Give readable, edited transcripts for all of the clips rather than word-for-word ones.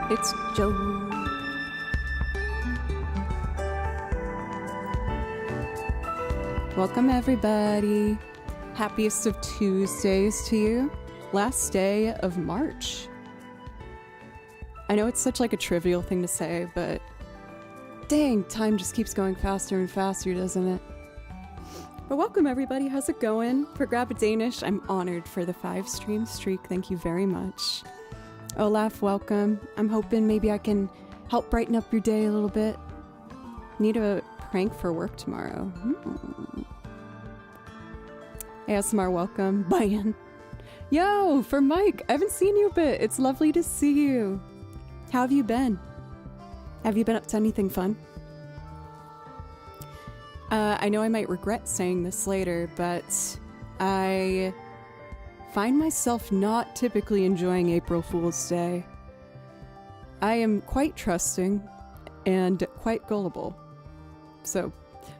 It's Joe. Welcome, everybody. Happiest of Tuesdays to you. Last day of March. I know it's such like a trivial thing to say, but dang, time just keeps going faster and faster, doesn't it? But welcome, everybody. How's it going? For Grab a Danish, I'm honored for the 5-stream streak. Thank you very much. Olaf, welcome. I'm hoping maybe I can help brighten up your day a little bit. Need a prank for work tomorrow. ASMR, welcome. Bayan. Yo, for Mike. I haven't seen you a bit. It's lovely to see you. How have you been? Have you been up to anything fun? I know I might regret saying this later, but I find myself not typically enjoying April Fool's Day. I am quite trusting and quite gullible. So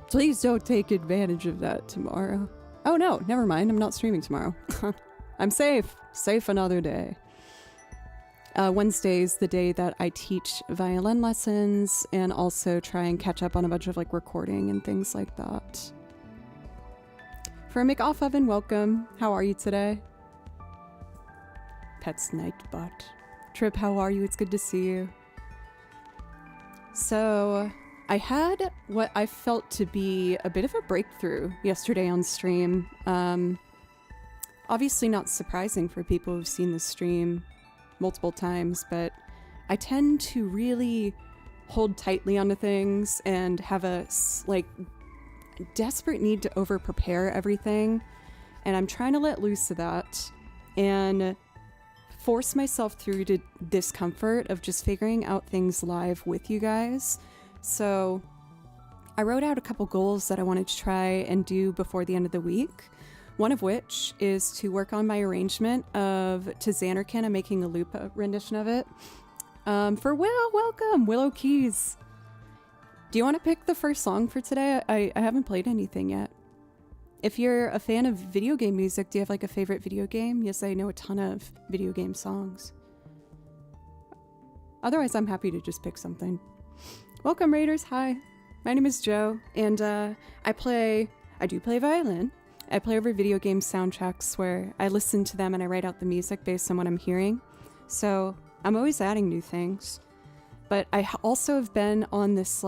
please don't take advantage of that tomorrow. Oh no, never mind. I'm not streaming tomorrow. I'm safe. Safe another day. Wednesday's the day that I teach violin lessons and also try and catch up on a bunch of like recording and things like that. For McOff Oven, welcome. How are you today? Pets Nightbot. Trip, how are you? It's good to see you. So I had what I felt to be a bit of a breakthrough yesterday on stream. Obviously not surprising for people who've seen the stream multiple times, but I tend to really hold tightly onto things and have a like desperate need to over prepare everything, and I'm trying to let loose of that and force myself through to discomfort of just figuring out things live with you guys. So I wrote out a couple goals that I wanted to try and do before the end of the week. One of which is to work on my arrangement of To Xanarkin. I'm making a loop rendition of it. For Will, welcome, Willow Keys. Do you want to pick the first song for today? I haven't played anything yet. If you're a fan of video game music, do you have like a favorite video game? Yes, I know a ton of video game songs. Otherwise, I'm happy to just pick something. Welcome, Raiders. Hi, my name is Joe, and I do play violin. I play over video game soundtracks where I listen to them and I write out the music based on what I'm hearing. So I'm always adding new things. But I also have been on this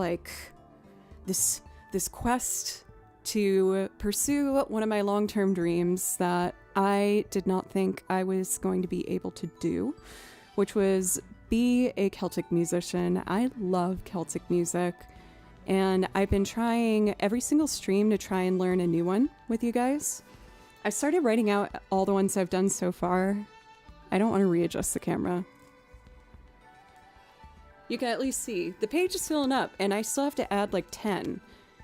this quest to pursue one of my long-term dreams that I did not think I was going to be able to do, which was be a Celtic musician. I love Celtic music. And I've been trying every single stream to try and learn a new one with you guys. I started writing out all the ones I've done so far. I don't want to readjust the camera. You can at least see the page is filling up and I still have to add like 10.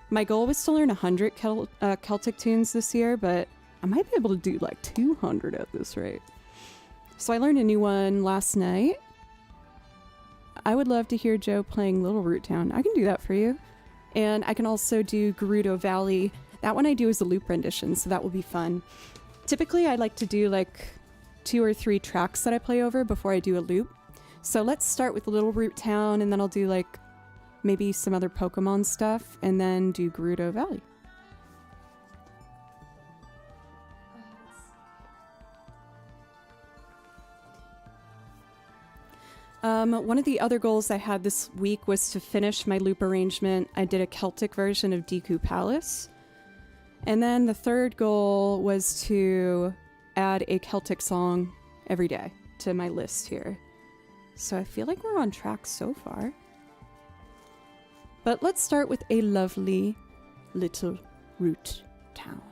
My goal was to learn 100 Celtic tunes this year, but I might be able to do like 200 at this rate. So I learned a new one last night. I would love to hear Joe playing Little Root Town. I can do that for you. And I can also do Gerudo Valley. That one I do is a loop rendition, so that will be fun. Typically, I like to do like 2 or 3 tracks that I play over before I do a loop. So let's start with Little Root Town, and then I'll do like maybe some other Pokemon stuff, and then do Gerudo Valley. One of the other goals I had this week was to finish my loop arrangement. I did a Celtic version of Deku Palace. And then the third goal was to add a Celtic song every day to my list here. So I feel like we're on track so far. But let's start with a lovely Little Root Town.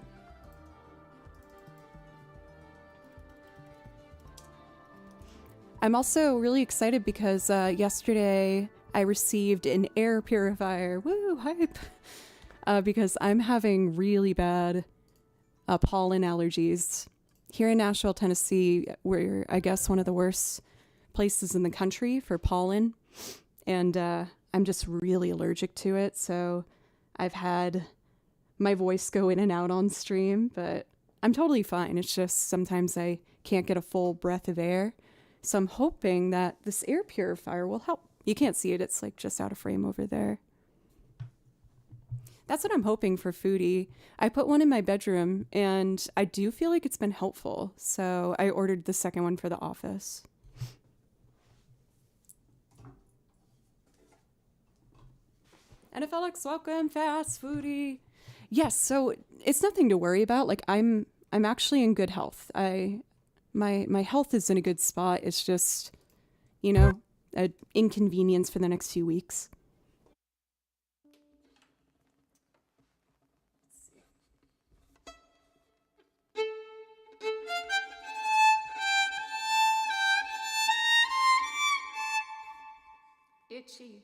I'm also really excited because yesterday I received an air purifier. Woo, hype! Because I'm having really bad pollen allergies. Here in Nashville, Tennessee, we're, I guess, one of the worst places in the country for pollen. And I'm just really allergic to it. So I've had my voice go in and out on stream, but I'm totally fine. It's just sometimes I can't get a full breath of air So I'm hoping that this air purifier will help. You can't see it. It's like just out of frame over there. That's what I'm hoping for Foodie. I put one in my bedroom and I do feel like it's been helpful. So I ordered the second one for the office. NFLX, welcome, fast Foodie. Yes, so it's nothing to worry about. Like I'm actually in good health. My health is in a good spot. It's just, you know, an inconvenience for the next few weeks. Itchy.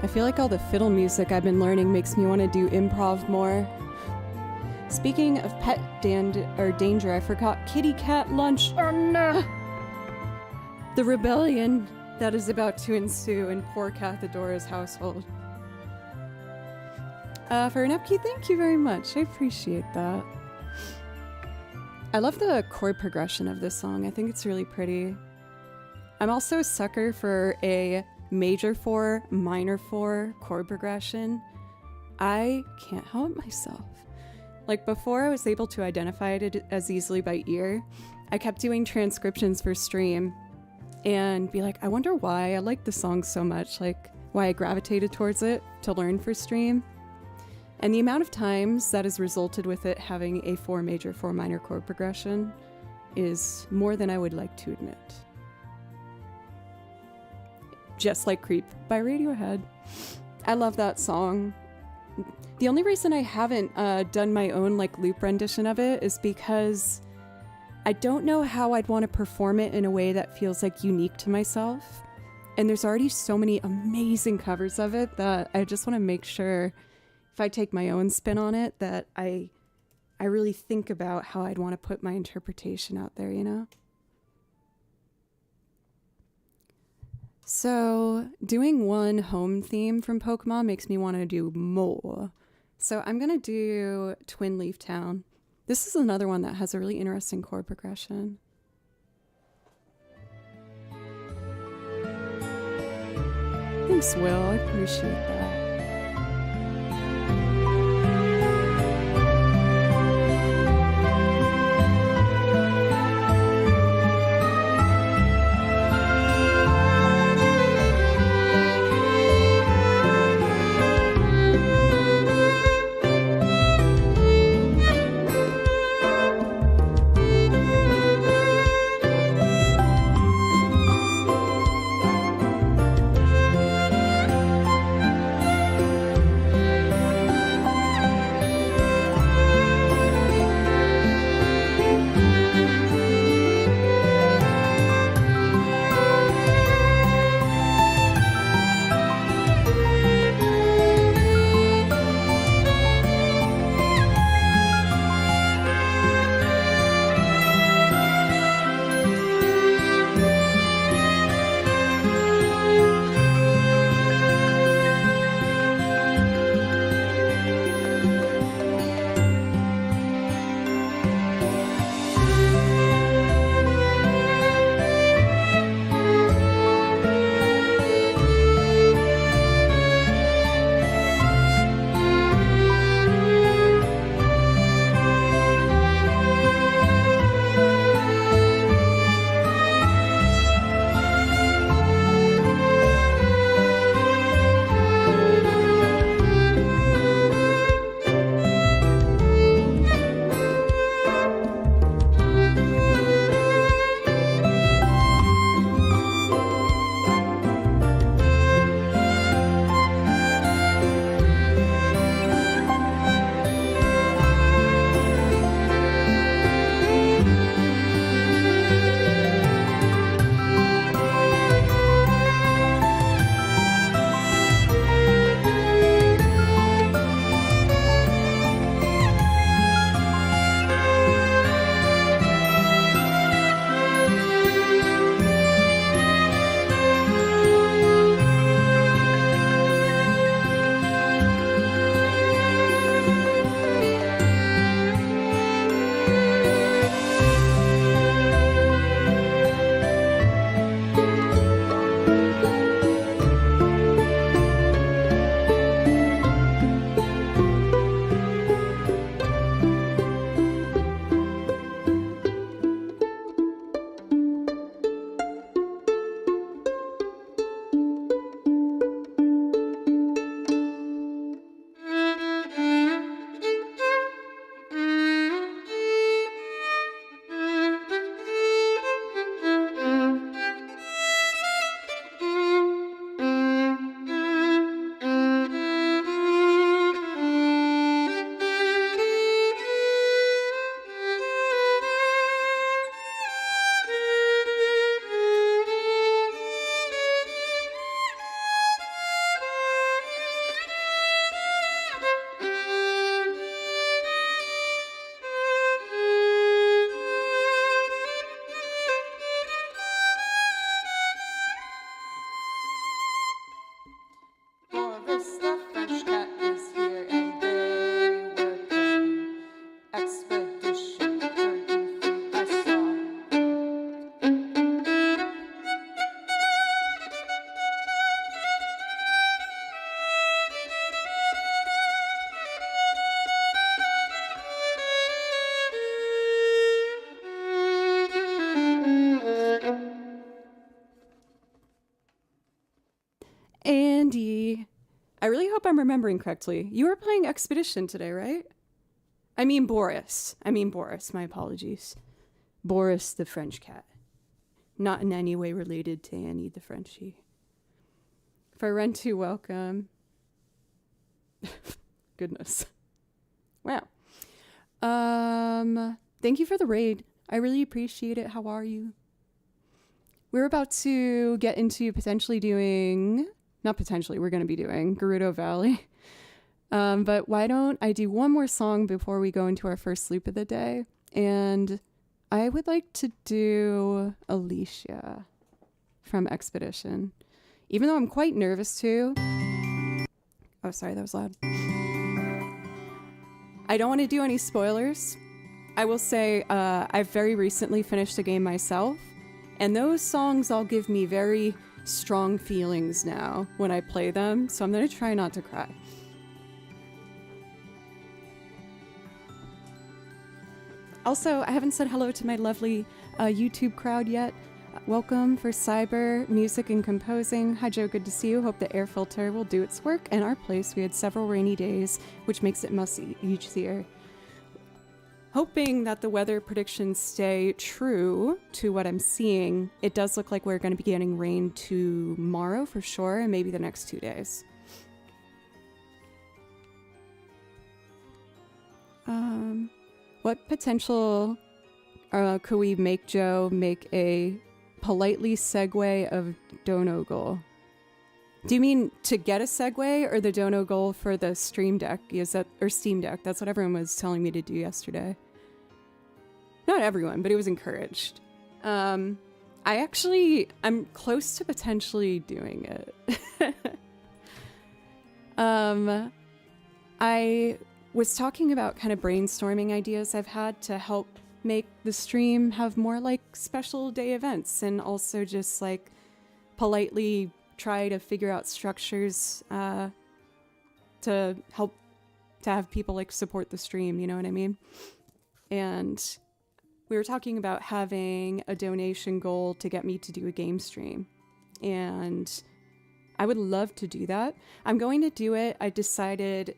I feel like all the fiddle music I've been learning makes me want to do improv more. Speaking of pet danger, I forgot kitty cat lunch. Oh no! The rebellion that is about to ensue in poor Cathadora's household. For an upkeep, thank you very much. I appreciate that. I love the chord progression of this song. I think it's really pretty. I'm also a sucker for a major 4, minor 4 chord progression. I can't help myself. Like before I was able to identify it as easily by ear, I kept doing transcriptions for stream and be like, I wonder why I like the song so much, like why I gravitated towards it to learn for stream. And the amount of times that has resulted with it having a 4 major 4 minor chord progression is more than I would like to admit. Just like Creep by Radiohead. I love that song. The only reason I haven't done my own like loop rendition of it is because I don't know how I'd want to perform it in a way that feels like unique to myself. And there's already so many amazing covers of it that I just want to make sure if I take my own spin on it that I really think about how I'd want to put my interpretation out there, you know? So doing one home theme from Pokemon makes me want to do more. So I'm going to do Twin Leaf Town. This is another one that has a really interesting chord progression. Thanks, Will. I appreciate that. Andy, I really hope I'm remembering correctly. You were playing Expedition today, right? I mean Boris. My apologies. Boris the French cat. Not in any way related to Annie the Frenchie. Farentu, welcome. Goodness. Wow. Thank you for the raid. I really appreciate it. How are you? We're about to get into potentially doing, not potentially, we're going to be doing Gerudo Valley. But why don't I do one more song before we go into our first loop of the day? And I would like to do Alicia from Expedition. Even though I'm quite nervous too. Oh, sorry, that was loud. I don't want to do any spoilers. I will say I've very recently finished a game myself, and those songs all give me very strong feelings now when I play them, so I'm going to try not to cry. Also, I haven't said hello to my lovely YouTube crowd yet. Welcome for Cyber, Music and Composing. Hi Joe, good to see you. Hope the air filter will do its work. In our place, we had several rainy days, which makes it musty each year. Hoping that the weather predictions stay true to what I'm seeing, it does look like we're going to be getting rain tomorrow for sure, and maybe the next 2 days. What potential could we make Joe make a politely segue of Dono Goal? Do you mean to get a segue or the Dono Goal for the Stream Deck? Is that, or Steam Deck? That's what everyone was telling me to do yesterday. Not everyone, but it was encouraged. I'm close to potentially doing it. I was talking about kind of brainstorming ideas I've had to help make the stream have more like special day events, and also just like politely try to figure out structures to help to have people like support the stream, you know what I mean? And we were talking about having a donation goal to get me to do a game stream, and I would love to do that. I'm going to do it, I decided,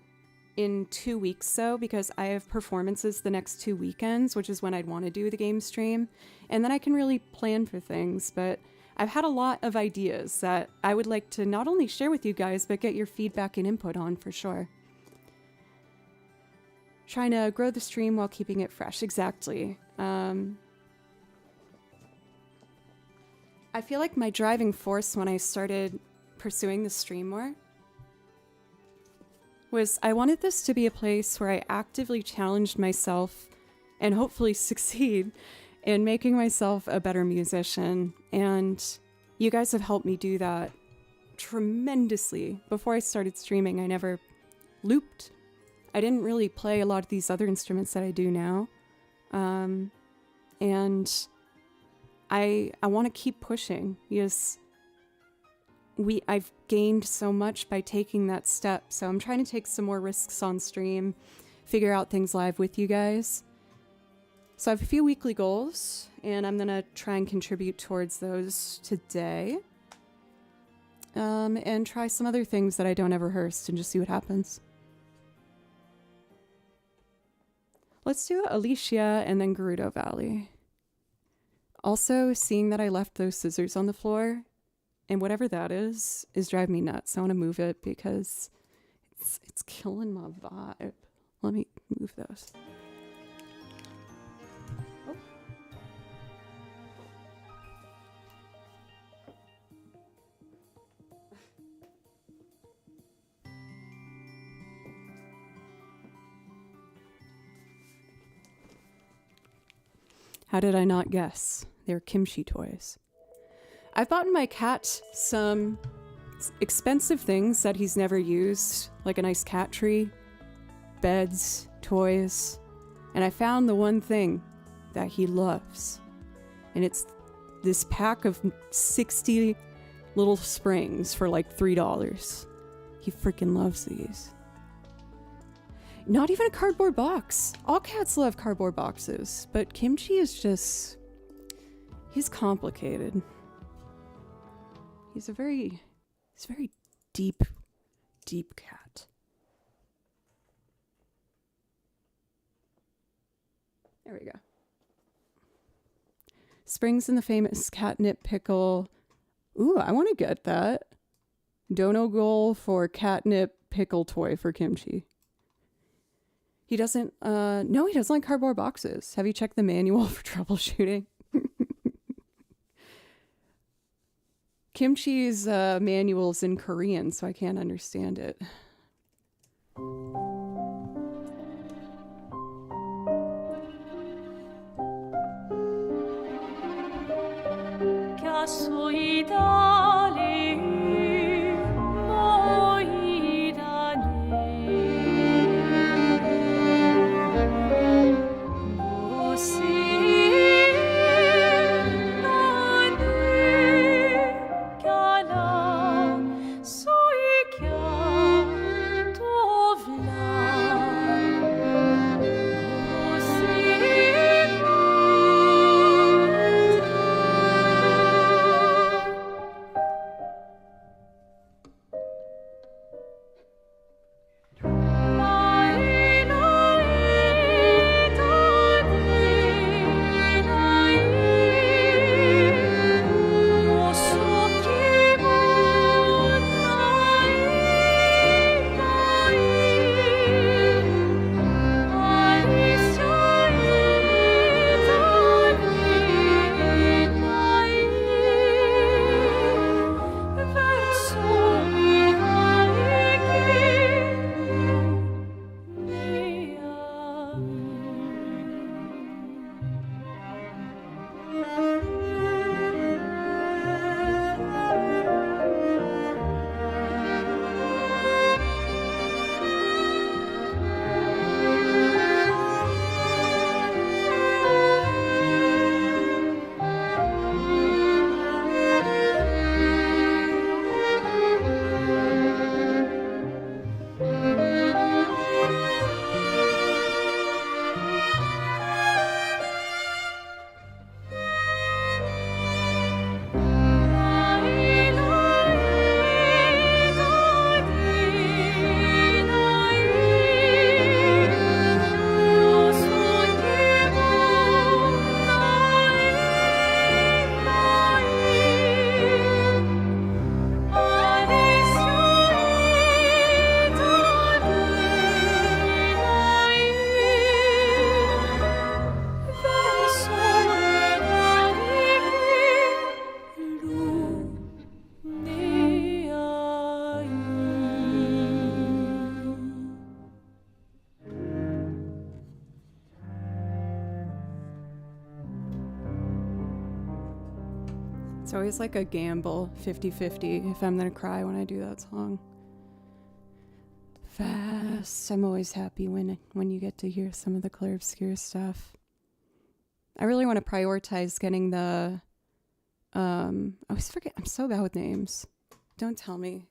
in 2 weeks though, because I have performances the next 2 weekends, which is when I'd want to do the game stream, and then I can really plan for things. But I've had a lot of ideas that I would like to not only share with you guys, but get your feedback and input on for sure. Trying to grow the stream while keeping it fresh. Exactly. I feel like my driving force when I started pursuing the stream more was I wanted this to be a place where I actively challenged myself and hopefully succeed in making myself a better musician. And you guys have helped me do that tremendously. Before I started streaming, I never looped. I didn't really play a lot of these other instruments that I do now. And I want to keep pushing because I've gained so much by taking that step. So I'm trying to take some more risks on stream, figure out things live with you guys. So I have a few weekly goals, and I'm going to try and contribute towards those today. And try some other things that I don't ever rehearse and just see what happens. Let's do Alicia and then Gerudo Valley. Also, seeing that I left those scissors on the floor, and whatever that is driving me nuts. I want to move it because it's killing my vibe. Let me move those. Oh. How did I not guess? They're kimchi toys. I've bought my cat some expensive things that he's never used, like a nice cat tree, beds, toys, and I found the one thing that he loves, and it's this pack of 60 little springs for like $3. He freaking loves these. Not even a cardboard box. All cats love cardboard boxes, but Kimchi is just... he's complicated. He's a very deep cat. There we go. Springs in the famous catnip pickle. Ooh, I want to get that. Dono goal for catnip pickle toy for Kimchi. He doesn't, no, he doesn't like cardboard boxes. Have you checked the manual for troubleshooting? Kimchi's manual's in Korean, so I can't understand it. It's always like a gamble, 50-50, if I'm gonna cry when I do that song. Fast. I'm always happy when you get to hear some of the Claire Obscure stuff. I really want to prioritize getting the I always forget, I'm so bad with names. Don't tell me.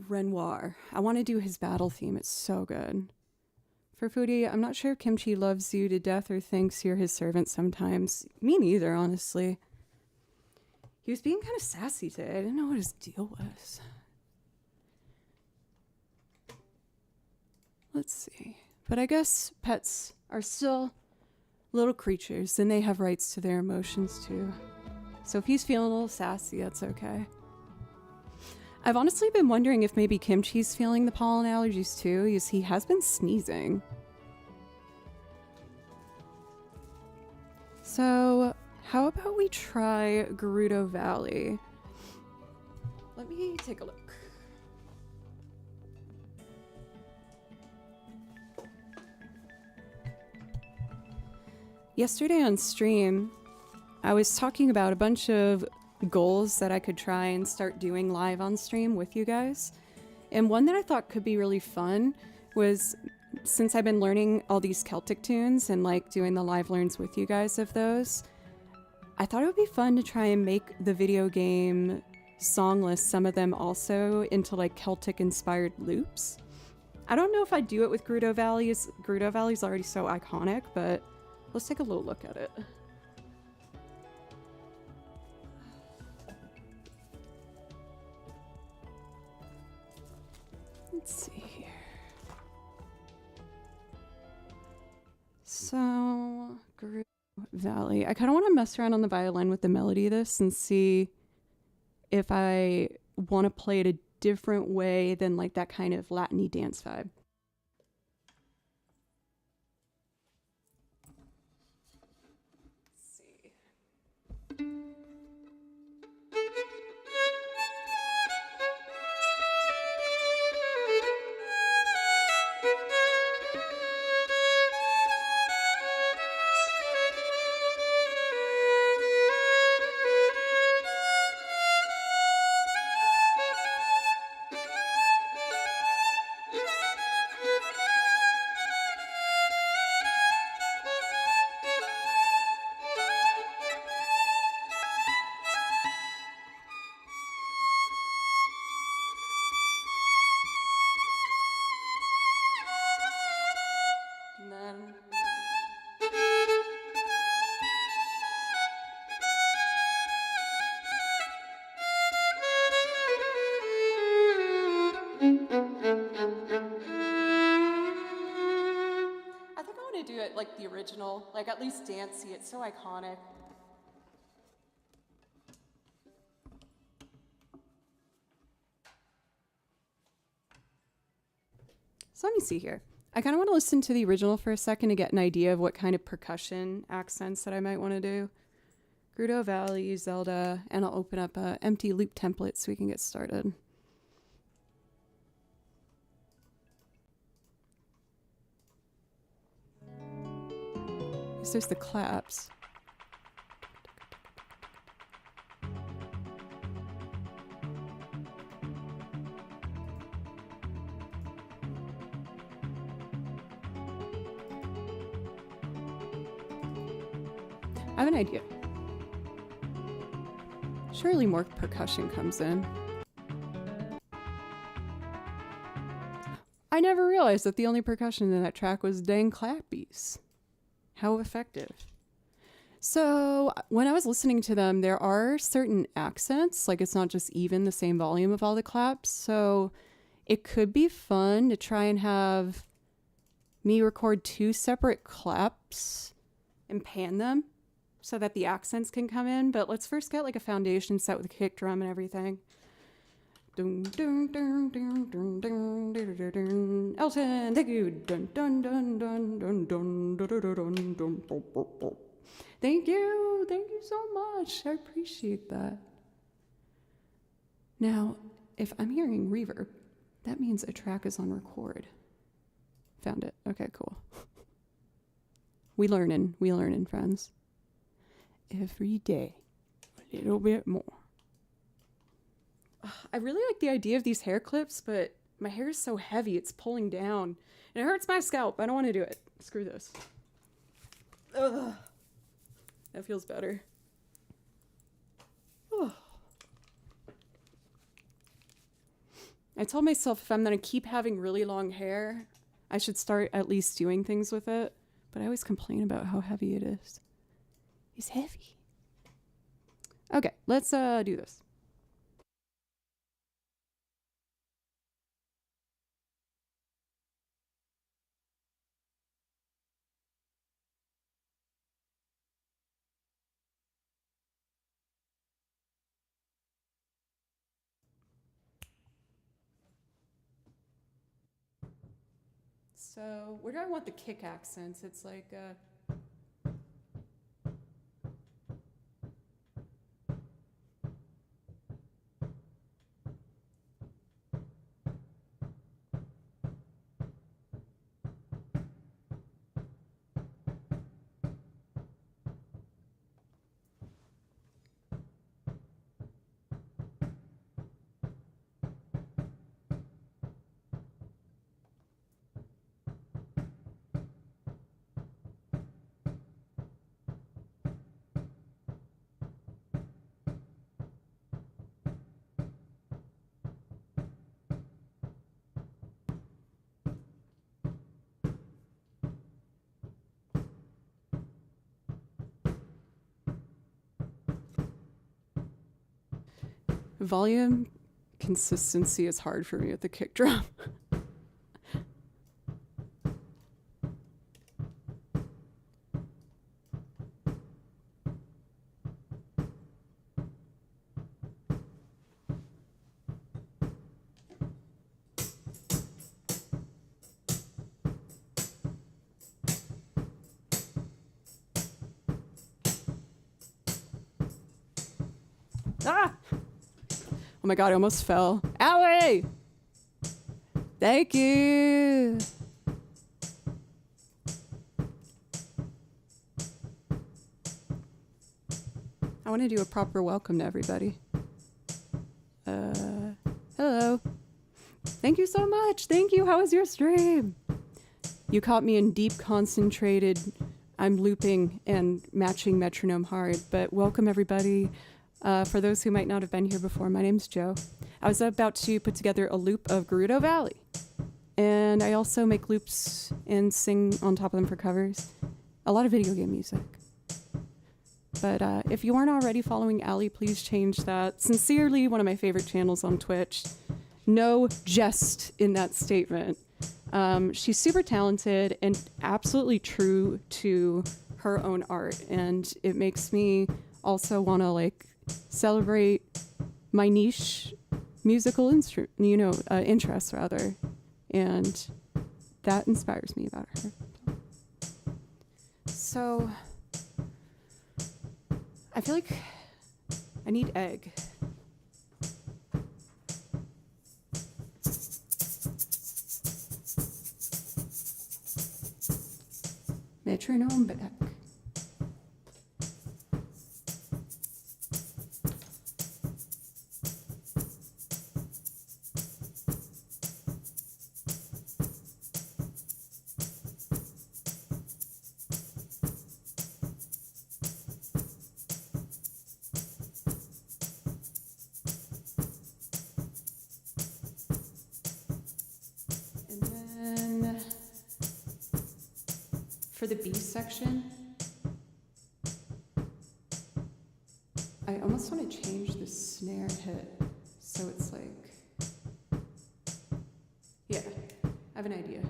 Renoir. I want to do his battle theme. It's so good. For Foodie, I'm not sure if Kimchi loves you to death or thinks you're his servant sometimes. Me neither, honestly. He was being kind of sassy today. I didn't know what his deal was. Let's see. But I guess pets are still little creatures, and they have rights to their emotions too. So if he's feeling a little sassy, that's okay. I've honestly been wondering if maybe Kimchi's feeling the pollen allergies too, because he has been sneezing. So, how about we try Gerudo Valley? Let me take a look. Yesterday on stream, I was talking about a bunch of goals that I could try and start doing live on stream with you guys. And one that I thought could be really fun was, since I've been learning all these Celtic tunes and like doing the live learns with you guys of those, I thought it would be fun to try and make the video game song list, some of them also, into like Celtic inspired loops. I don't know if I'd do it with Gerudo Valley. Gerudo Valley's already so iconic, but let's take a little look at it. Let's see here. So, Gerudo Valley. I kind of want to mess around on the violin with the melody of this and see if I want to play it a different way than like that kind of Latin-y dance vibe. Do it like the original, like at least dancey. It's so iconic. So let me see here. I kind of want to listen to the original for a second to get an idea of what kind of percussion accents that I might want to do. Grudo Valley, Zelda, and I'll open up an empty loop template so we can get started. There's the claps. I have an idea. Surely more percussion comes in. I never realized that the only percussion in that track was dang clappies. How effective. So when I was listening to them, there are certain accents, like it's not just even the same volume of all the claps. So it could be fun to try and have me record 2 separate claps and pan them so that the accents can come in. But let's first get like a foundation set with a kick drum and everything. Elton, thank you. Thank you so much. I appreciate that. Now, if I'm hearing reverb, that means a track is on record. Found it. Okay, cool. We learning, friends. Every day, a little bit more. I really like the idea of these hair clips, but my hair is so heavy, it's pulling down. And it hurts my scalp. I don't want to do it. Screw this. Ugh. That feels better. Oh. I told myself if I'm going to keep having really long hair, I should start at least doing things with it. But I always complain about how heavy it is. It's heavy. Okay, let's do this. So where do I want the kick accents? It's like volume consistency is hard for me with the kick drum. Ah! Oh my god, I almost fell. Allie! Thank you! I want to do a proper welcome to everybody. Hello. Thank you so much. Thank you. How was your stream? You caught me in deep, concentrated, I'm looping and matching metronome hard, but welcome everybody. For those who might not have been here before, my name's Joe. I was about to put together a loop of Gerudo Valley, and I also make loops and sing on top of them for covers. A lot of video game music. But if you aren't already following Allie, please change that. Sincerely, one of my favorite channels on Twitch. No jest in that statement. She's super talented and absolutely true to her own art, and it makes me also want to like celebrate my niche musical interests rather, and that inspires me about her. So I feel like I need egg. Metronome back. For the B section, I almost want to change the snare hit so it's like, yeah, I have an idea.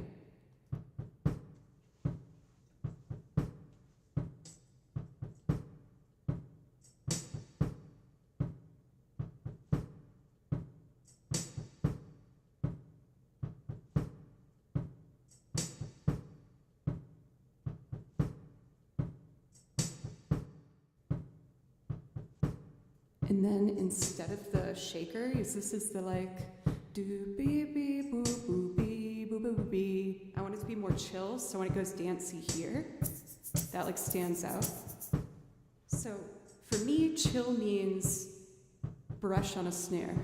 And then instead of the shaker, this is the like, do bee bee boo boo bee boo boo bee. I want it to be more chill, so when it goes dancey here, that like stands out. So for me, chill means brush on a snare.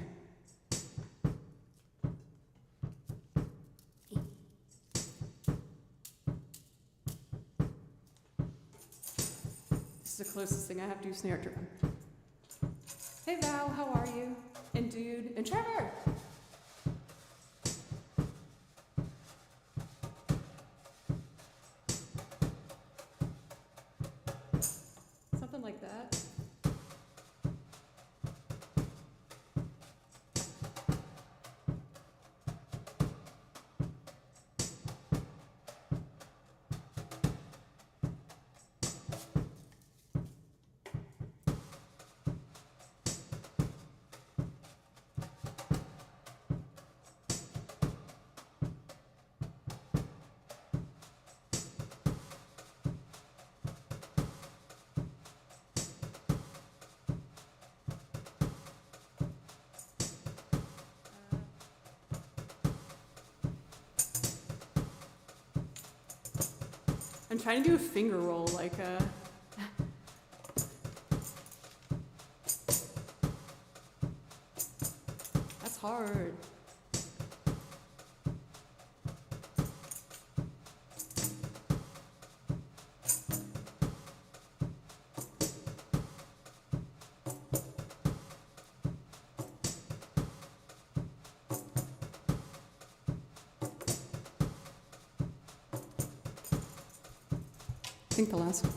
This is the closest thing I have to snare drum. Hey Val, how are you? And Dude, and Trevor! Something like that. I'm trying to do a finger roll, like that's hard. I think the last one.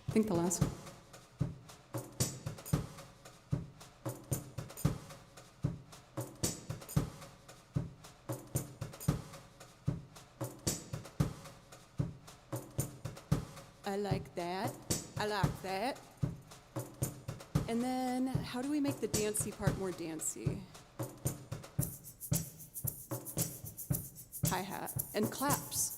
I think the last one. I like that. I like that. And then, how do we make the dancey part more dancey? Hi-hat and claps.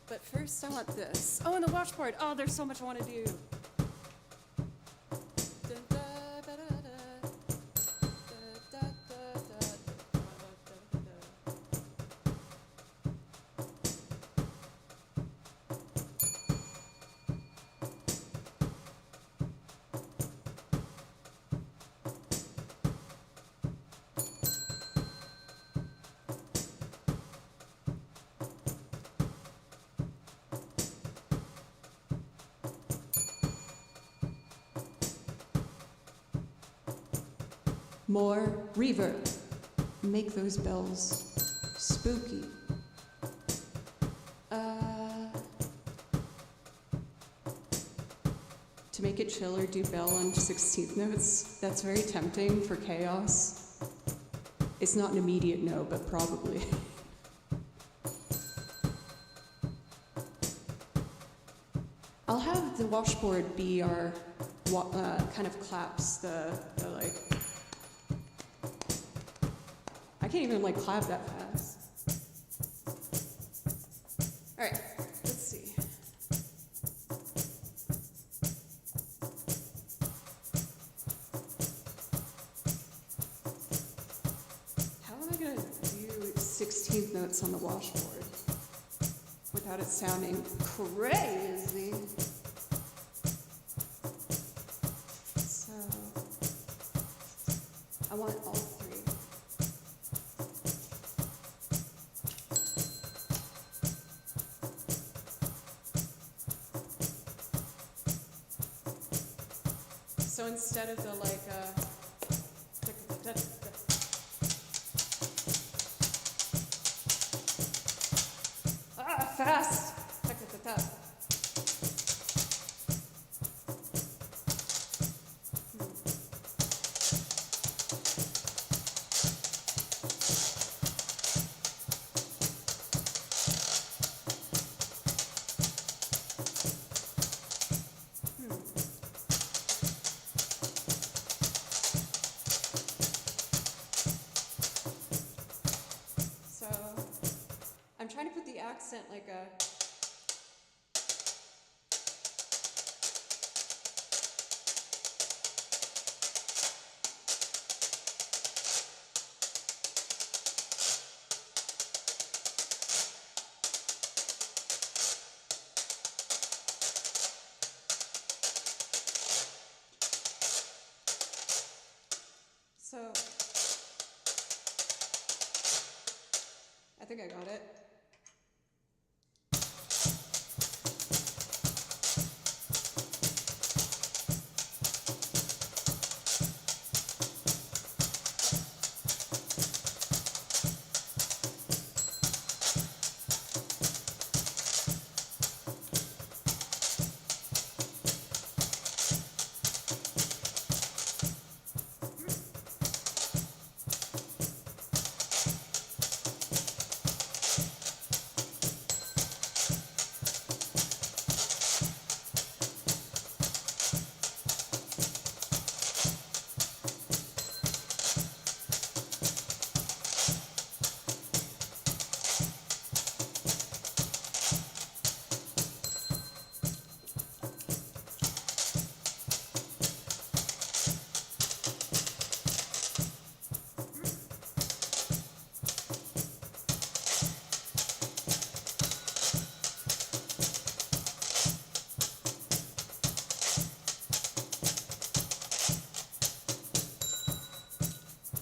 But first, first I want this. Oh, and the washboard. Oh, there's so much I want to do. More reverb. Make those bells spooky. To make it chiller, do bell on 16th notes. That's very tempting for chaos. It's not an immediate no, but probably. I'll have the washboard be our kind of claps, the like. I can't even like clap that fast. All right, let's see. How am I gonna do 16th notes on the washboard without it sounding crazy? So I want all three. So instead of the like, fast. I'm trying to put the accent like a. So I think I got it.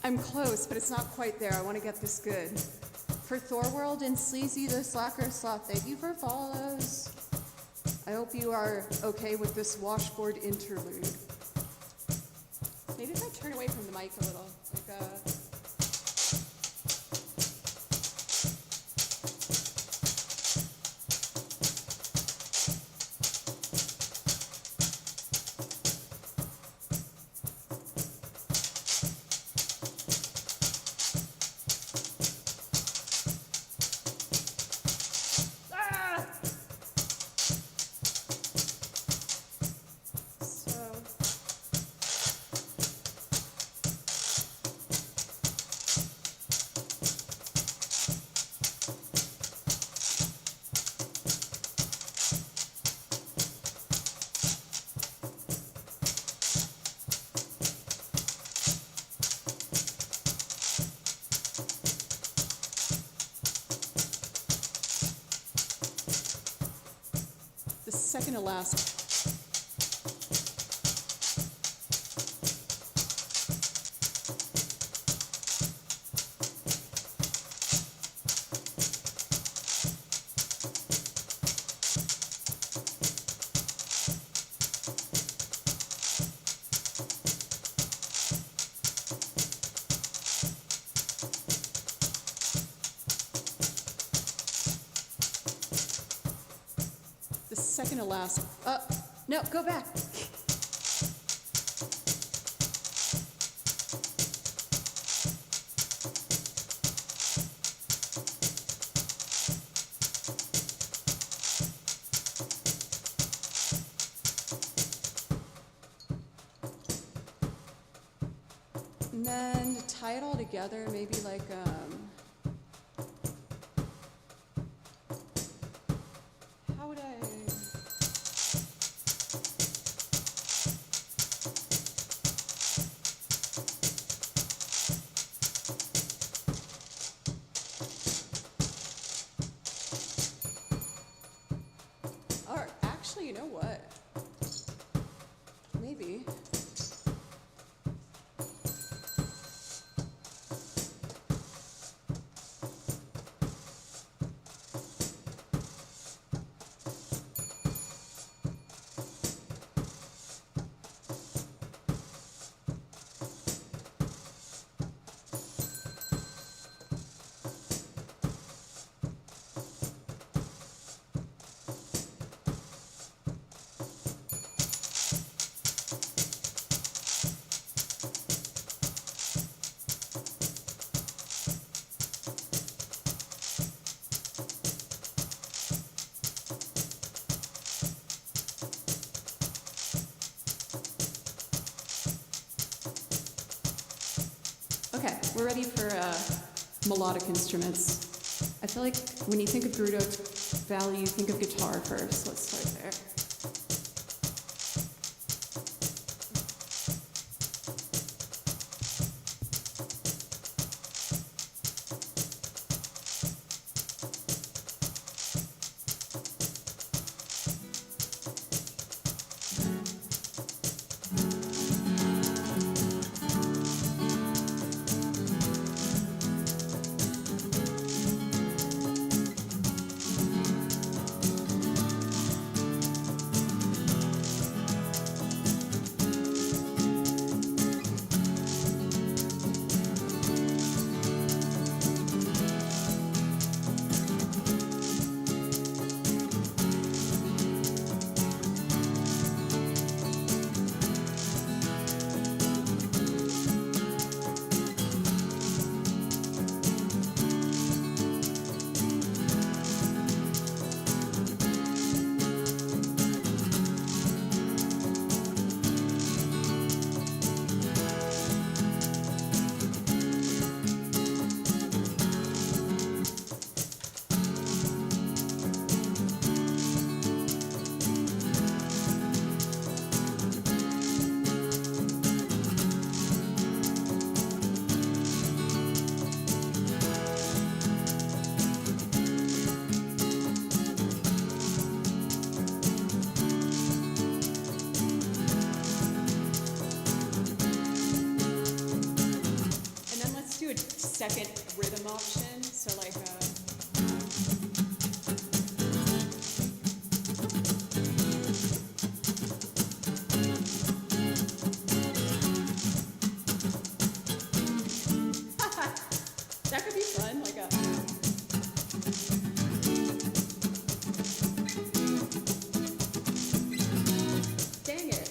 I'm close, but it's not quite there. I want to get this good. For Thorworld and Sleazy the Slacker Sloth, thank you for follows. I hope you are okay with this washboard interlude. Maybe if I turn away from the mic a little, like second to last. The second to last. No, go back. And then to tie it all together, maybe like, how would I? Or actually, you know what? Maybe. Okay, we're ready for melodic instruments. I feel like when you think of Gerudo Valley, you think of guitar first. Let's start there. Second rhythm option, so like that could be fun, like a dang it.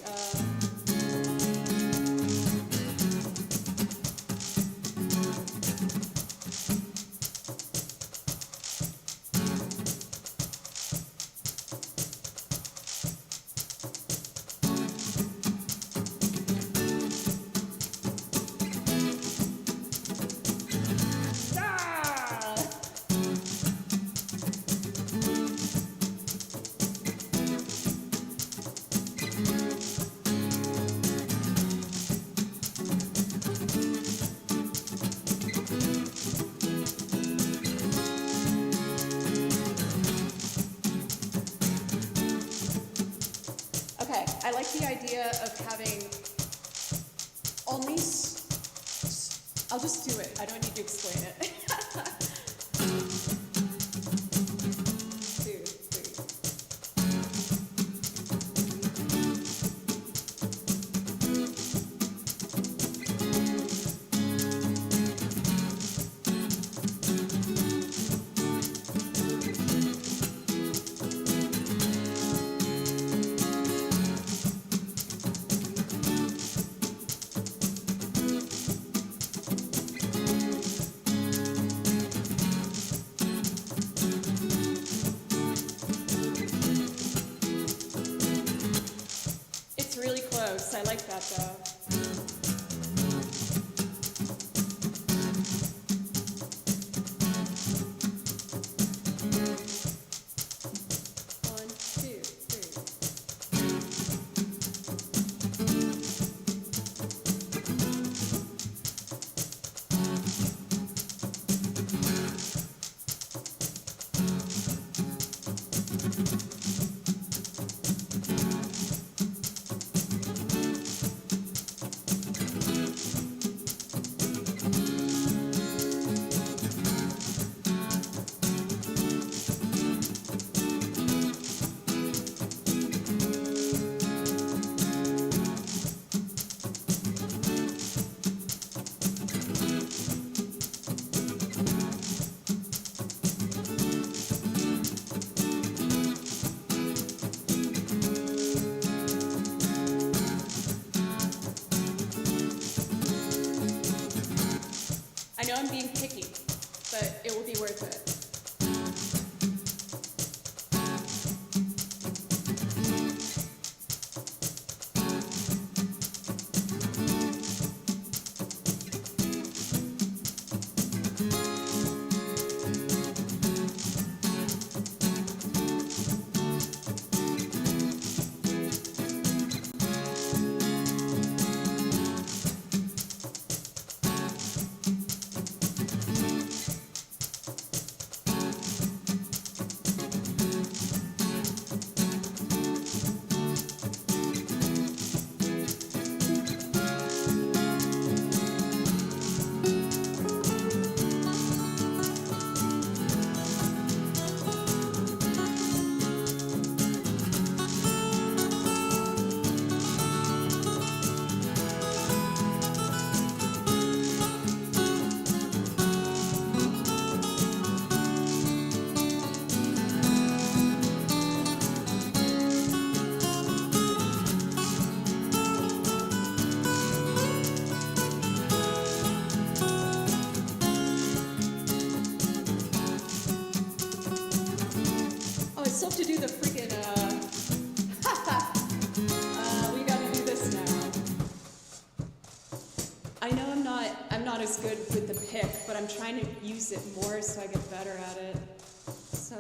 the idea of having only. I'll just do it. I don't need to explain it. Two, three. It's really close. I like that though. One, two, three. I know I'm being picky, but it will be worth it. I still have to do the freaking, we gotta do this now. I know I'm not as good with the pick, but I'm trying to use it more so I get better at it. So.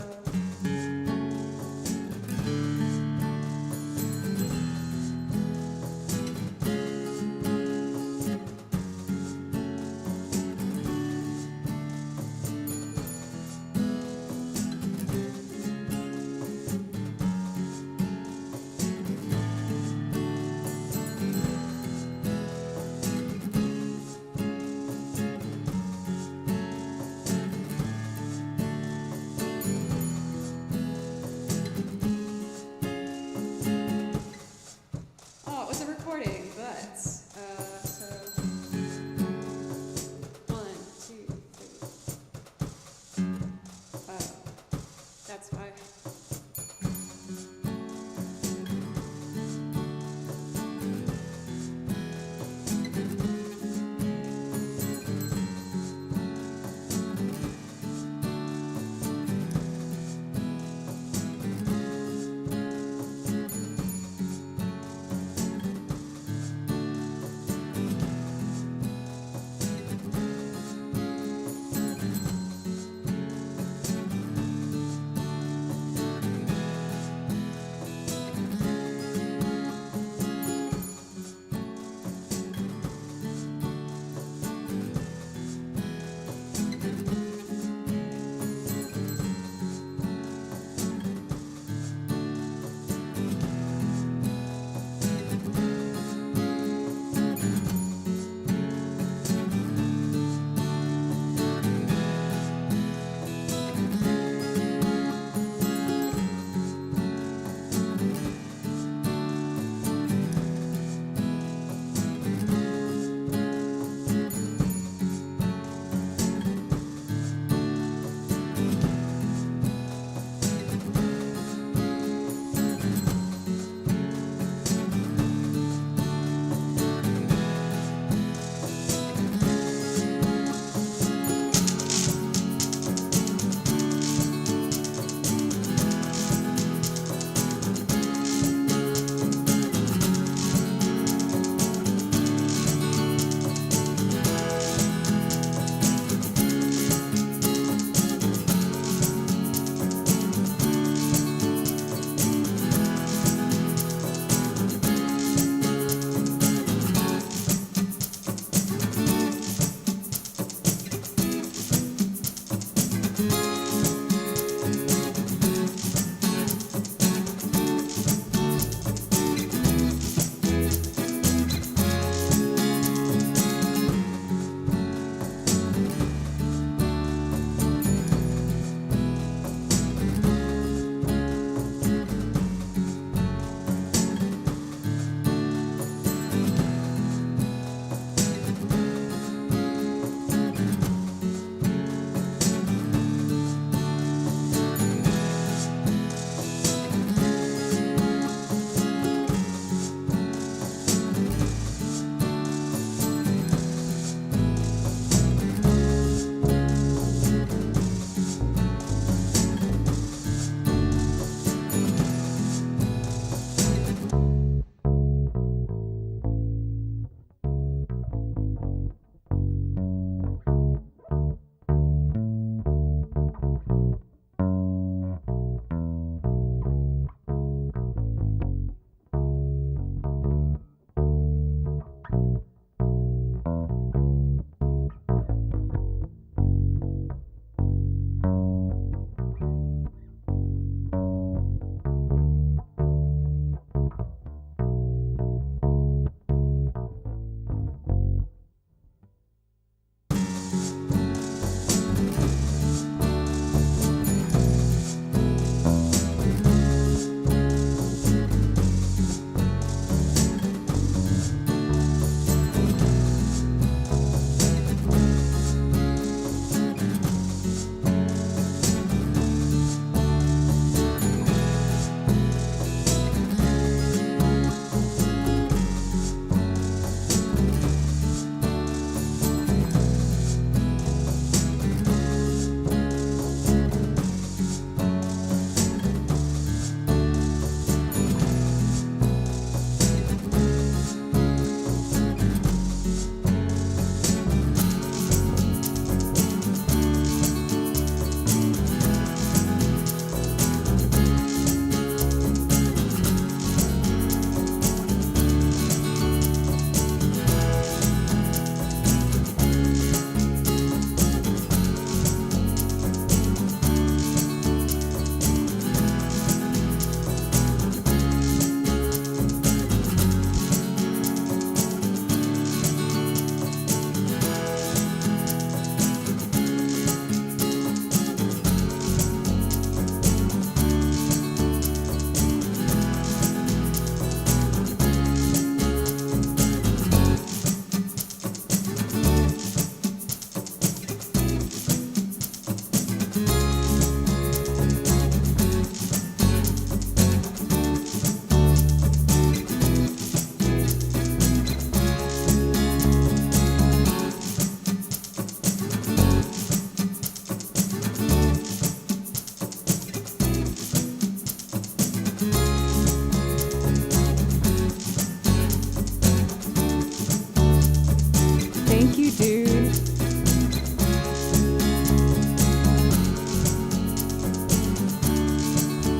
dude.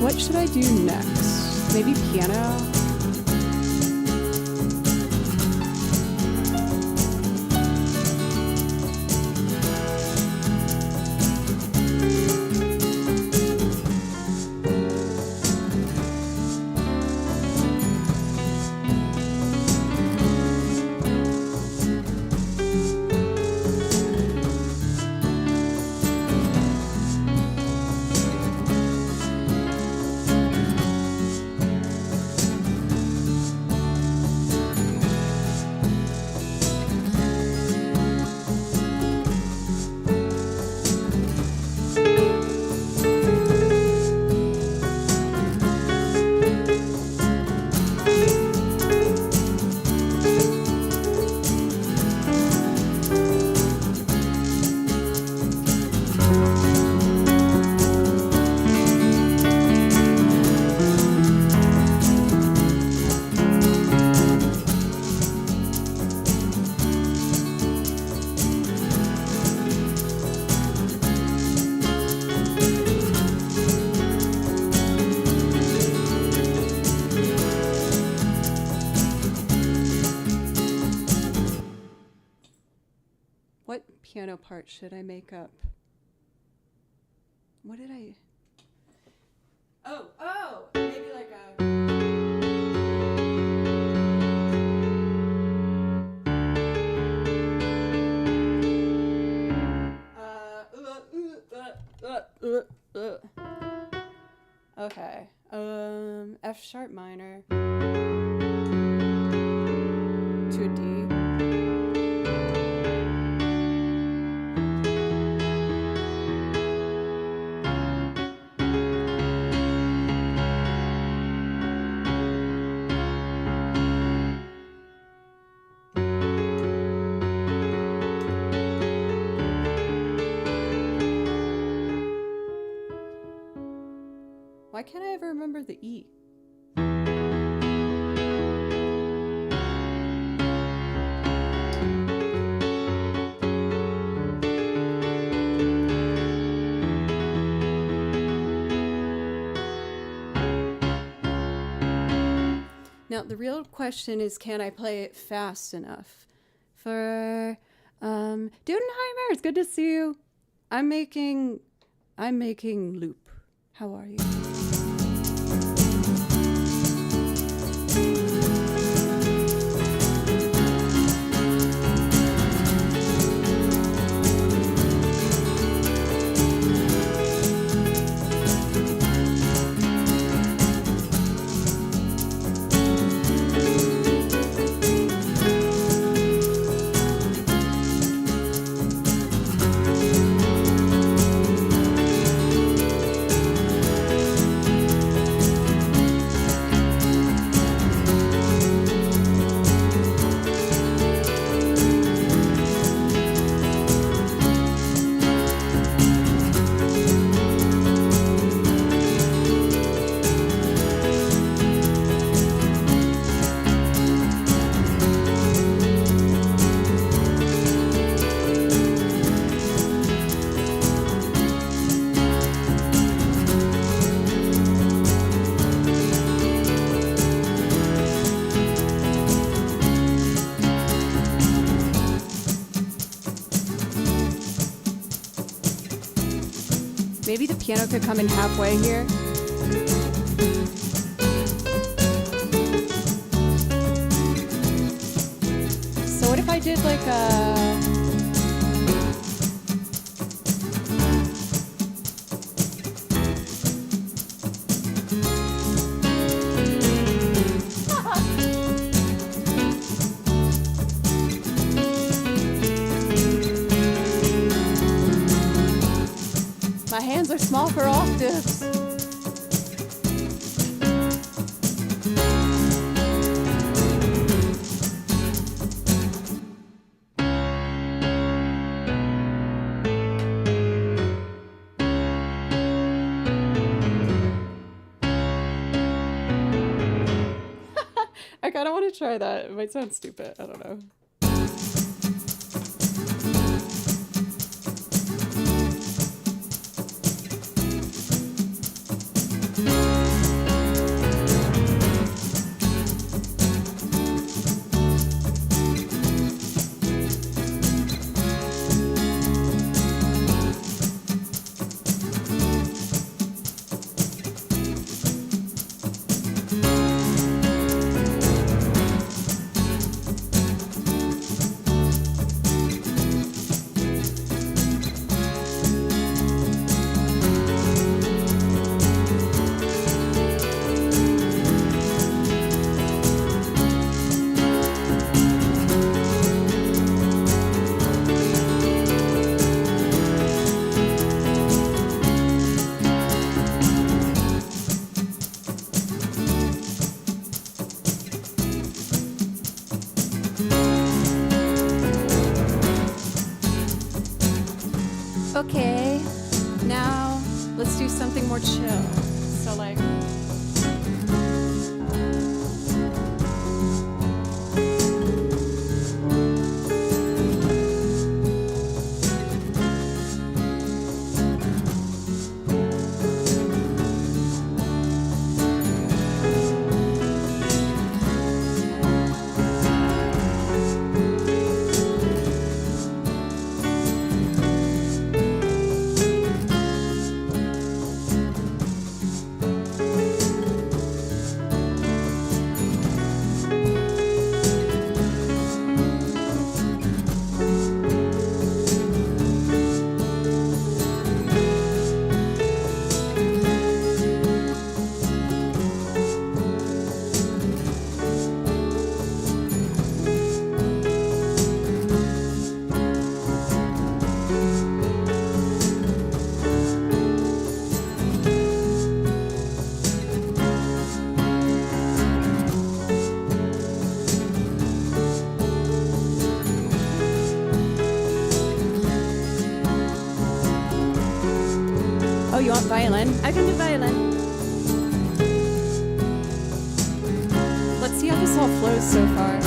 What should I do next? Maybe piano? What piano part should I make up? What did I... Oh, maybe like a... Okay. F sharp minor to a D. Why can't I ever remember the E? Now, the real question is, can I play it fast enough? For, Dudenheimer, it's good to see you. I'm making Loop. How are you? Maybe the piano could come in halfway here. So what if I did like a... My hands are small for octaves. I kind of want to try that. It might sound stupid. I don't know. Okay, now let's do something more chill. So like, oh, you want violin? I can do violin. Let's see how this all flows so far.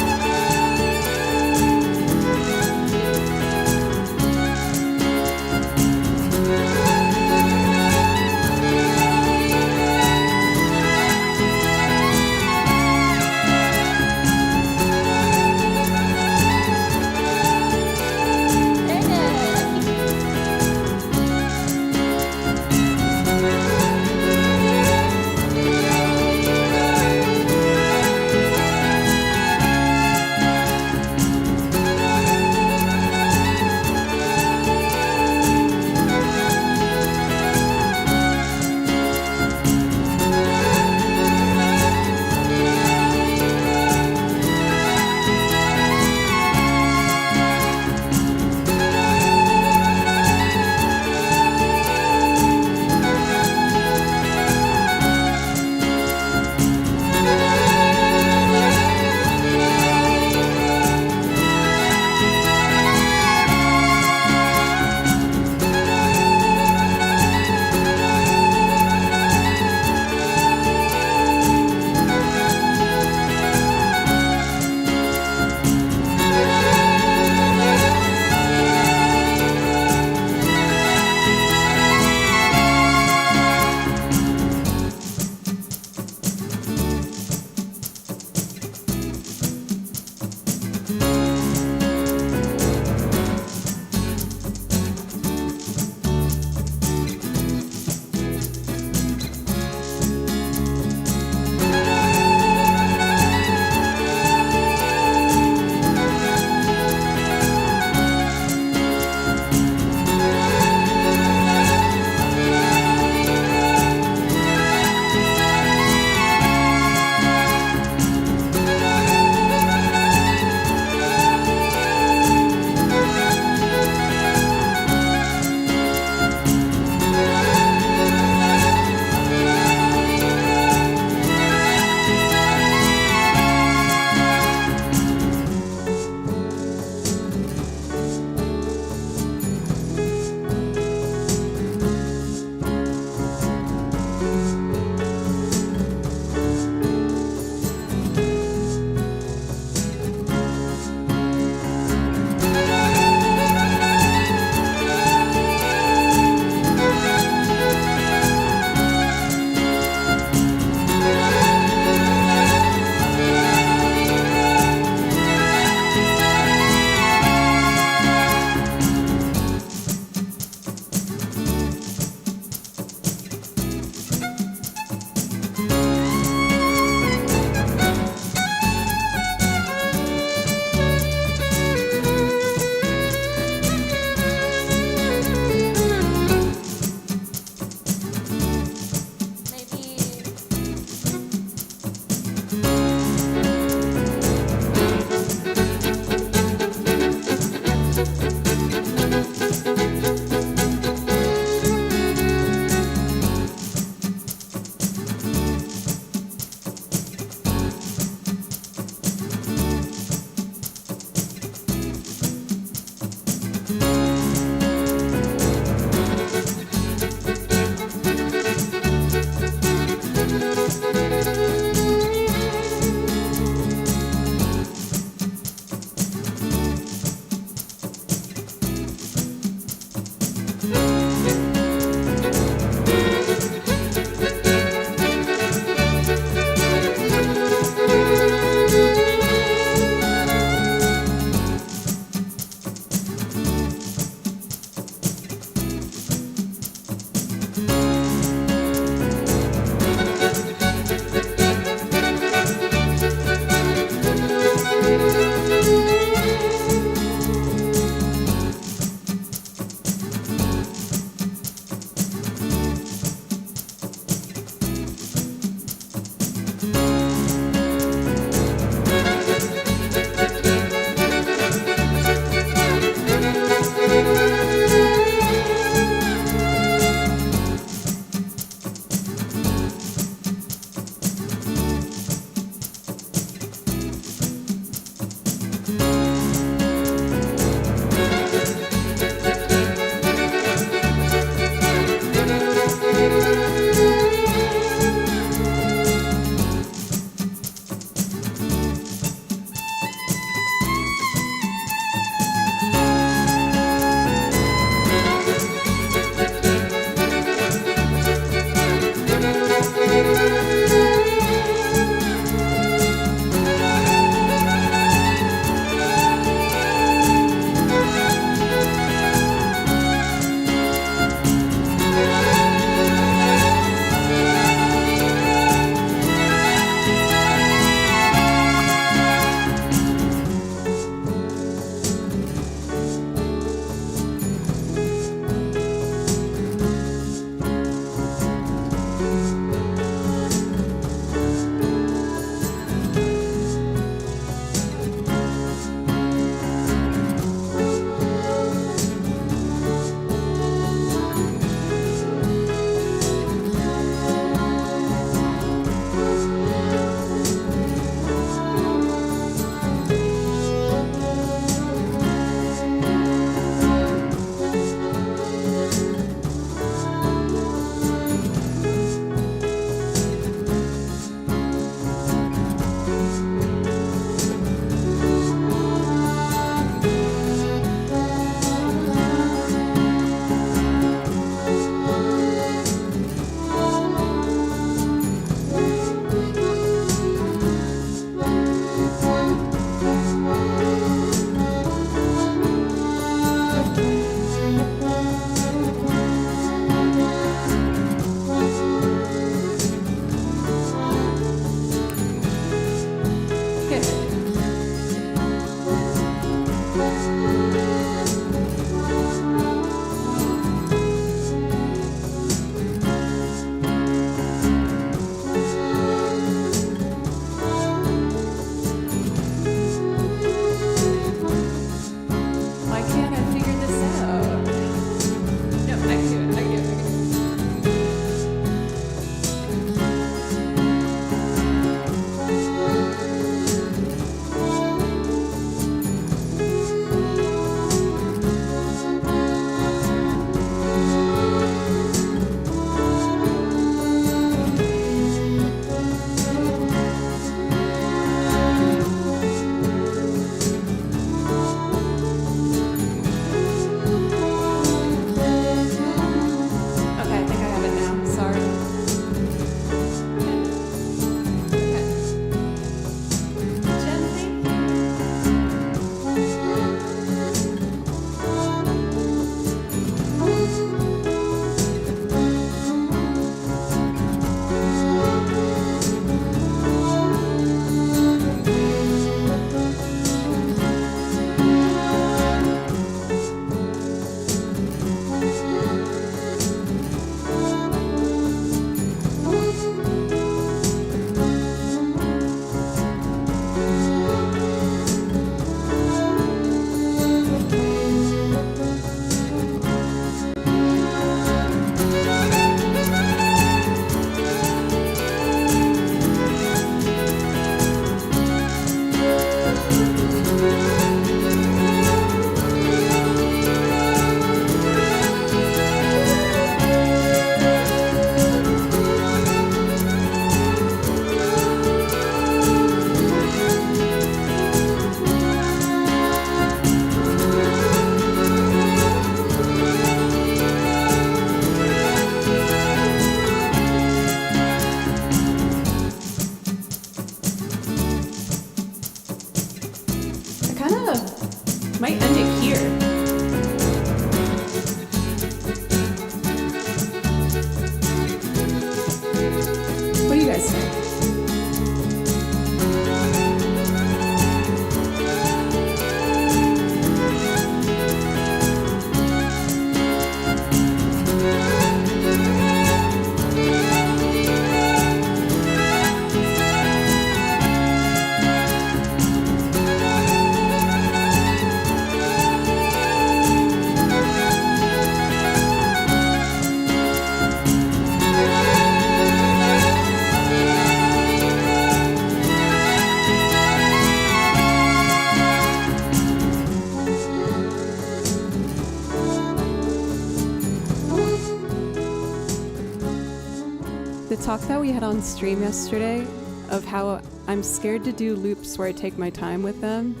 The talk that we had on stream yesterday of how I'm scared to do loops where I take my time with them.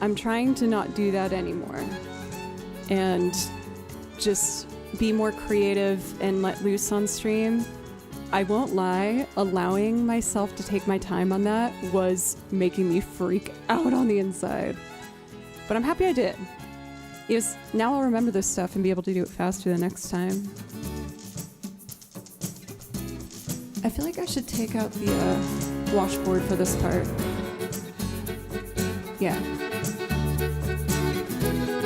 I'm trying to not do that anymore and just be more creative and let loose on stream. I won't lie, allowing myself to take my time on that was making me freak out on the inside. But I'm happy I did. Because now I'll remember this stuff and be able to do it faster the next time. I feel like I should take out the washboard for this part. Yeah.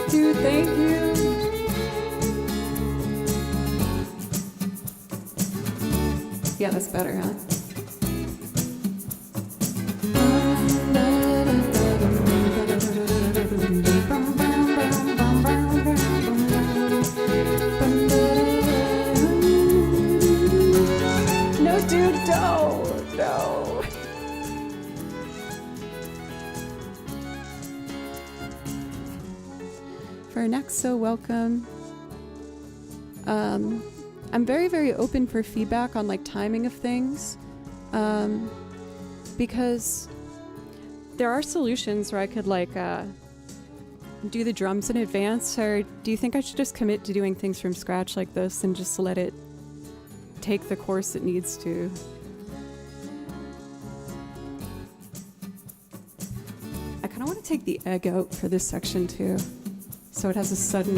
Dude, thank you. Yeah, that's better, huh? No, dude, don't. No. For our next So Welcome, I'm very, very open for feedback on like timing of things, because there are solutions where I could like do the drums in advance, or do you think I should just commit to doing things from scratch like this and just let it take the course it needs to? I kind of want to take the egg out for this section too, so it has a sudden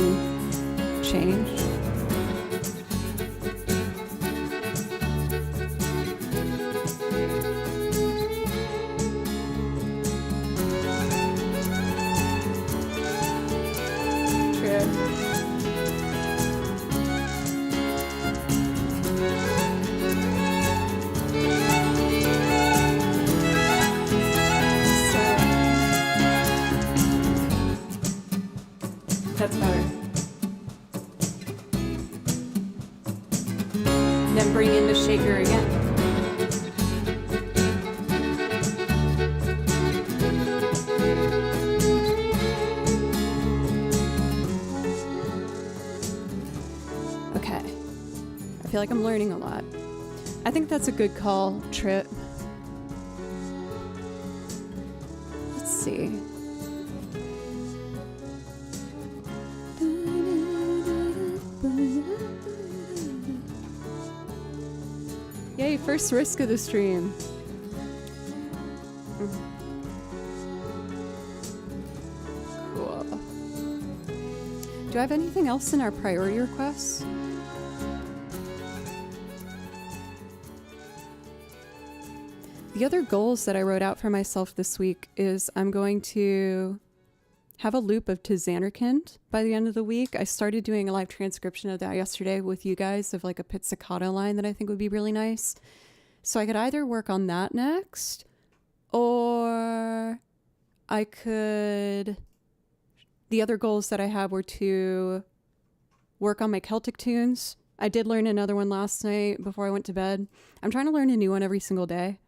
change. That's better. Then bring in the shaker again. Okay. I feel like I'm learning a lot. I think that's a good call, Trip. Let's see. Yay, first risk of the stream. Cool. Do I have anything else in our priority requests? The other goals that I wrote out for myself this week is I'm going to have a loop of Tizanarkind by the end of the week. I started doing a live transcription of that yesterday with you guys of like a pizzicato line that I think would be really nice. So I could either work on that next, or I could... The other goals that I have were to work on my Celtic tunes. I did learn another one last night before I went to bed. I'm trying to learn a new one every single day.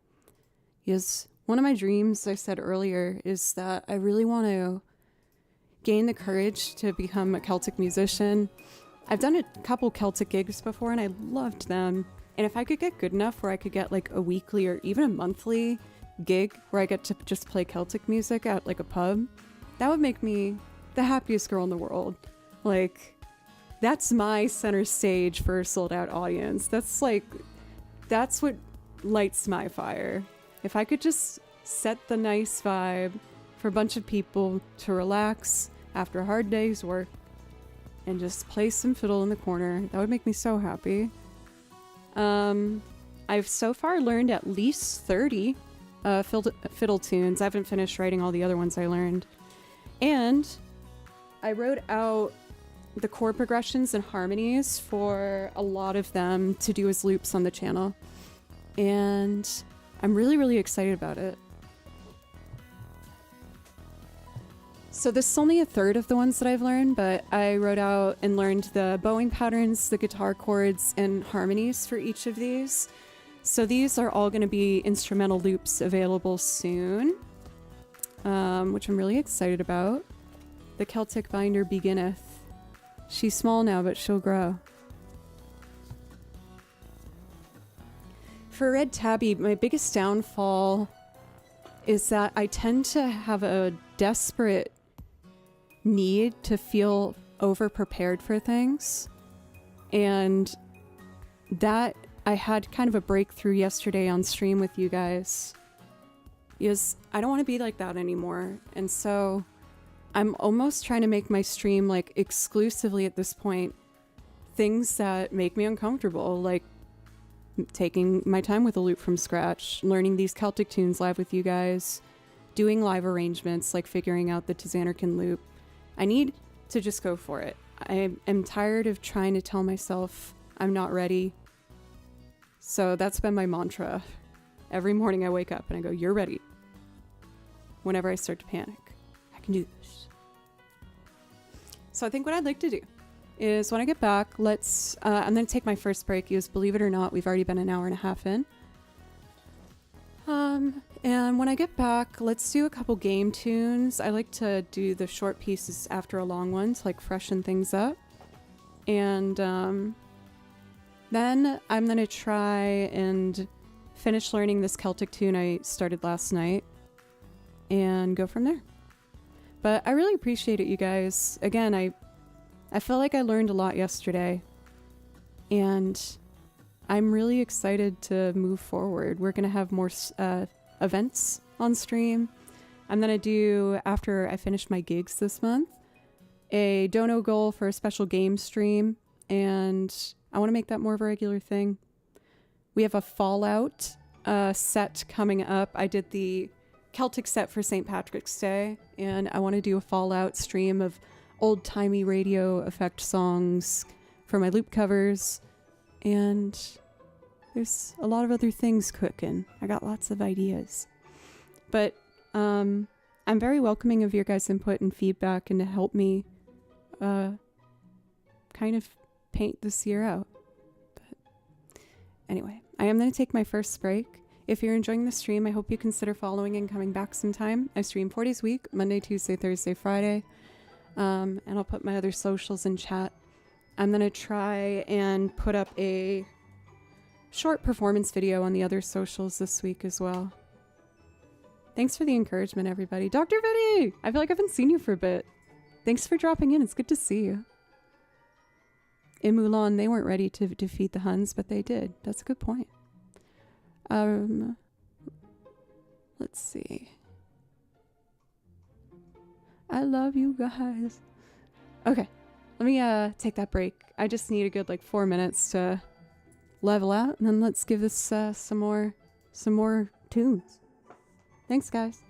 Yes, one of my dreams, I said earlier, is that I really want to gain the courage to become a Celtic musician. I've done a couple Celtic gigs before and I loved them. And if I could get good enough where I could get like a weekly or even a monthly gig where I get to just play Celtic music at like a pub, that would make me the happiest girl in the world. Like, that's my center stage for a sold out audience. That's what lights my fire. If I could just set the nice vibe for a bunch of people to relax after a hard day's work and just play some fiddle in the corner, that would make me so happy. I've so far learned at least 30 fiddle tunes. I haven't finished writing all the other ones I learned. And I wrote out the chord progressions and harmonies for a lot of them to do as loops on the channel. And I'm really, really excited about it. So this is only a third of the ones that I've learned, but I wrote out and learned the bowing patterns, the guitar chords, and harmonies for each of these. So these are all going to be instrumental loops available soon, which I'm really excited about. The Celtic binder beginneth. She's small now, but she'll grow. for Red Tabby, my biggest downfall is that I tend to have a desperate need to feel over-prepared for things. And that I had kind of a breakthrough yesterday on stream with you guys. Is I don't want to be like that anymore. And so I'm almost trying to make my stream like exclusively at this point things that make me uncomfortable, like taking my time with a loop from scratch, learning these Celtic tunes live with you guys, doing live arrangements, like figuring out the Tzanarkan loop. I need to just go for it. I am tired of trying to tell myself I'm not ready. So that's been my mantra. Every morning I wake up and I go, you're ready. Whenever I start to panic, I can do this. So I think what I'd like to do is when I get back, I'm going to take my first break. Because believe it or not, we've already been an hour and a half in. And when I get back, let's do a couple game tunes. I like to do the short pieces after a long one to like freshen things up. And then I'm going to try and finish learning this Celtic tune I started last night and go from there. But I really appreciate it, you guys. Again, I feel like I learned a lot yesterday, and I'm really excited to move forward. We're going to have more events on stream. I'm going to do, after I finish my gigs this month, a dono goal for a special game stream, and I want to make that more of a regular thing. We have a Fallout set coming up. I did the Celtic set for St. Patrick's Day, and I want to do a Fallout stream of old-timey radio effect songs for my loop covers, and there's a lot of other things cooking. I got lots of ideas. But I'm very welcoming of your guys' input and feedback and to help me kind of paint this year out. But anyway, I am going to take my first break. If you're enjoying the stream, I hope you consider following and coming back sometime. I stream 4 days a week, Monday, Tuesday, Thursday, Friday. And I'll put my other socials in chat. I'm going to try and put up a short performance video on the other socials this week as well. Thanks for the encouragement, everybody. Dr. Vinny! I feel like I haven't seen you for a bit. Thanks for dropping in. It's good to see you. In Mulan, they weren't ready to defeat the Huns, but they did. That's a good point. Let's see. I love you guys. Okay, let me take that break. I just need a good like 4 minutes to level out, and then let's give this some more tunes. Thanks, guys.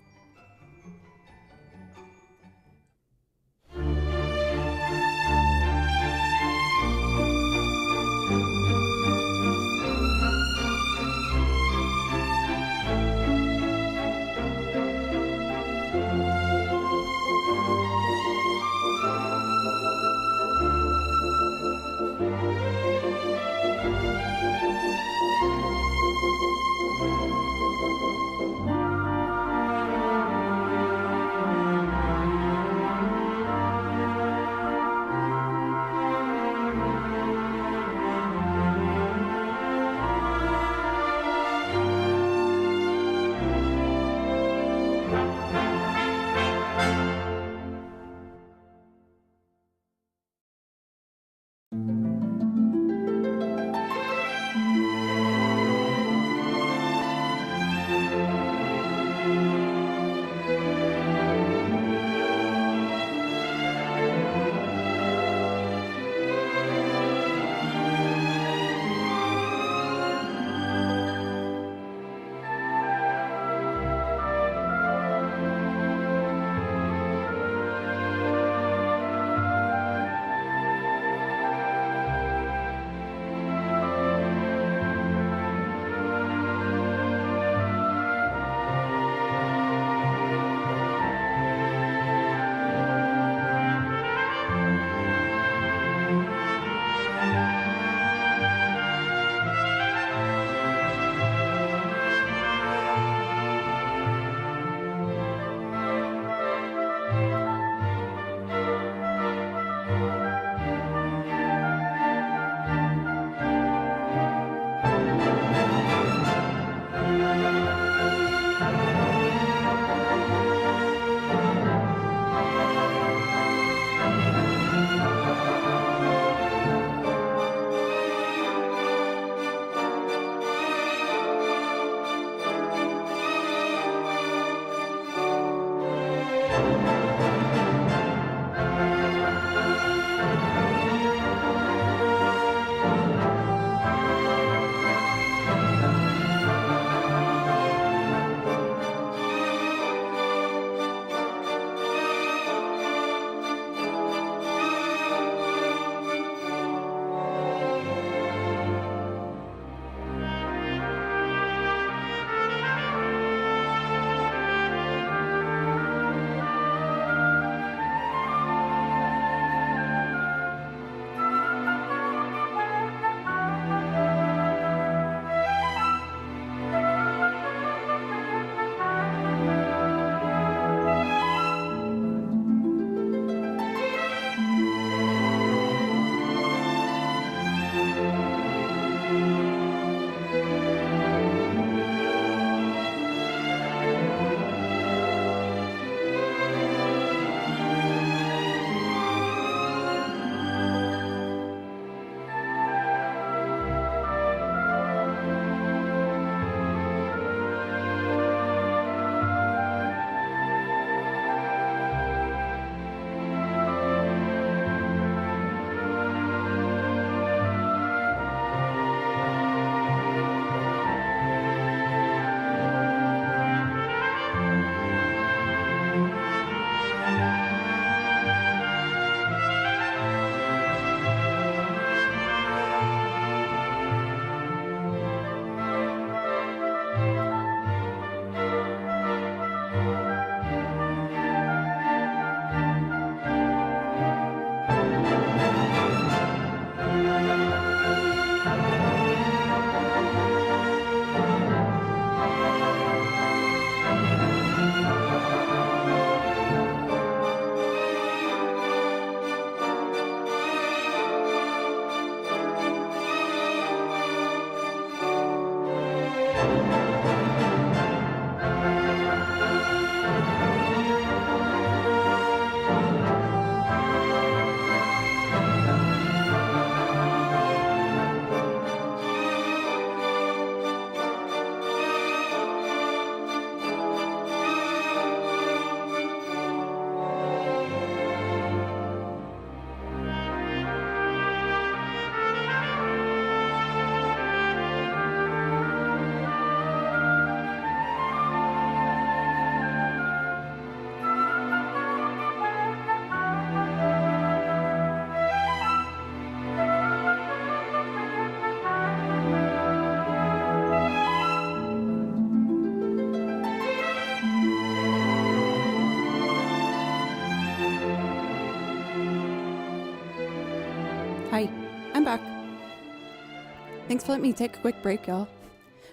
Thanks for letting me take a quick break, y'all.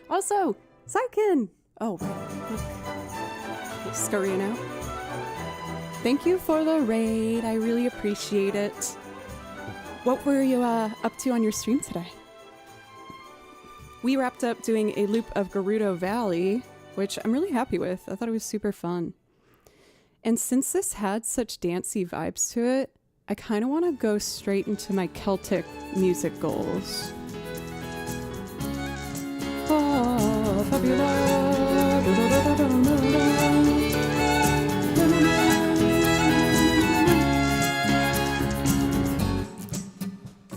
Also, Saikin! Oh, look. Scurrying out. Thank you for the raid. I really appreciate it. What were you up to on your stream today? We wrapped up doing a loop of Gerudo Valley, which I'm really happy with. I thought it was super fun. And since this had such dancey vibes to it, I kind of want to go straight into my Celtic music goals. Oh,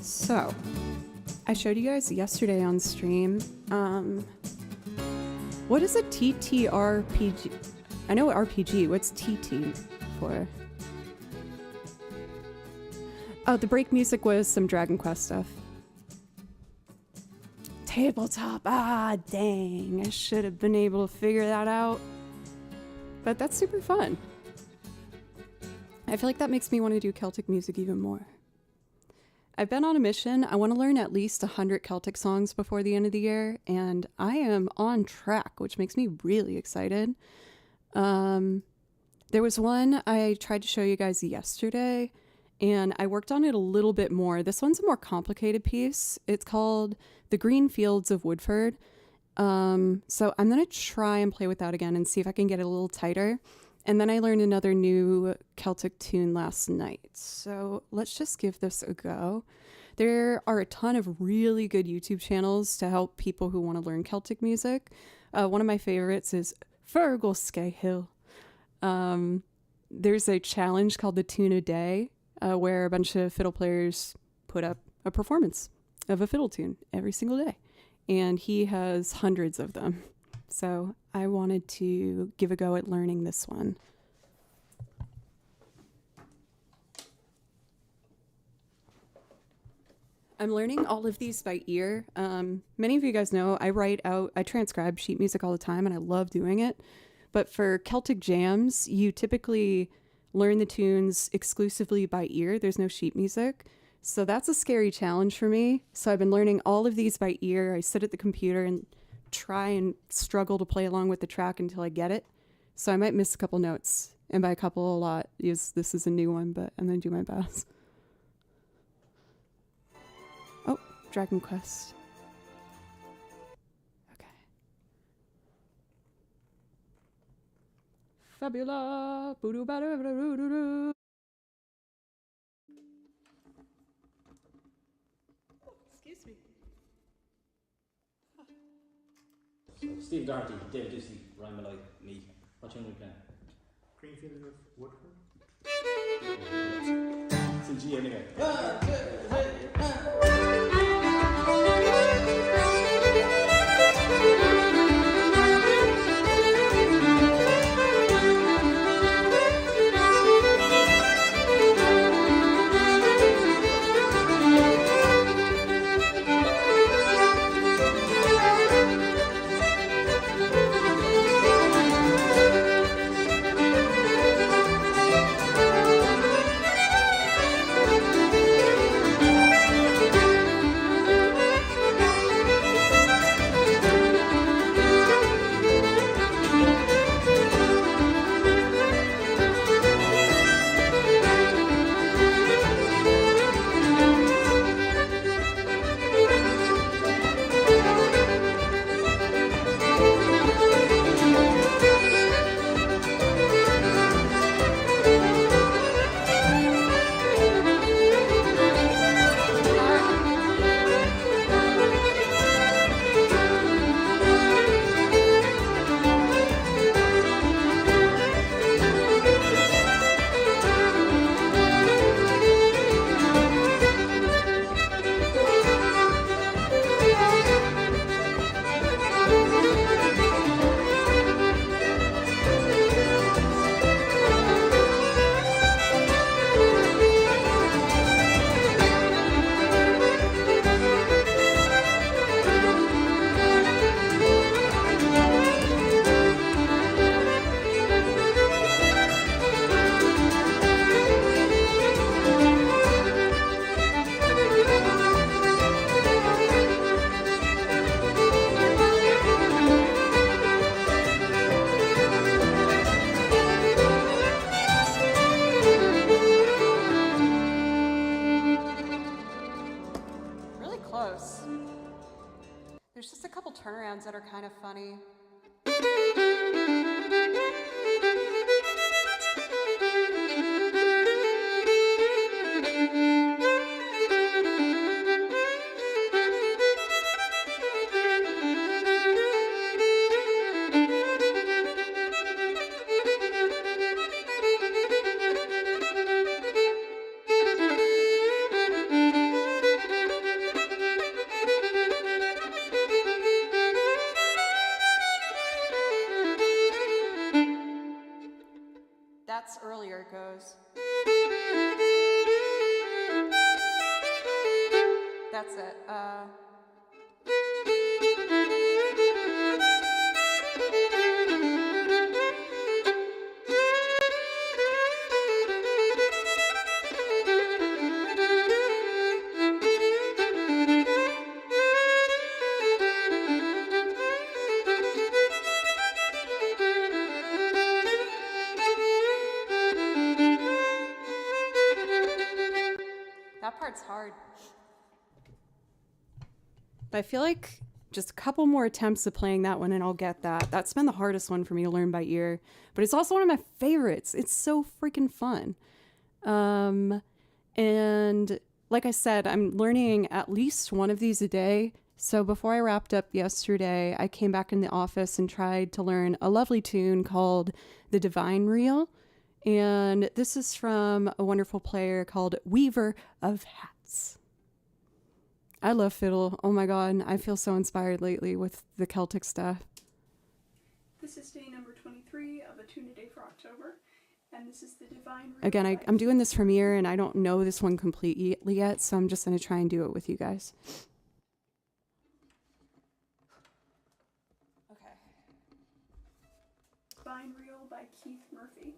so, I showed you guys yesterday on stream. What is a TTRPG? I know RPG. What's TT for? Oh, the break music was some Dragon Quest stuff. Tabletop. Ah, dang. I should have been able to figure that out. But that's super fun. I feel like that makes me want to do Celtic music even more. I've been on a mission. I want to learn at least 100 Celtic songs before the end of the year, and I am on track, which makes me really excited. There was one I tried to show you guys yesterday, and I worked on it a little bit more. This one's a more complicated piece. It's called The Green Fields of Woodford. So I'm going to try and play with that again and see if I can get it a little tighter. And then I learned another new Celtic tune last night. So let's just give this a go. There are a ton of really good YouTube channels to help people who want to learn Celtic music. One of my favorites is Fergal Skyhill. There's a challenge called the Tune a Day, where a bunch of fiddle players put up a performance of a fiddle tune every single day. And he has hundreds of them. So I wanted to give a go at learning this one. I'm learning all of these by ear. Many of you guys know I transcribe sheet music all the time, and I love doing it. But for Celtic jams, you typically learn the tunes exclusively by ear. There's no sheet music. So that's a scary challenge for me. So I've been learning all of these by ear. I sit at the computer and try and struggle to play along with the track until I get it. So I might miss a couple notes. And by a couple, a lot. This is a new one, but I'm going to do my best. Oh, Dragon Quest. Okay. Fabula. Excuse me. Steve Doherty, David Ducey, Ryan Malloy, me. What tune are we playing? Greenfield of Woodford? It's in G anyway. close. There's just a couple turnarounds that are kind of funny. That's earlier it goes. That's it. That part's hard. But I feel like just a couple more attempts of playing that one and I'll get that. That's been the hardest one for me to learn by ear. But it's also one of my favorites. It's so freaking fun. And like I said, I'm learning at least one of these a day. So before I wrapped up yesterday, I came back in the office and tried to learn a lovely tune called The Divine Reel. And this is from a wonderful player called Weaver of Hats. I love fiddle. Oh my god, I feel so inspired lately with the Celtic stuff. This is day number 23 of a tune a day for October, and this is the Divine Reel. Again, I'm doing this from ear, and I don't know this one completely yet, so I'm just going to try and do it with you guys. Okay. Divine Reel by Keith Murphy.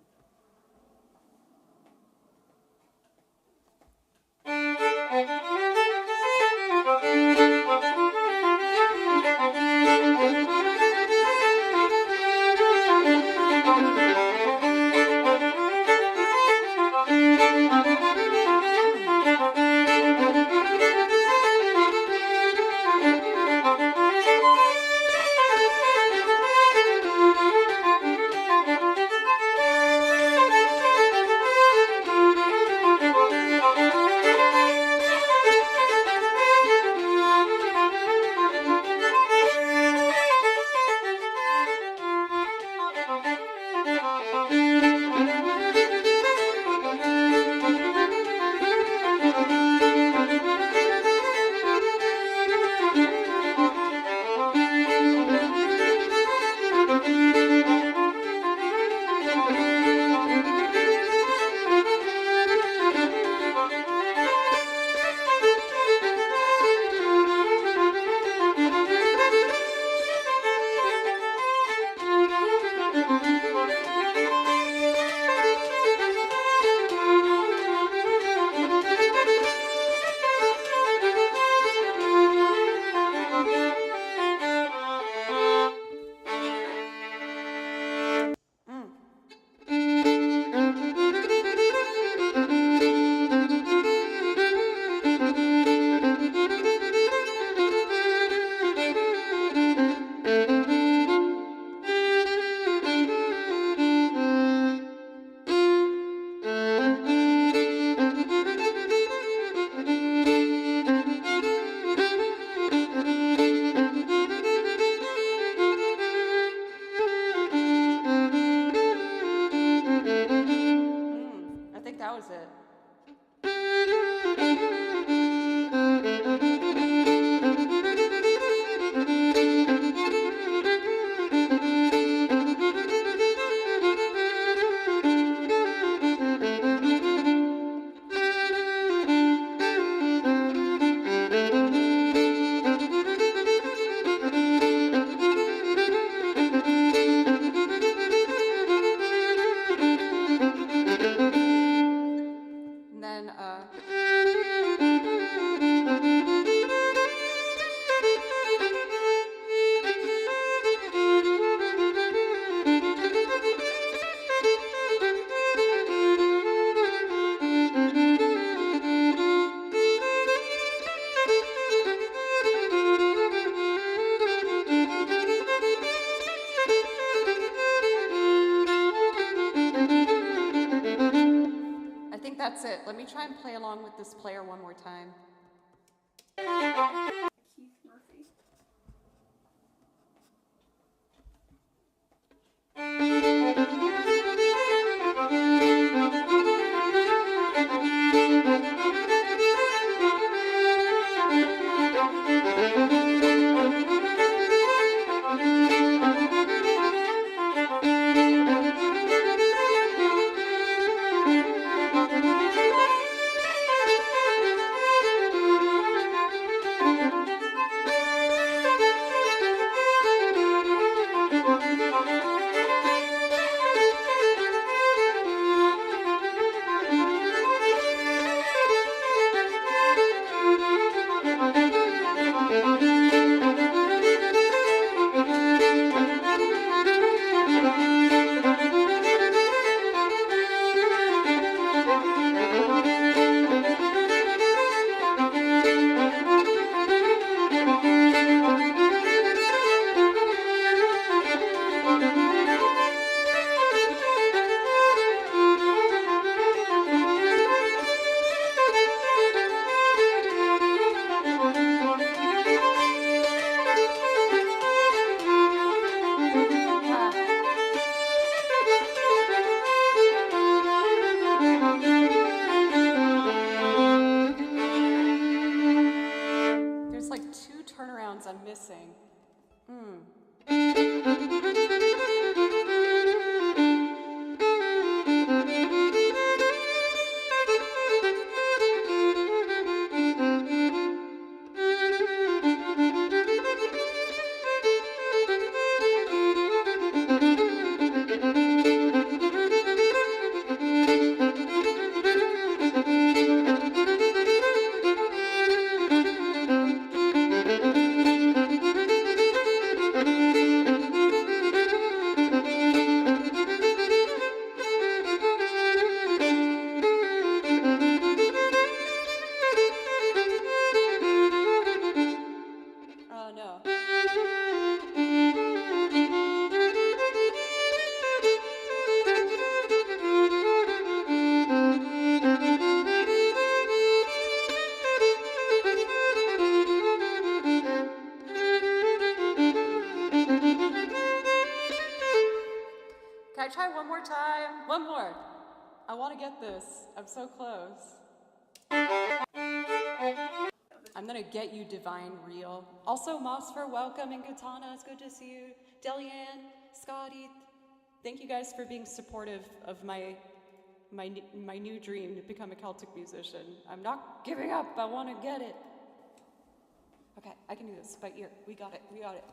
this player one more time. Keith Murphy. There's like 2 turnarounds I'm missing. Oh no. Can I try one more time? One more. I want to get this. I'm so close. I'm gonna get you divine real. Also, Mosfer, welcome, and Katana, it's good to see you. Delianne, Scotty, thank you guys for being supportive of my new dream to become a Celtic musician. I'm not giving up, I want to get it. Okay, I can do this by ear. We got it, we got it.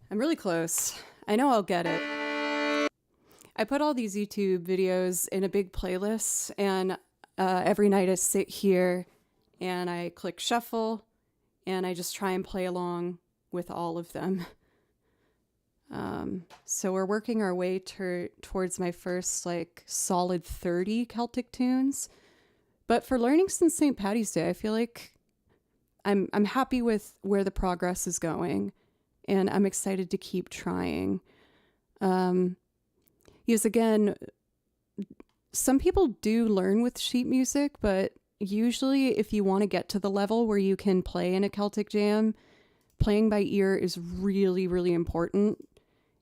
I'm really close. I know I'll get it. I put all these YouTube videos in a big playlist, and every night I sit here and I click shuffle and I just try and play along with all of them. So we're working our way towards my first like solid 30 Celtic tunes. But for learning since St. Paddy's Day, I feel like I'm happy with where the progress is going, and I'm excited to keep trying. Because again, some people do learn with sheet music, but usually if you want to get to the level where you can play in a Celtic jam, playing by ear is really, really important.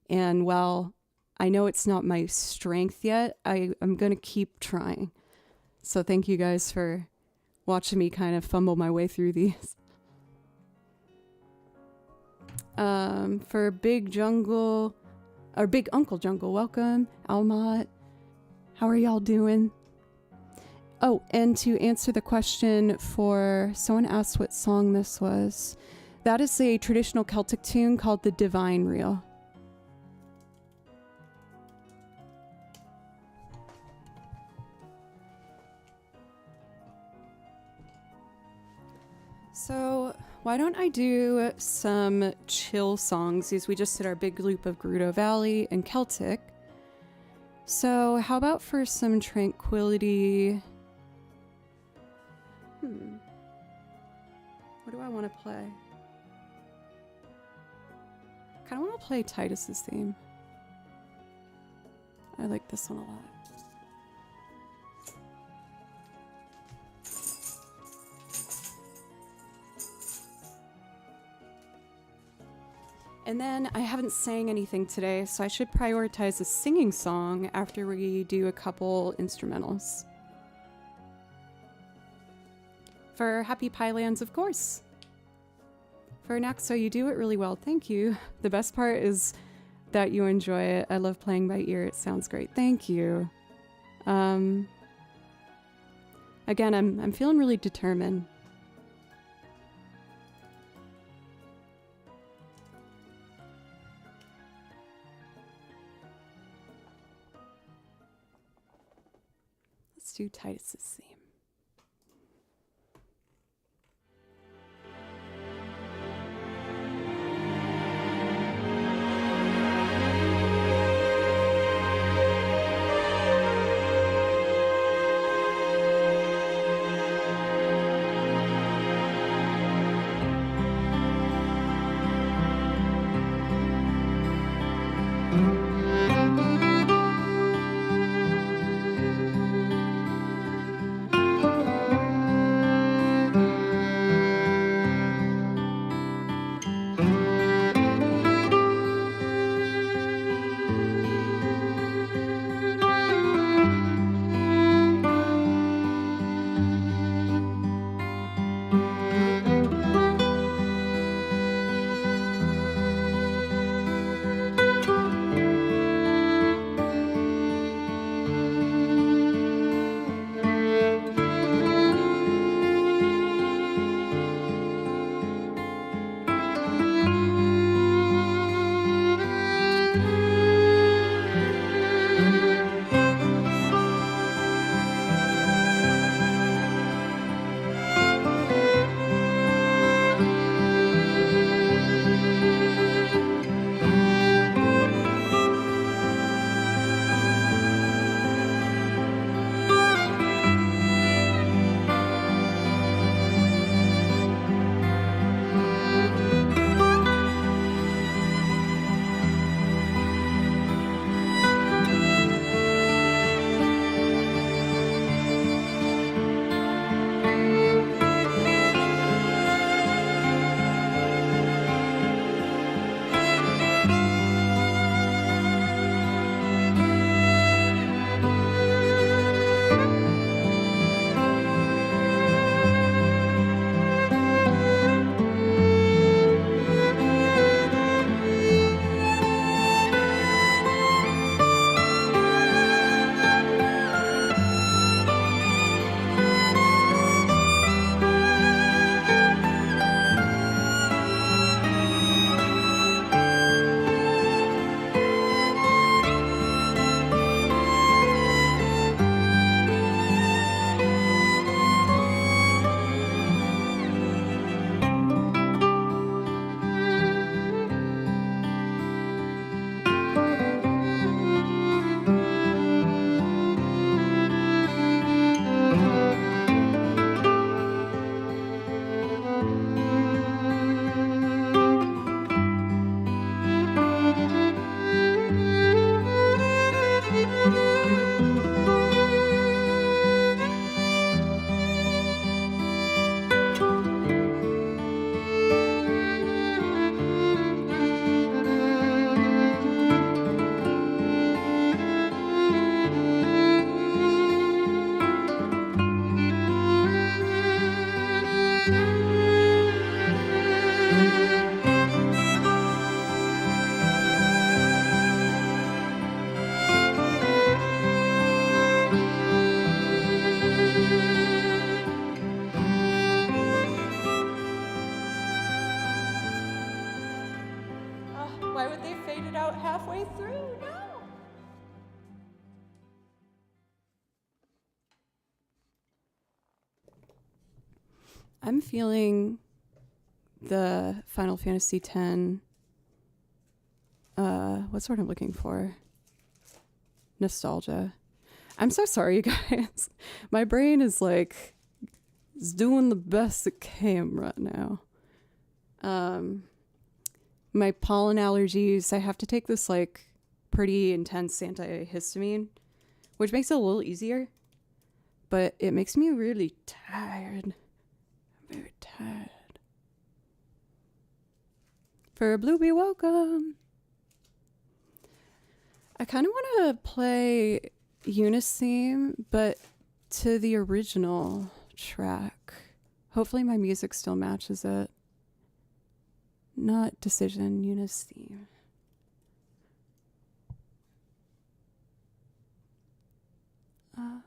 And while I know it's not my strength yet, I'm going to keep trying. So thank you guys for watching me kind of fumble my way through these. For Big Jungle, or Big Uncle Jungle, welcome. Almat, how are y'all doing? Oh, and to answer the question for someone asked what song this was, that is a traditional Celtic tune called the Divine Reel. So why don't I do some chill songs, as we just did our big loop of Gerudo Valley and Celtic. So how about for some tranquility? What do I want to play? I kind of want to play Titus's theme. I like this one a lot. And then I haven't sang anything today, so I should prioritize a singing song after we do a couple instrumentals. For Happy Pielands, of course. For Naxo, you do it really well. Thank you. The best part is that you enjoy it. I love playing by ear. It sounds great. Thank you. Again, I'm feeling really determined. Let's do Titus's theme. Why would they fade it out halfway through? No. I'm feeling the Final Fantasy X. What's the word I'm looking for? Nostalgia. I'm so sorry, you guys. My brain is like, it's doing the best it can right now. My pollen allergies, I have to take this like pretty intense antihistamine, which makes it a little easier, but it makes me really tired. I'm very tired. For Blueby, welcome. I kind of want to play Eunice theme, but to the original track. Hopefully my music still matches it. Not Decision, Eunice theme. Oh.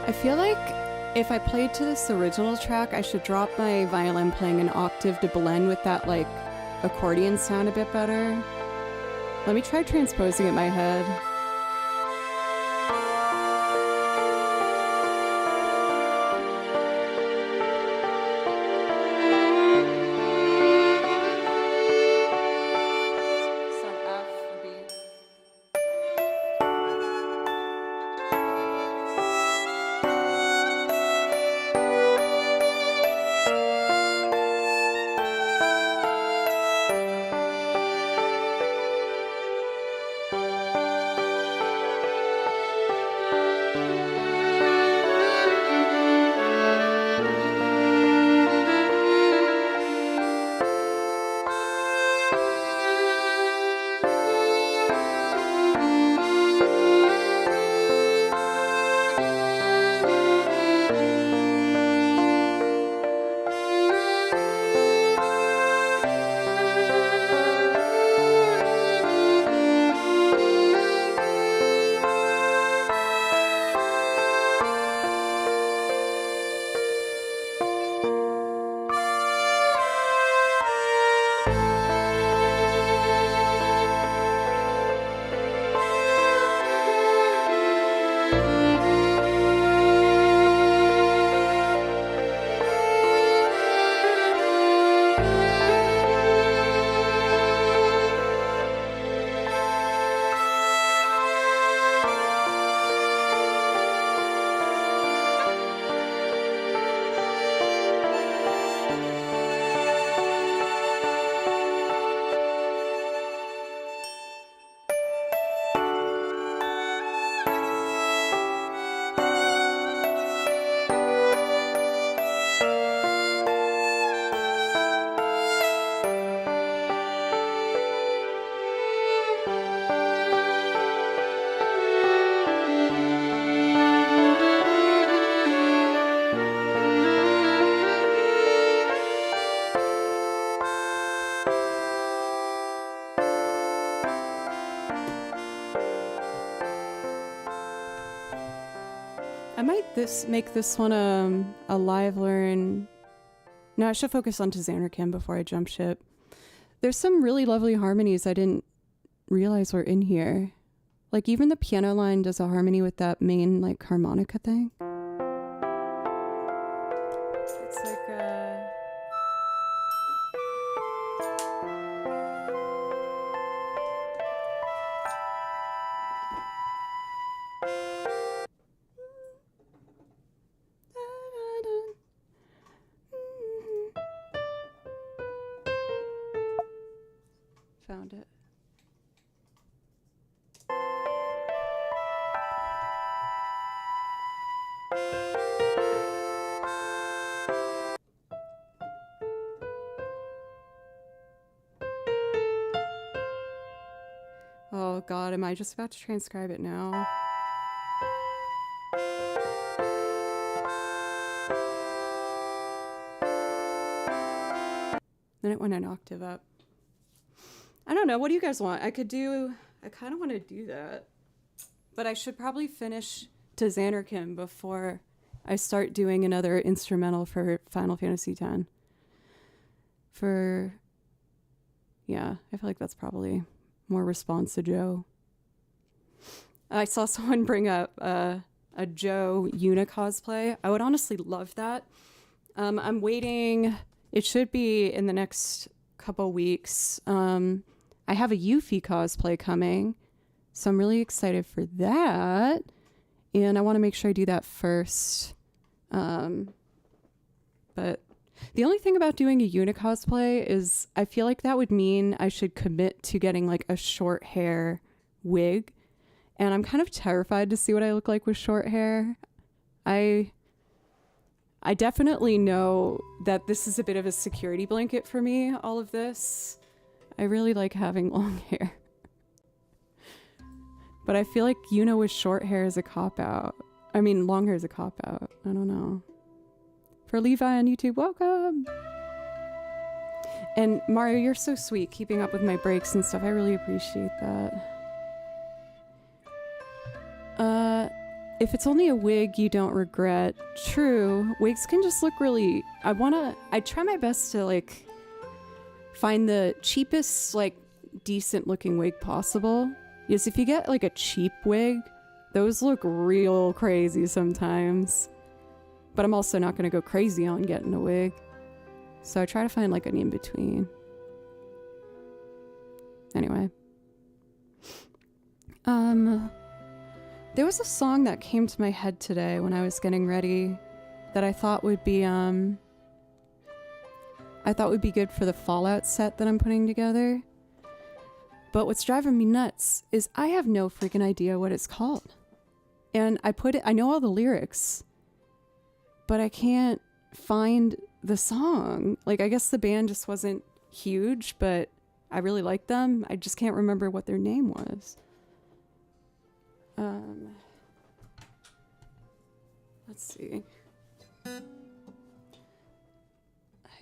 I feel like if I played to this original track, I should drop my violin playing an octave to blend with that like accordion sound a bit better. Let me try transposing it in my head. I might make this one a live learn. No, I should focus on Xanarkand before I jump ship. There's some really lovely harmonies I didn't realize were in here. Like even the piano line does a harmony with that main like harmonica thing. It's like a... found it. Oh God, am I just about to transcribe it now? Then it went an octave up. I don't know. What do you guys want? I kind of want to do that. But I should probably finish to Xanarkin before I start doing another instrumental for Final Fantasy X. Yeah, I feel like that's probably more response to Joe. I saw someone bring up a Joe Yuna cosplay. I would honestly love that. I'm waiting. It should be in the next couple weeks. I have a Yuffie cosplay coming, so I'm really excited for that. And I want to make sure I do that first. But the only thing about doing a Yuna cosplay is I feel like that would mean I should commit to getting like a short hair wig. And I'm kind of terrified to see what I look like with short hair. I definitely know that this is a bit of a security blanket for me, all of this. I really like having long hair. But I feel like Yuna with short hair is a cop-out. I mean, long hair is a cop-out. I don't know. For Levi on YouTube, welcome! And Mario, you're so sweet, keeping up with my breaks and stuff. I really appreciate that. If it's only a wig you don't regret, true. Wigs can just look really... I try my best to, like, find the cheapest, like, decent looking wig possible. Yes, if you get, like, a cheap wig, those look real crazy sometimes. But I'm also not going to go crazy on getting a wig. So I try to find, like, an in-between. Anyway. There was a song that came to my head today when I was getting ready that I thought would be good for the Fallout set that I'm putting together. But what's driving me nuts is I have no freaking idea what it's called. And I know all the lyrics, but I can't find the song. Like, I guess the band just wasn't huge, but I really like them. I just can't remember what their name was. Let's see.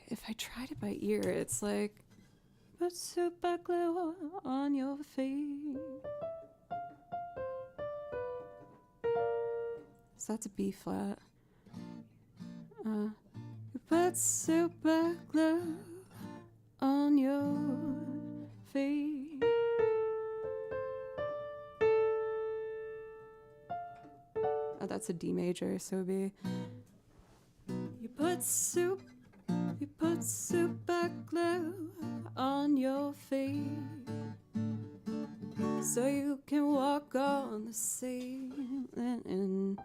If I tried it by ear, it's like, put super glue on your face. So that's a B flat. Put super glue on your face. Oh, that's a D major, so it'd be, you put super glue on your face so you can walk on the ceiling in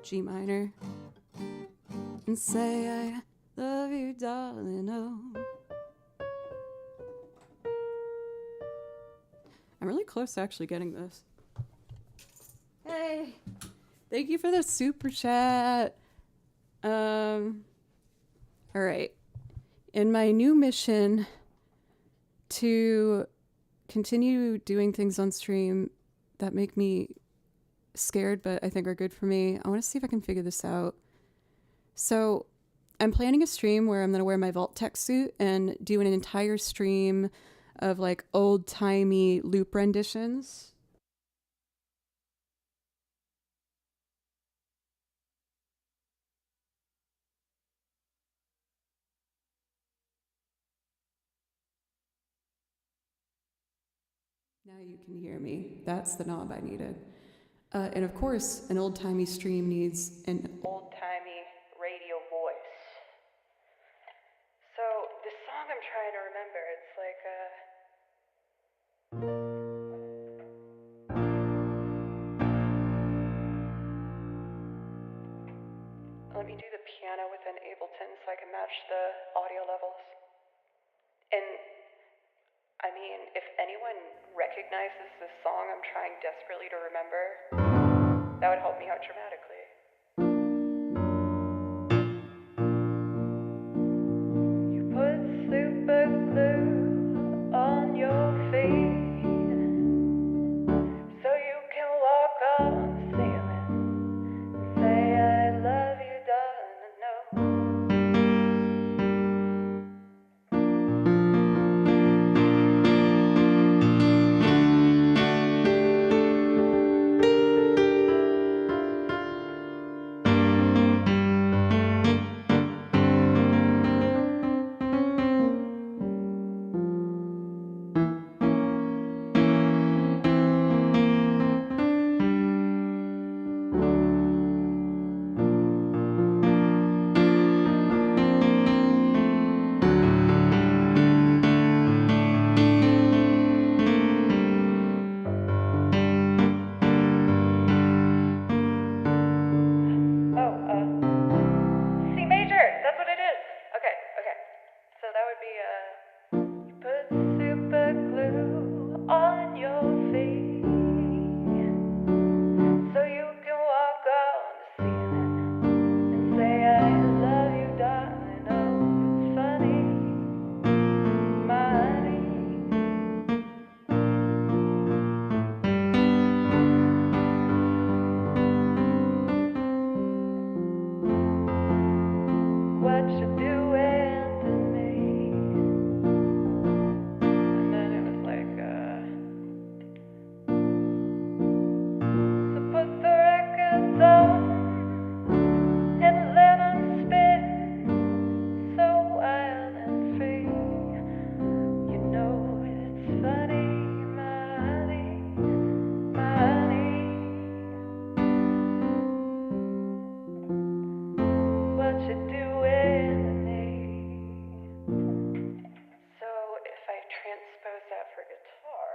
G minor and say I love you, darling. Oh, I'm really close to actually getting this. Hey, thank you for the super chat. All right. In my new mission to continue doing things on stream that make me scared but I think are good for me, I want to see if I can figure this out. So I'm planning a stream where I'm going to wear my Vault Tech suit and do an entire stream of like old-timey loop renditions. Now you can hear me. That's the knob I needed. And of course, an old-timey stream needs an old-timey radio voice. So the song I'm trying to remember, it's like let me do the piano with an Ableton so I can match the audio levels. And I mean, if anyone recognizes this song I'm trying desperately to remember, that would help me out dramatically. You put super glue on your feet so you can walk on the ceiling and say I love you, darling, I know. C major, that's what it is. Okay. So that would be, you put super glue on your feet so you can walk on the ceiling and say I love you, darling. Oh, it's funny, my honey. What you doing to me? And then it was like, so put the records on and let 'em spin so wild and free. You know it's funny, my honey, my honey. What you doing to me? So if I transpose that for guitar,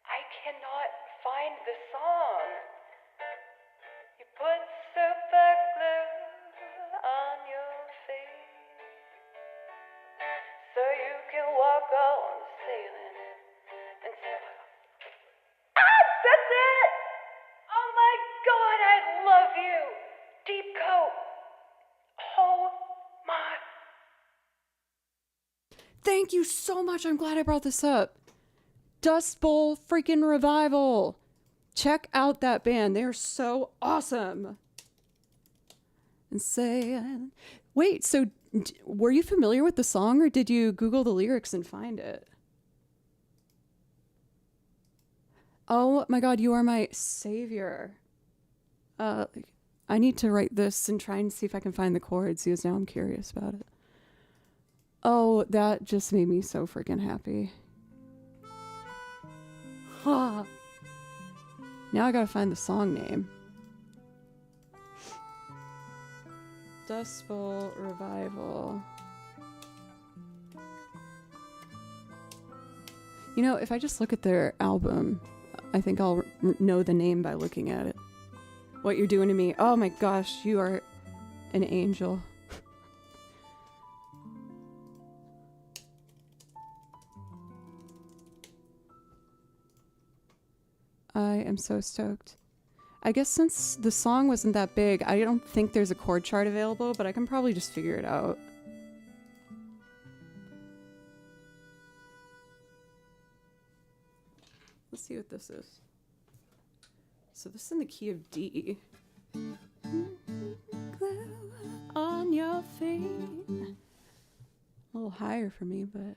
I cannot find the song. You put super glue on your face so you can walk on the ceiling and say, that's it! Oh my God, I love you! Deep coat. Oh my. Thank you so much. I'm glad I brought this up. Dust Bowl freaking Revival. Check out that band. They're so awesome. And say, wait, so were you familiar with the song or did you Google the lyrics and find it? Oh my God, you are my savior. I need to write this and try and see if I can find the chords because now I'm curious about it. Oh, that just made me so freaking happy. Ha! Now I gotta find the song name. Dust Bowl Revival. You know, if I just look at their album, I think I'll know the name by looking at it. What You're Doing to Me. Oh my gosh, you are an angel. I am so stoked. I guess since the song wasn't that big, I don't think there's a chord chart available, but I can probably just figure it out. Let's see what this is. So this is in the key of D. On your feet. A little higher for me, but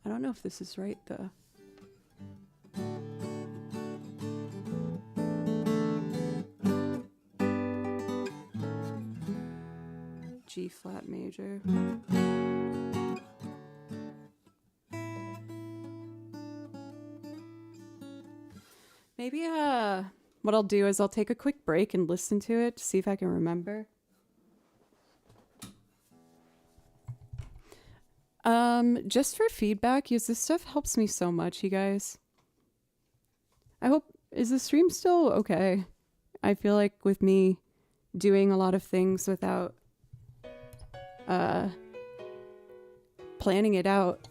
I don't know if this is right though. G flat major. Maybe what I'll do is I'll take a quick break and listen to it to see if I can remember. Just for feedback, because this stuff helps me so much, you guys. I hope, is the stream still okay? I feel like with me doing a lot of things without planning it out.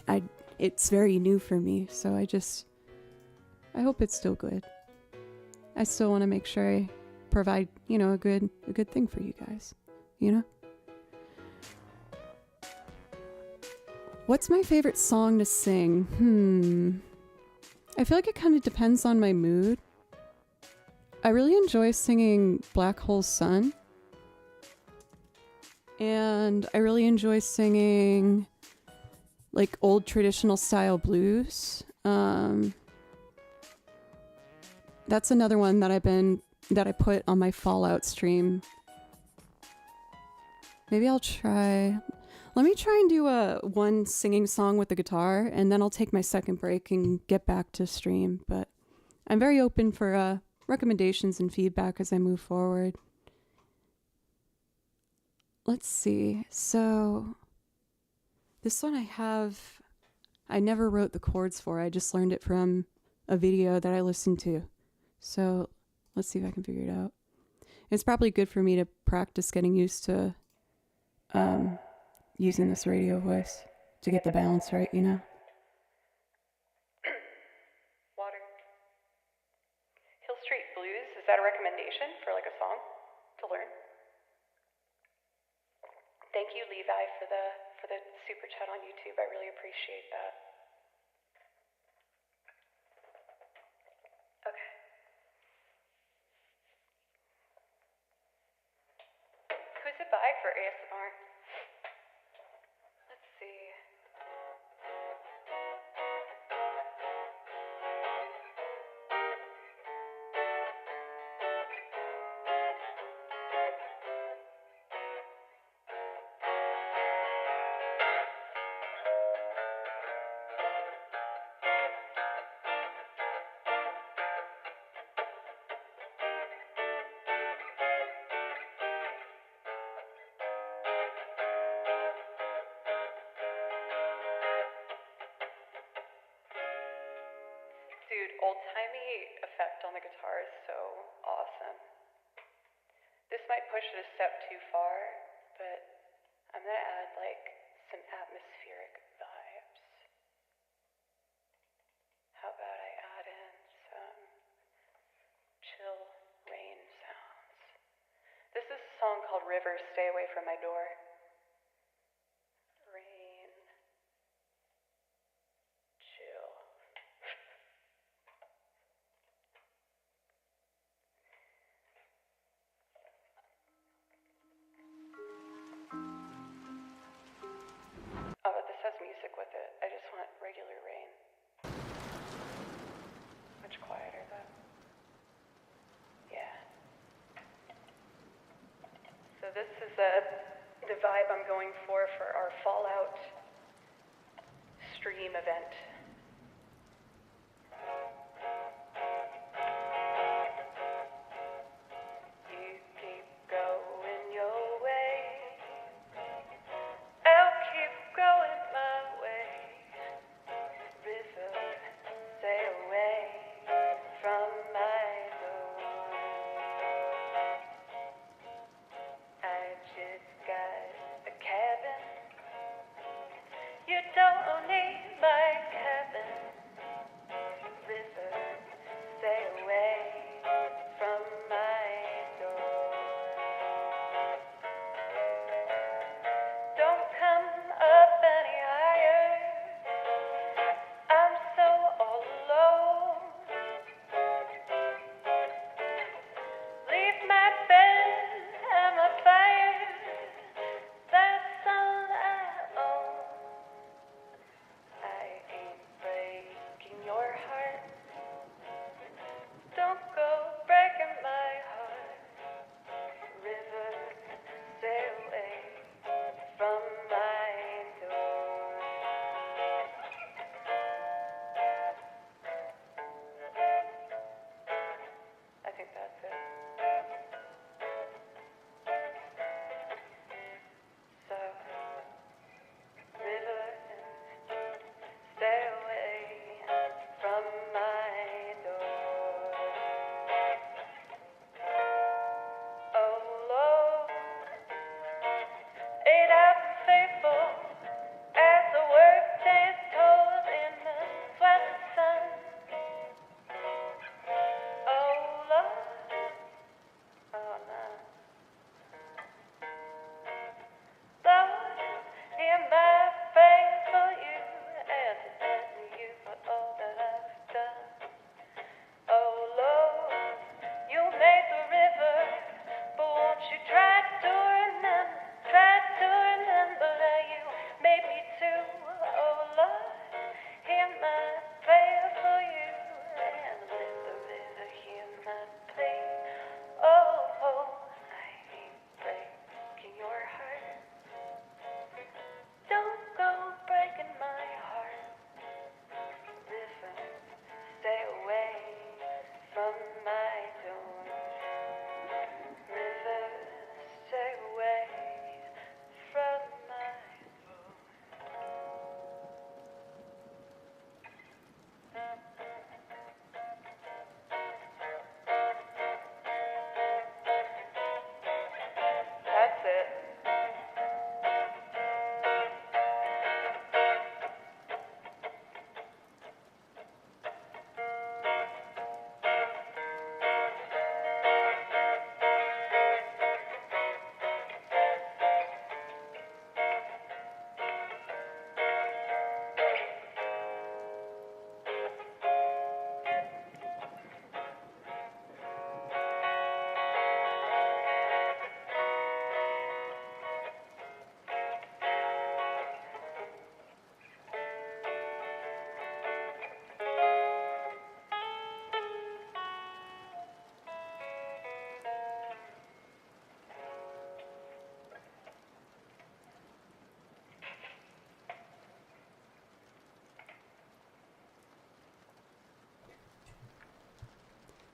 It's very new for me, so I hope it's still good. I still want to make sure I provide, a good thing for you guys, What's my favorite song to sing? I feel like it kind of depends on my mood. I really enjoy singing Black Hole Sun. And I really enjoy singing like old traditional style blues. That's another one that I put on my Fallout stream. Maybe let me try and do one singing song with the guitar, and then I'll take my second break and get back to stream. But I'm very open for recommendations and feedback as I move forward. Let's see. So this one I never wrote the chords for. I just learned it from a video that I listened to. So let's see if I can figure it out. It's probably good for me to practice getting used to using this radio voice to get the balance right, Water. Hill Street Blues, is that a recommendation for like a song to learn? Thank you, Levi, for the super chat on YouTube. I really appreciate that. Okay. Who's it by for ASMR? Let's see. Dude, old-timey effect on the guitar is so awesome. This might push it a step too far, but I'm gonna add like some atmospheric vibes. How about I add in some chill rain sounds? This is a song called River, Stay Away From My Door. Rain. Chill. Oh, but this has music with it. I just want regular rain. Much quieter though. Yeah. So this is the vibe I'm going for our Fallout stream event. You keep going your way. I'll keep going my way. River, stay away from my door. I just got a cabin. You don't need my cabin.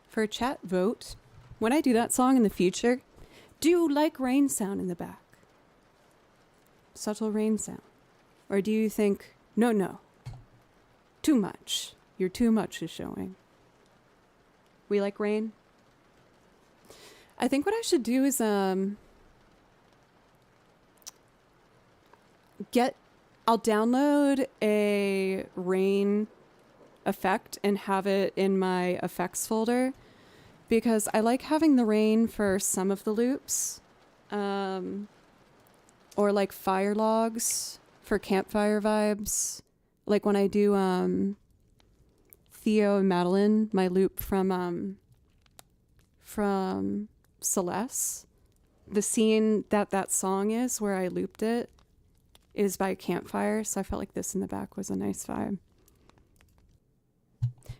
for a chat vote, when I do that song in the future, do you like rain sound in the back? Subtle rain sound. Or do you think, no, too much. Your too much is showing. We like rain? I think what I should do is I'll download a rain effect and have it in my effects folder, because I like having the rain for some of the loops, or like fire logs for campfire vibes. Like when I do Theo and Madeline, my loop from Celeste, the scene that song is where I looped it is by a campfire, so I felt like this in the back was a nice vibe.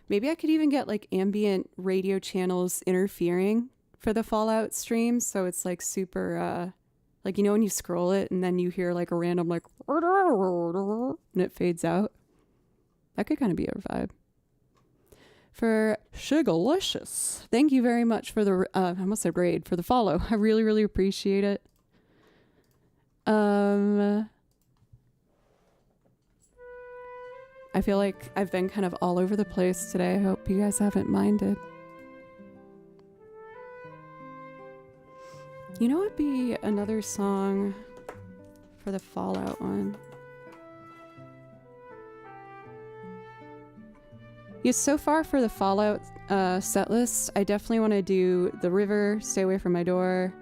Maybe I could even get like ambient radio channels interfering for the Fallout stream, so it's like super like, you know, when you scroll it and then you hear like a random like and it fades out. That could kind of be a vibe. For Sugarlicious, thank you very much for the I almost said raid, for the follow. I really, really appreciate it. I feel like I've been kind of all over the place today. I hope you guys haven't minded. You know what would be another song for the Fallout one? Yeah, so far for the Fallout set list, I definitely want to do The River, Stay Away From My Door,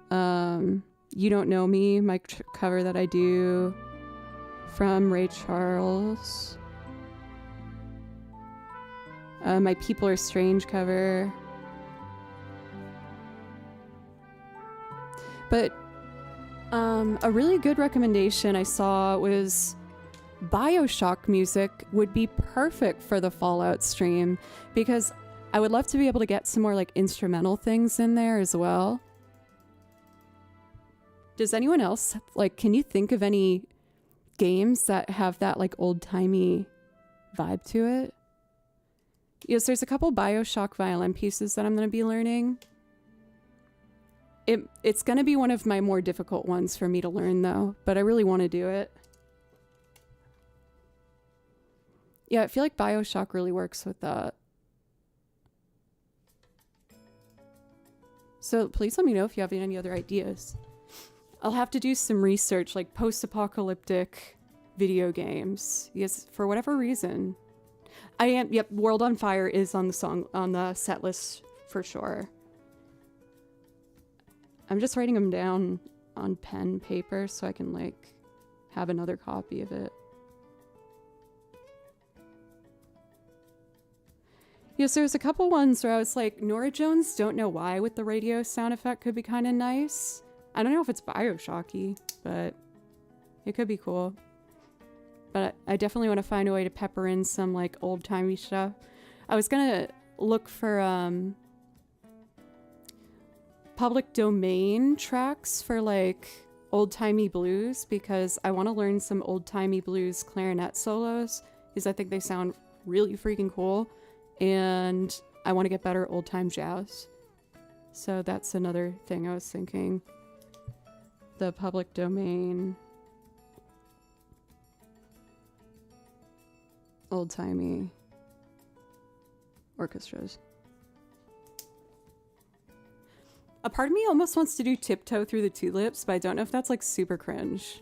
You Don't Know Me, my cover that I do from Ray Charles, my People Are Strange cover. But a really good recommendation I saw was BioShock music would be perfect for the Fallout stream, because I would love to be able to get some more like instrumental things in there as well. Does anyone else, like, can you think of any games that have that like old-timey vibe to it? Yes, there's a couple BioShock violin pieces that I'm going to be learning. It's going to be one of my more difficult ones for me to learn though, but I really want to do it. Yeah, I feel like BioShock really works with that. So please let me know if you have any other ideas. I'll have to do some research, like post-apocalyptic video games. Yes, for whatever reason. Yep, World on Fire is on the set list for sure. I'm just writing them down on pen paper so I can like have another copy of it. Yes, there's a couple ones where I was like, Norah Jones, Don't Know Why with the radio sound effect could be kind of nice. I don't know if it's BioShocky, but it could be cool. But I definitely want to find a way to pepper in some like old-timey stuff. I was gonna look for public domain tracks for like old-timey blues, because I want to learn some old-timey blues clarinet solos, because I think they sound really freaking cool. And I want to get better old-time jazz. So that's another thing I was thinking. The public domain old-timey orchestras. A part of me almost wants to do Tiptoe Through the Tulips, but I don't know if that's like super cringe.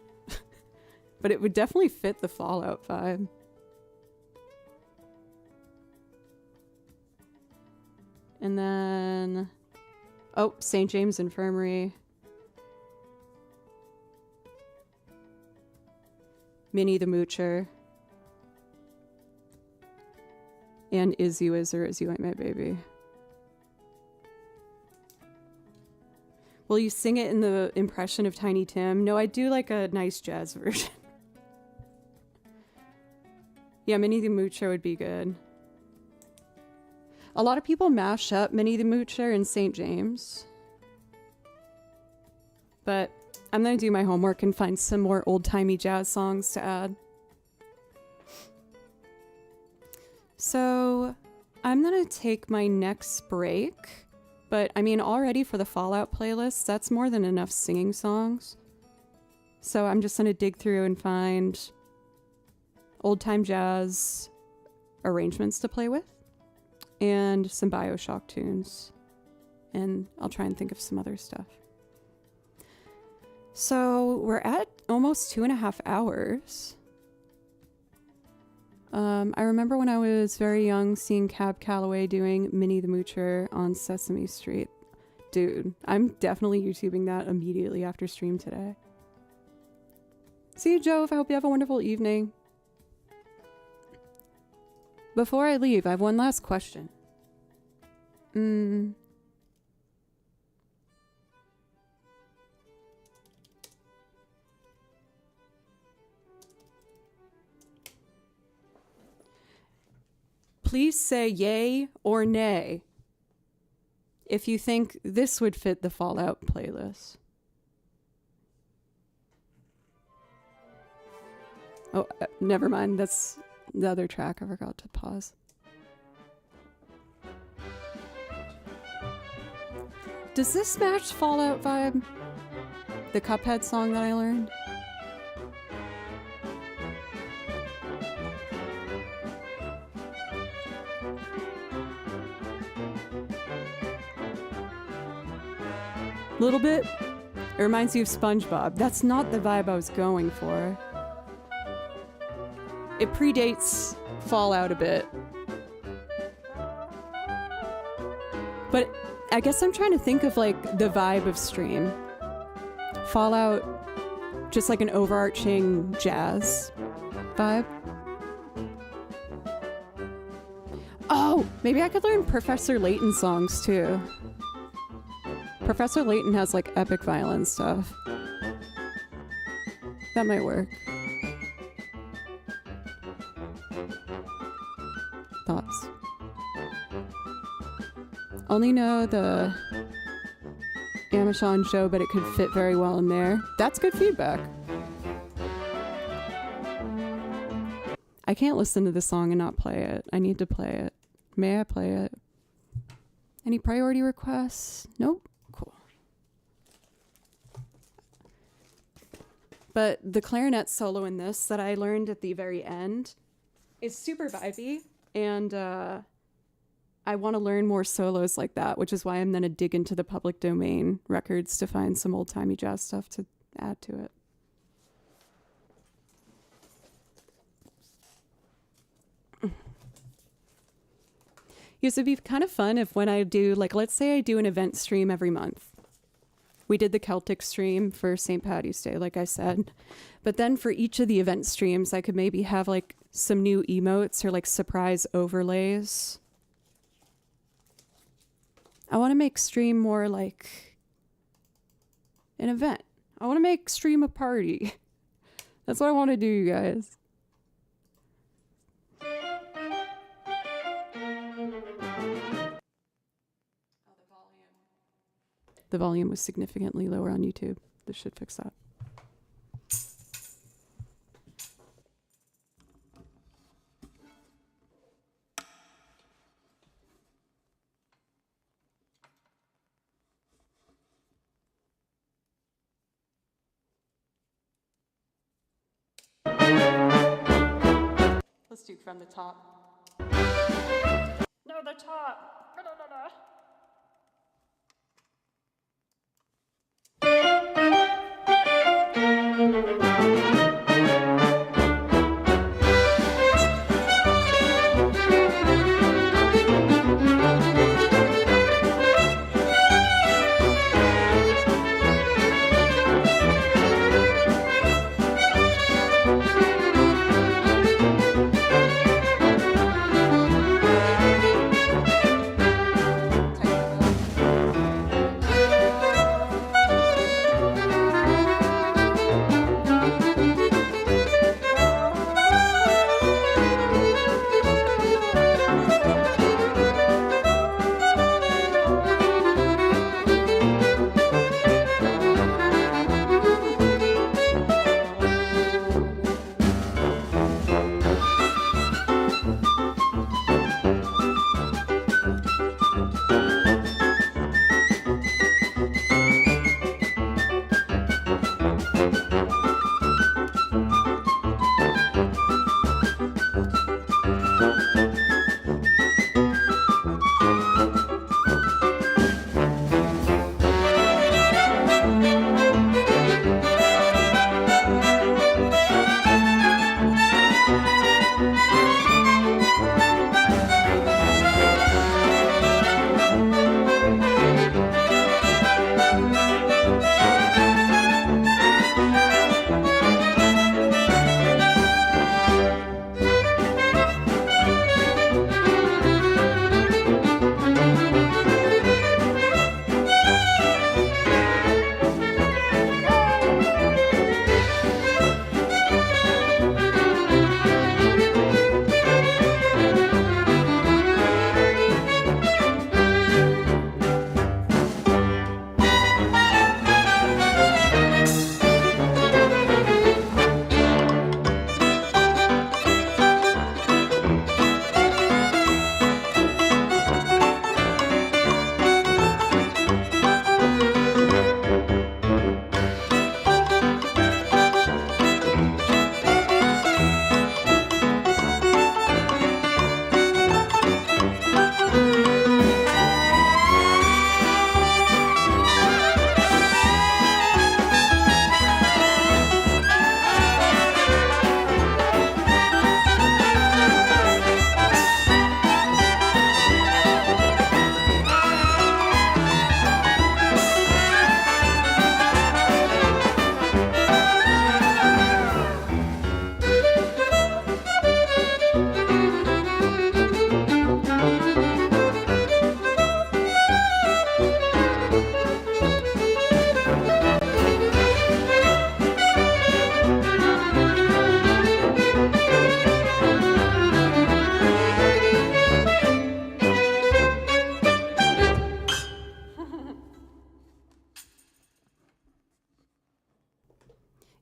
But it would definitely fit the Fallout vibe. And then, oh, St. James Infirmary. Minnie the Moocher. And Is You Is or Is You Ain't My Baby. Will you sing it in the impression of Tiny Tim? No, I do like a nice jazz version. Yeah, Minnie the Moocher would be good. A lot of people mash up Minnie the Moocher and St. James. But I'm going to do my homework and find some more old-timey jazz songs to add. So, I'm gonna take my next break, but I mean, already for the Fallout playlist, that's more than enough singing songs. So I'm just gonna dig through and find old time jazz arrangements to play with and some BioShock tunes. And I'll try and think of some other stuff. So we're at almost 2.5 hours. I remember when I was very young seeing Cab Calloway doing Minnie the Moocher on Sesame Street. Dude, I'm definitely YouTubing that immediately after stream today. See you, Jove. I hope you have a wonderful evening. Before I leave, I have one last question. Please say yay or nay if you think this would fit the Fallout playlist. Oh, never mind. That's the other track. I forgot to pause. Does this match Fallout vibe? The Cuphead song that I learned? A little bit. It reminds you of SpongeBob. That's not the vibe I was going for. It predates Fallout a bit. But I guess I'm trying to think of like the vibe of stream. Fallout, just like an overarching jazz vibe. Oh, maybe I could learn Professor Layton songs too. Professor Layton has like epic violin stuff. That might work. Thoughts? Only know the Amazon show, but it could fit very well in there. That's good feedback. I can't listen to this song and not play it. I need to play it. May I play it? Any priority requests? Nope. Cool. But the clarinet solo in this that I learned at the very end is super vibey, and I want to learn more solos like that, which is why I'm going to dig into the public domain records to find some old-timey jazz stuff to add to it. Yes, it'd be kind of fun if when I do, like, let's say I do an event stream every month. We did the Celtic stream for St. Paddy's Day, like I said. But then for each of the event streams, I could maybe have, like, some new emotes or, like, surprise overlays. I want to make stream more like an event. I want to make stream a party. That's what I want to do, you guys. The volume was significantly lower on YouTube. This should fix that. Let's do from the top. No, the top. No.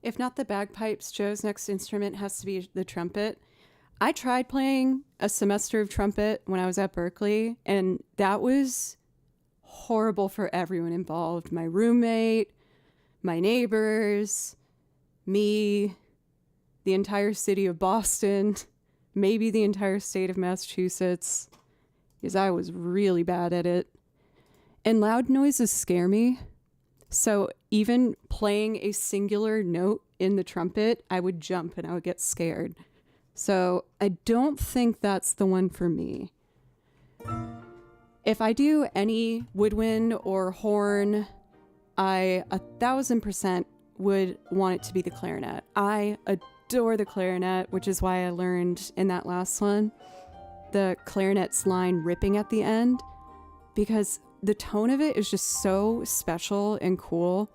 if not the bagpipes, Joe's next instrument has to be the trumpet. I tried playing a semester of trumpet when I was at Berkeley, and that was horrible for everyone involved. My roommate, my neighbors, me, the entire city of Boston, maybe the entire state of Massachusetts, because I was really bad at it. And loud noises scare me. So even playing a singular note in the trumpet, I would jump and I would get scared. So I don't think that's the one for me. If I do any woodwind or horn, I 1000% would want it to be the clarinet. I adore the clarinet, which is why I learned in that last one the clarinet's line ripping at the end, because the tone of it is just so special and cool.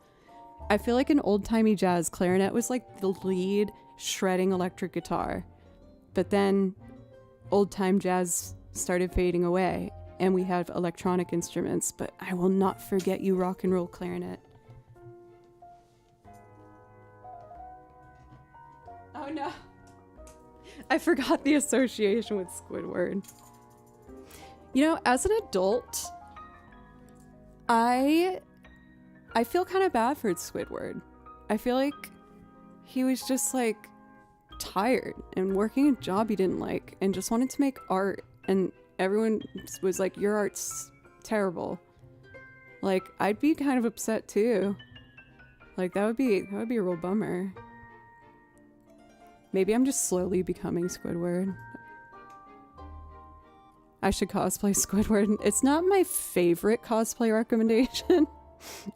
I feel like an old-timey jazz clarinet was like the lead shredding electric guitar. But then old-time jazz started fading away and we have electronic instruments, but I will not forget you, rock and roll clarinet. Oh no. I forgot the association with Squidward. You know, as an adult, I feel kind of bad for Squidward. I feel like he was just like tired and working a job he didn't like and just wanted to make art, and everyone was like, your art's terrible. Like, I'd be kind of upset too. Like, that would be a real bummer. Maybe I'm just slowly becoming Squidward. I should cosplay Squidward. It's not my favorite cosplay recommendation.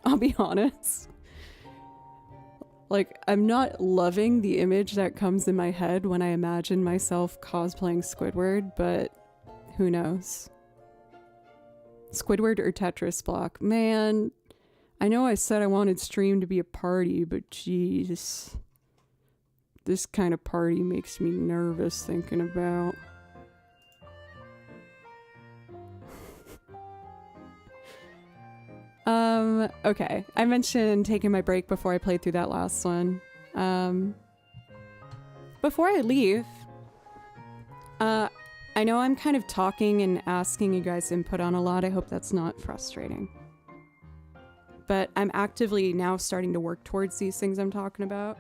I'll be honest. Like, I'm not loving the image that comes in my head when I imagine myself cosplaying Squidward, but who knows? Squidward or Tetris block. Man, I know I said I wanted stream to be a party, but jeez. This kind of party makes me nervous thinking about. Okay. I mentioned taking my break before I played through that last one. Before I leave, I know I'm kind of talking and asking you guys input on a lot. I hope that's not frustrating. But I'm actively now starting to work towards these things I'm talking about.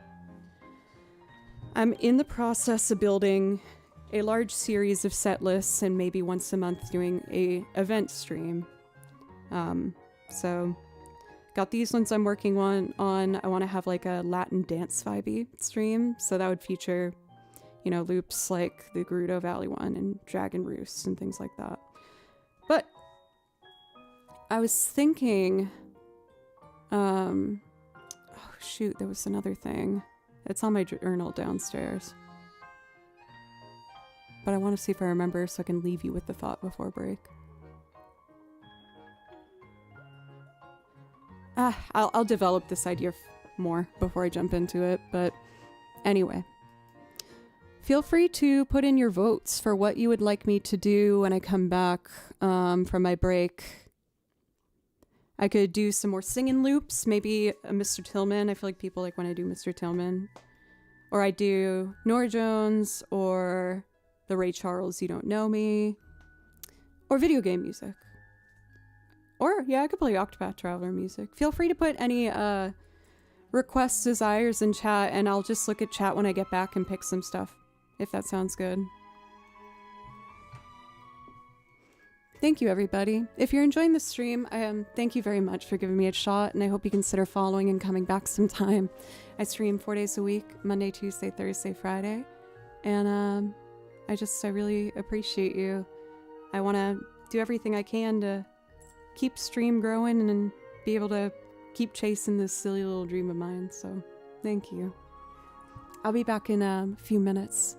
I'm in the process of building a large series of set lists and maybe once a month doing a event stream. So got these ones I'm working on. I want to have like a Latin dance vibey stream. So that would feature, you know, loops like the Gerudo Valley one and Dragon Roost and things like that. But I was thinking, oh shoot, there was another thing. It's on my journal downstairs. But I want to see if I remember so I can leave you with the thought before break. I'll develop this idea more before I jump into it, but anyway. Feel free to put in your votes for what you would like me to do when I come back from my break. I could do some more singing loops, maybe a Mr. Tillman. I feel like people like when I do Mr. Tillman. Or I do Nora Jones, or the Ray Charles You Don't Know Me, or video game music. Or, yeah, I could play Octopath Traveler music. Feel free to put any requests, desires in chat, and I'll just look at chat when I get back and pick some stuff, if that sounds good. Thank you, everybody. If you're enjoying the stream, thank you very much for giving me a shot, and I hope you consider following and coming back sometime. I stream 4 days a week, Monday, Tuesday, Thursday, Friday, and I really appreciate you. I want to do everything I can to keep stream growing and be able to keep chasing this silly little dream of mine, so thank you. I'll be back in a few minutes.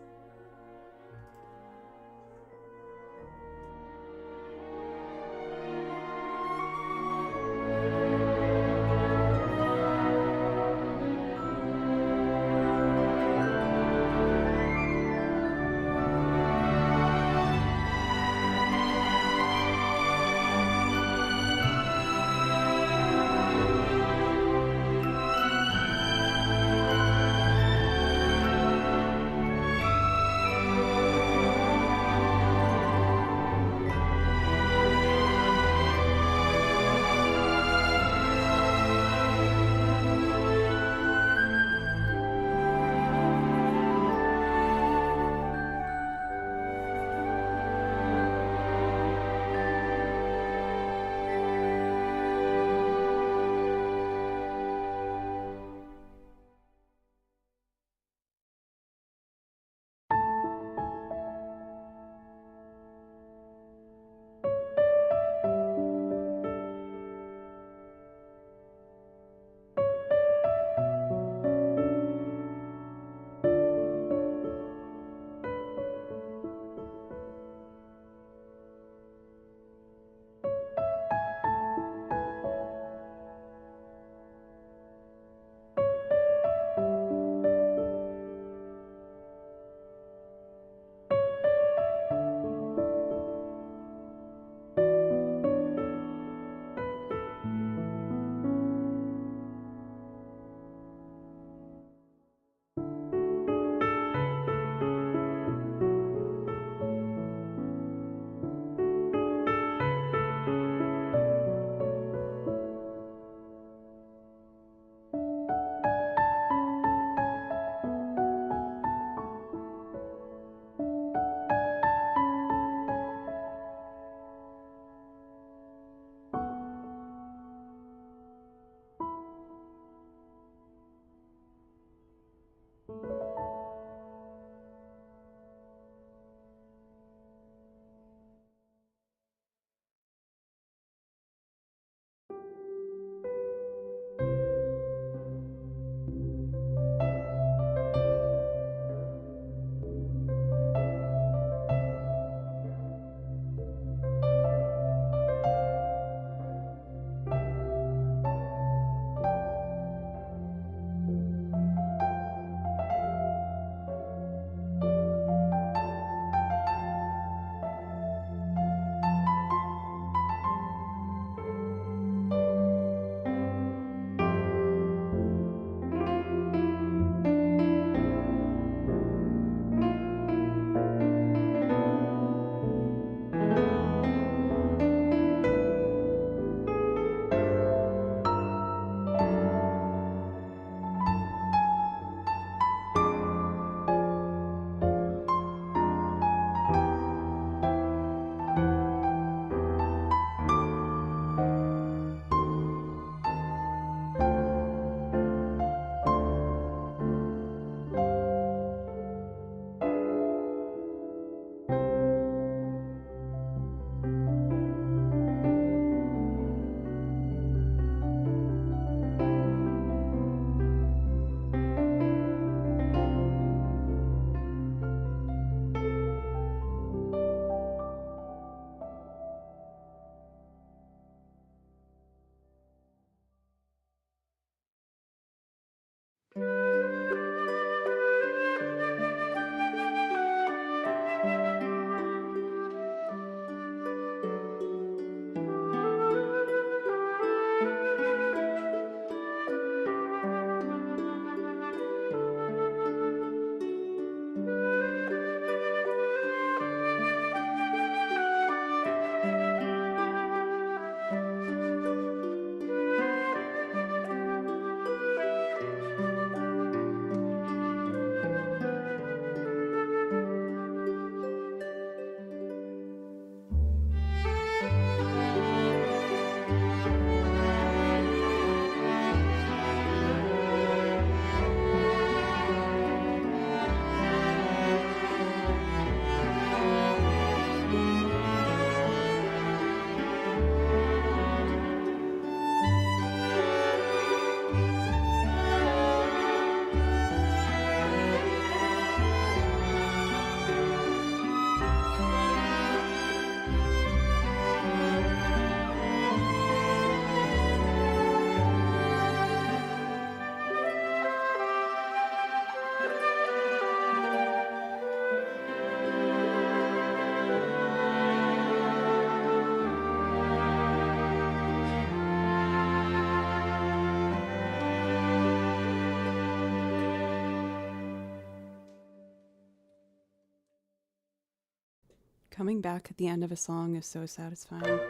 Coming back at the end of a song is so satisfying.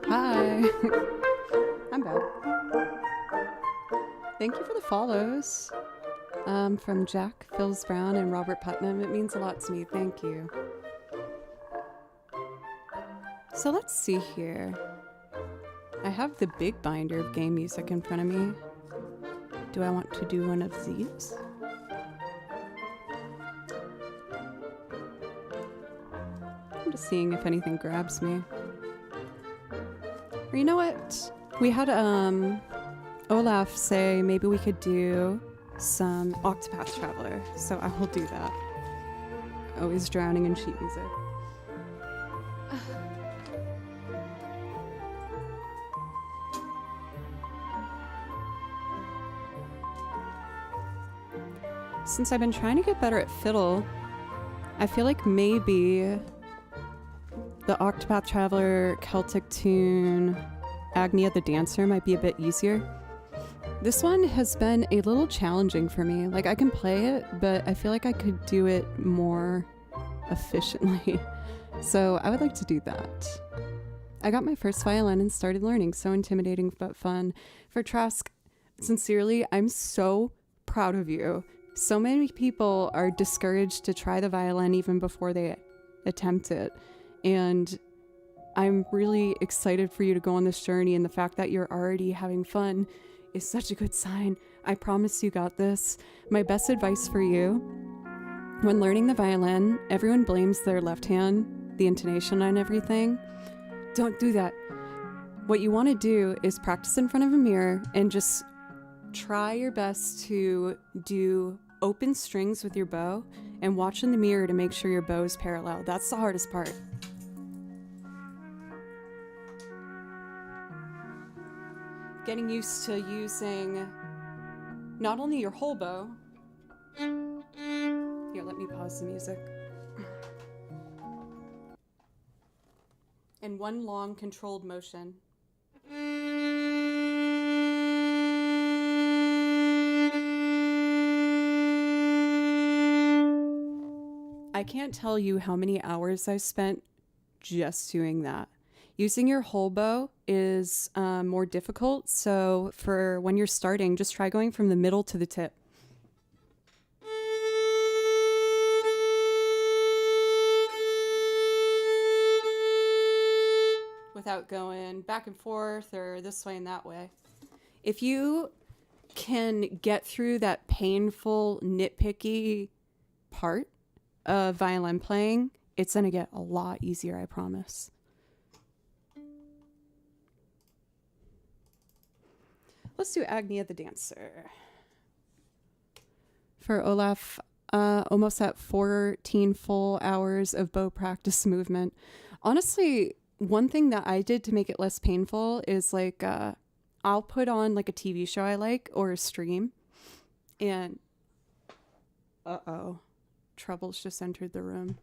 Hi. I'm back. Thank you for the follows. From Jack, Phils Brown, and Robert Putnam. It means a lot to me. Thank you. So let's see here. I have the big binder of game music in front of me. Do I want to do one of these? I'm just seeing if anything grabs me. Or you know what? We had Olaf say maybe we could do some Octopath Traveler, so I will do that. Always drowning in sheet music. Since I've been trying to get better at fiddle, I feel like maybe the Octopath Traveler Celtic tune Agnia the Dancer might be a bit easier. This one has been a little challenging for me. Like, I can play it, but I feel like I could do it more efficiently. So I would like to do that. I got my first violin and started learning. So intimidating but fun. For Trask, sincerely, I'm so proud of you. So many people are discouraged to try the violin even before they attempt it. And I'm really excited for you to go on this journey, and the fact that you're already having fun is such a good sign. I promise you got this. My best advice for you, when learning the violin, everyone blames their left hand, the intonation and everything. Don't do that. What you want to do is practice in front of a mirror and just try your best to do open strings with your bow and watch in the mirror to make sure your bow is parallel. That's the hardest part. Getting used to using not only your whole bow. Here, let me pause the music. In one long controlled motion. I can't tell you how many hours I've spent just doing that. Using your whole bow is more difficult, so for when you're starting, just try going from the middle to the tip. Without going back and forth or this way and that way. If you can get through that painful, nitpicky part of violin playing, it's going to get a lot easier, I promise. Let's do Agnia the Dancer. For Olaf, almost at 14 full hours of bow practice movement. Honestly, one thing that I did to make it less painful is like, I'll put on like a TV show I like or a stream, and Trouble's just entered the room.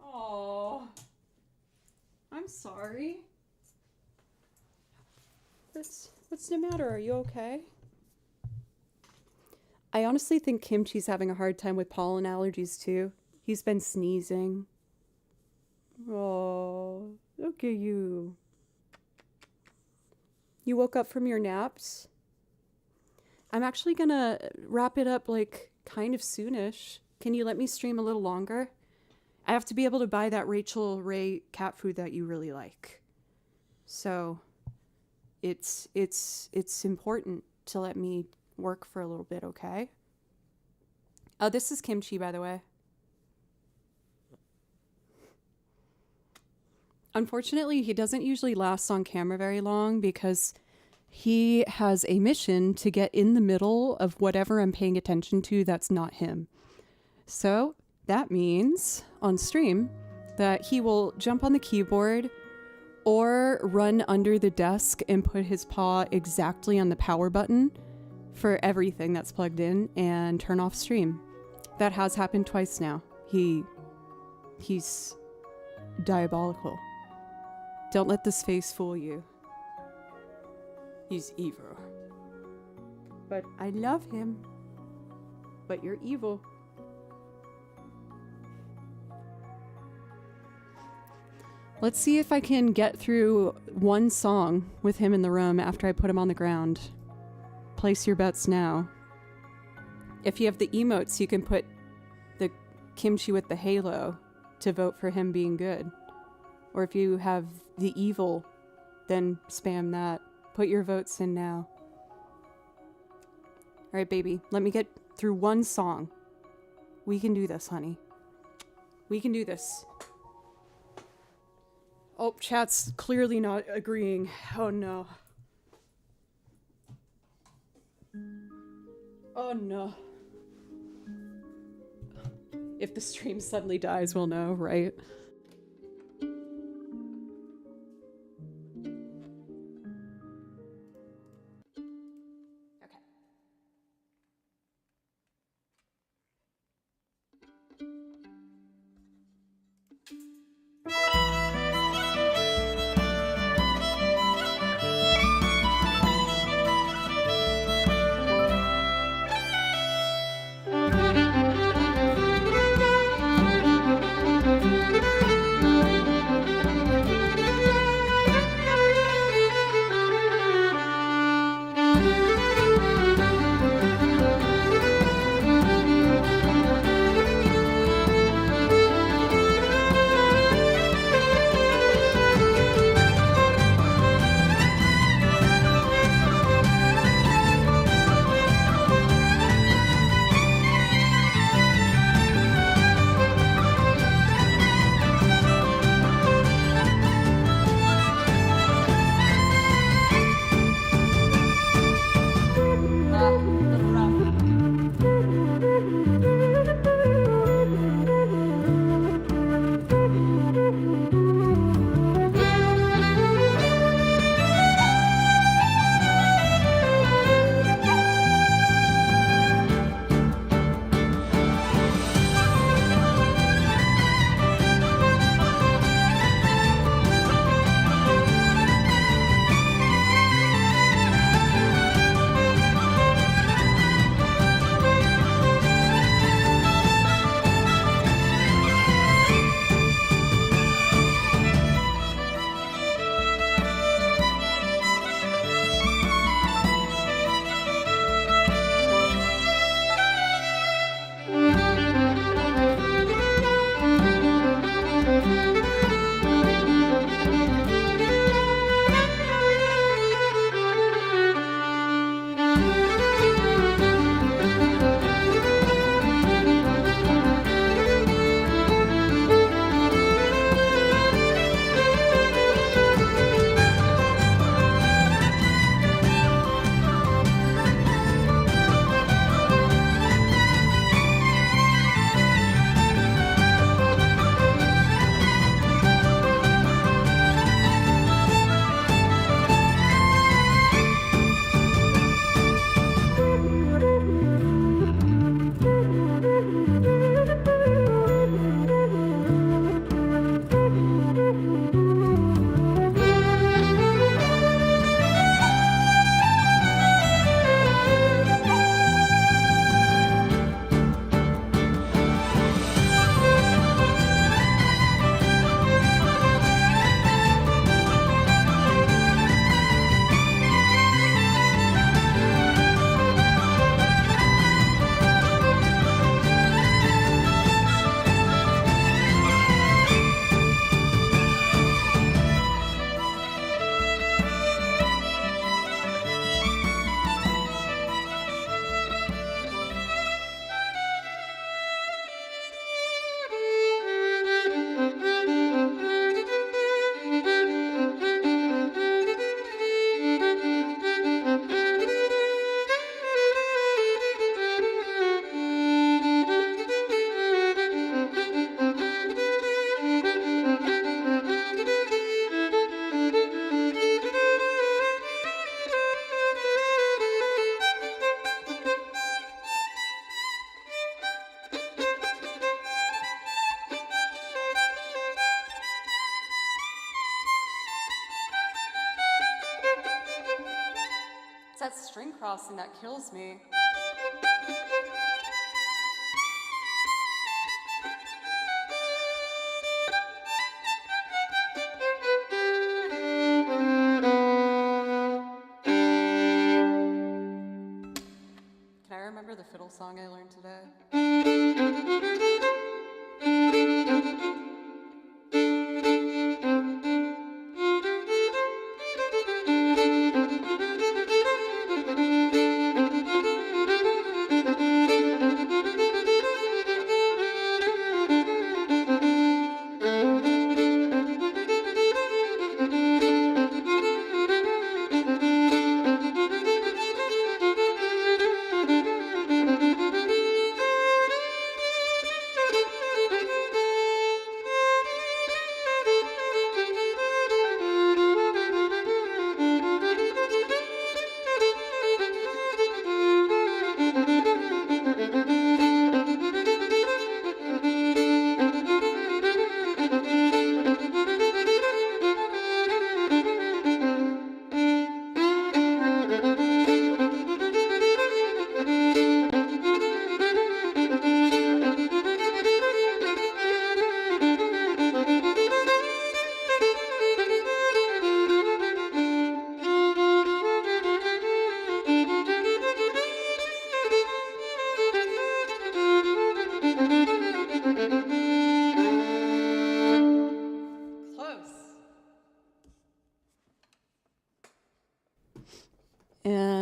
Oh, I'm sorry. What's the matter? Are you okay? I honestly think Kimchi's having a hard time with pollen allergies too. He's been sneezing. Oh, look at you. You woke up from your naps? I'm actually gonna wrap it up like kind of soonish. Can you let me stream a little longer? I have to be able to buy that Rachel Ray cat food that you really like. So it's important to let me work for a little bit, okay? Oh, this is Kimchi, by the way. Unfortunately, he doesn't usually last on camera very long because he has a mission to get in the middle of whatever I'm paying attention to that's not him. So that means on stream that he will jump on the keyboard or run under the desk and put his paw exactly on the power button for everything that's plugged in and turn off stream. That has happened twice now. He's diabolical. Don't let this face fool you. He's evil. But I love him. but you're evil. Let's see if I can get through one song with him in the room after I put him on the ground. Place your bets now. If you have the emotes, you can put the kimchi with the halo to vote for him being good. Or if you have the evil, then spam that. Put your votes in now. All right, baby, let me get through one song. We can do this, honey. We can do this. Oh, chat's clearly not agreeing. Oh, no. Oh, no. If the stream suddenly dies, we'll know, right? Okay. It's that string crossing that kills me.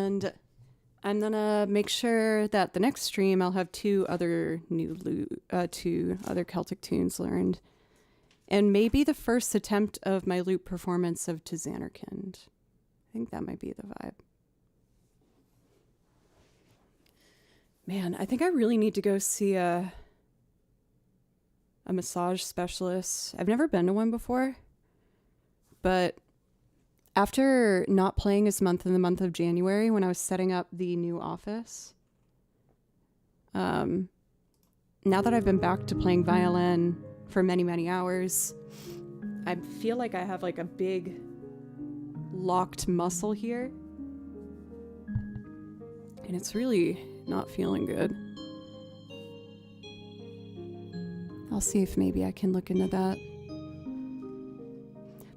And I'm gonna make sure that the next stream I'll have two other Celtic tunes learned. And maybe the first attempt of my loop performance of To Xanarkand. I think that might be the vibe. Man, I think I really need to go see a massage specialist. I've never been to one before, but after not playing as month in the month of January when I was setting up the new office, now that I've been back to playing violin for many, many hours, I feel like I have like a big locked muscle here, and it's really not feeling good. I'll see if maybe I can look into that.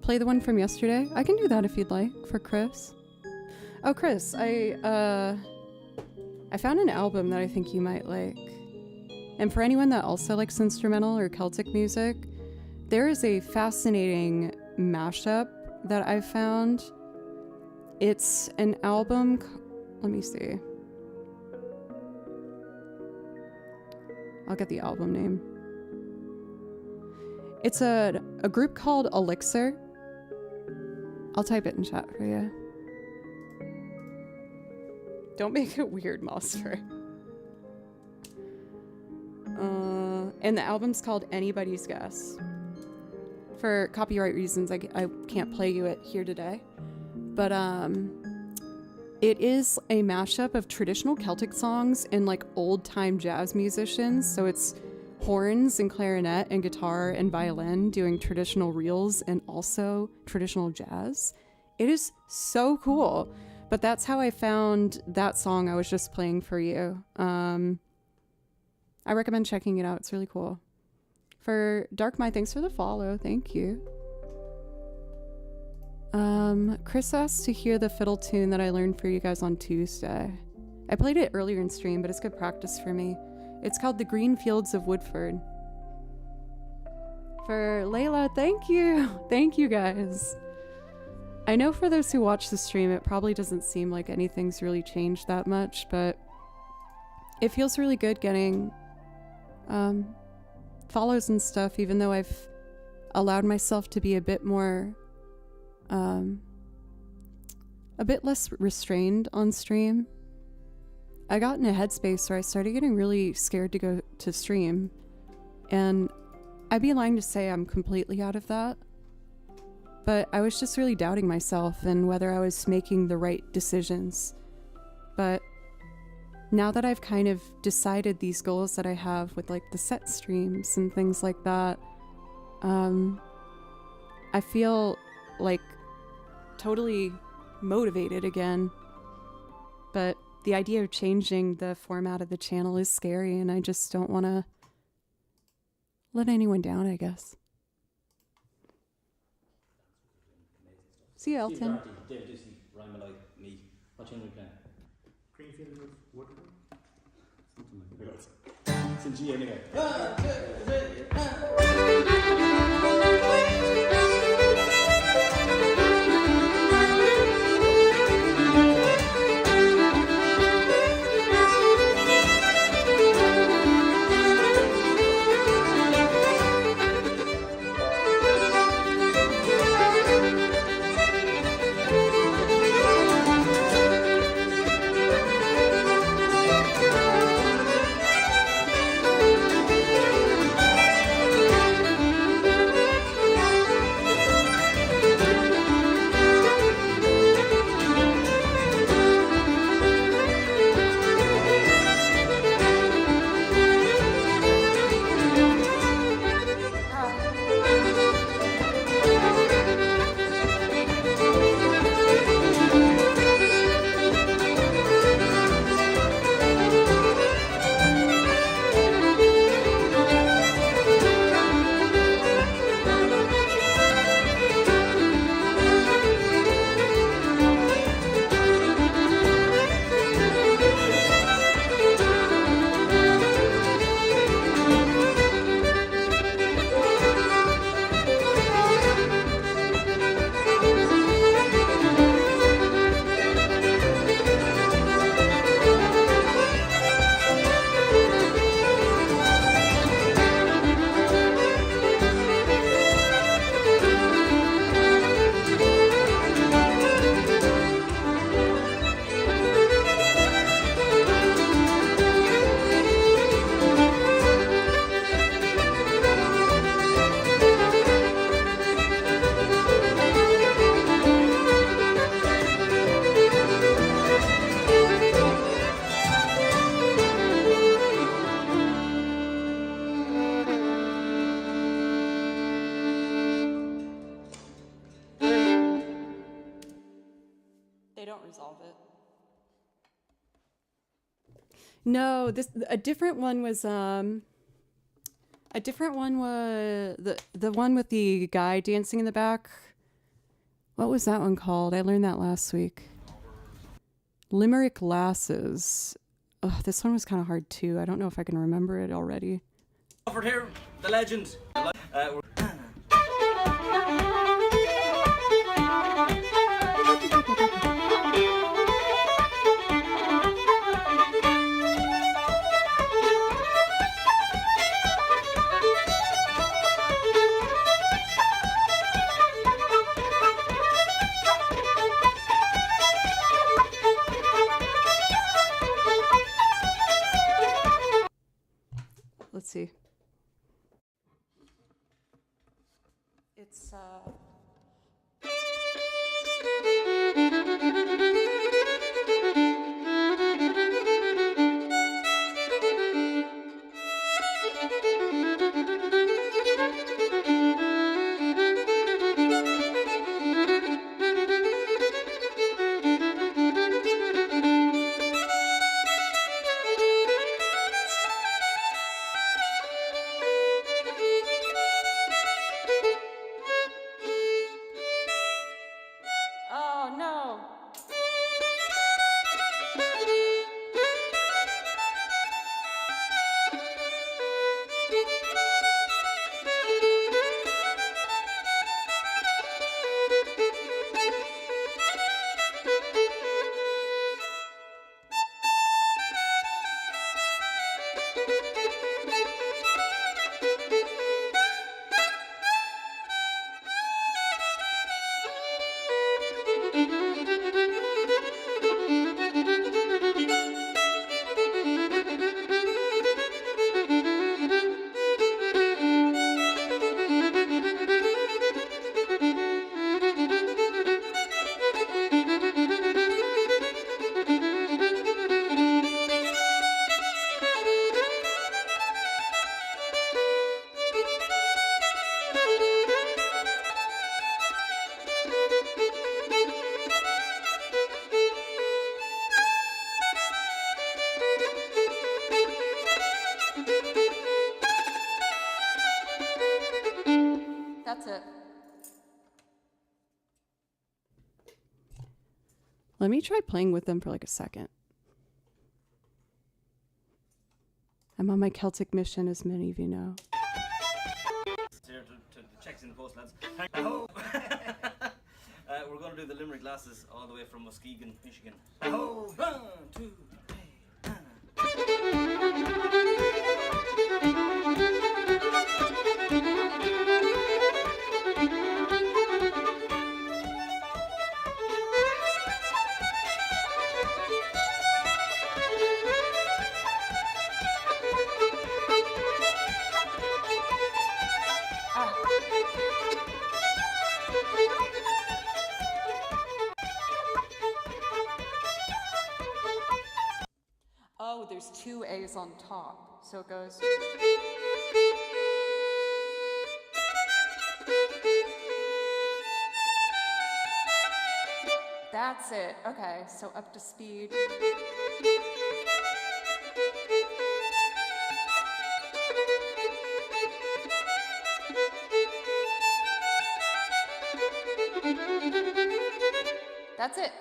Play the one from yesterday? I can do that if you'd like, for Chris. Oh, Chris, I found an album that I think you might like. And for anyone that also likes instrumental or Celtic music, there is a fascinating mashup that I found. It's an album, let me see. I'll get the album name. It's a group called Elixir. I'll type it in chat for you. Don't make it weird, Mosfer. And the album's called Anybody's Guess. For copyright reasons, I can't play you it here today. But it is a mashup of traditional Celtic songs and like old-time jazz musicians. So it's horns and clarinet and guitar and violin doing traditional reels and also traditional jazz. It is so cool. But that's how I found that song I was just playing for you. I recommend checking it out. It's really cool. For Darkmai, thanks for the follow. Thank you. Chris asked to hear the fiddle tune that I learned for you guys on Tuesday. I played it earlier in stream, but it's good practice for me. It's called The Green Fields of Woodford. For Layla, thank you. Thank you, guys. I know for those who watch the stream, it probably doesn't seem like anything's really changed that much, but it feels really good getting follows and stuff, even though I've allowed myself to be a bit more, a bit less restrained on stream. I got in a headspace where I started getting really scared to go to stream, and I'd be lying to say I'm completely out of that. But I was just really doubting myself and whether I was making the right decisions. But now that I've kind of decided these goals that I have with like the set streams and things like that, I feel like totally motivated again. But the idea of changing the format of the channel is scary, and I just don't want to let anyone down, I guess. See you, Elton. Steve Doherty, David Ducey, Ryan Malloy, me. What tune are we playing? Greenfield of Woodford? Something like that. It's in G anyway. resolve it. No, a different one was the one with the guy dancing in the back. What was that one called? I learned that last week. Limerick Lasses. Oh, this one was kind of hard too. I don't know if I can remember it already. Offered here, the legend. Let's see. It's oh no. That's it. Let me try playing with them for like a second. I'm on my Celtic mission, as many of you know. Here to the checks in the post, lads. Ho! We're going to do the Limerick Lasses all the way from Muskegon, Michigan. Ho! 1, 2, Oh, there's 2 A's on top, so it goes. That's it. Okay, so up to speed. That's it.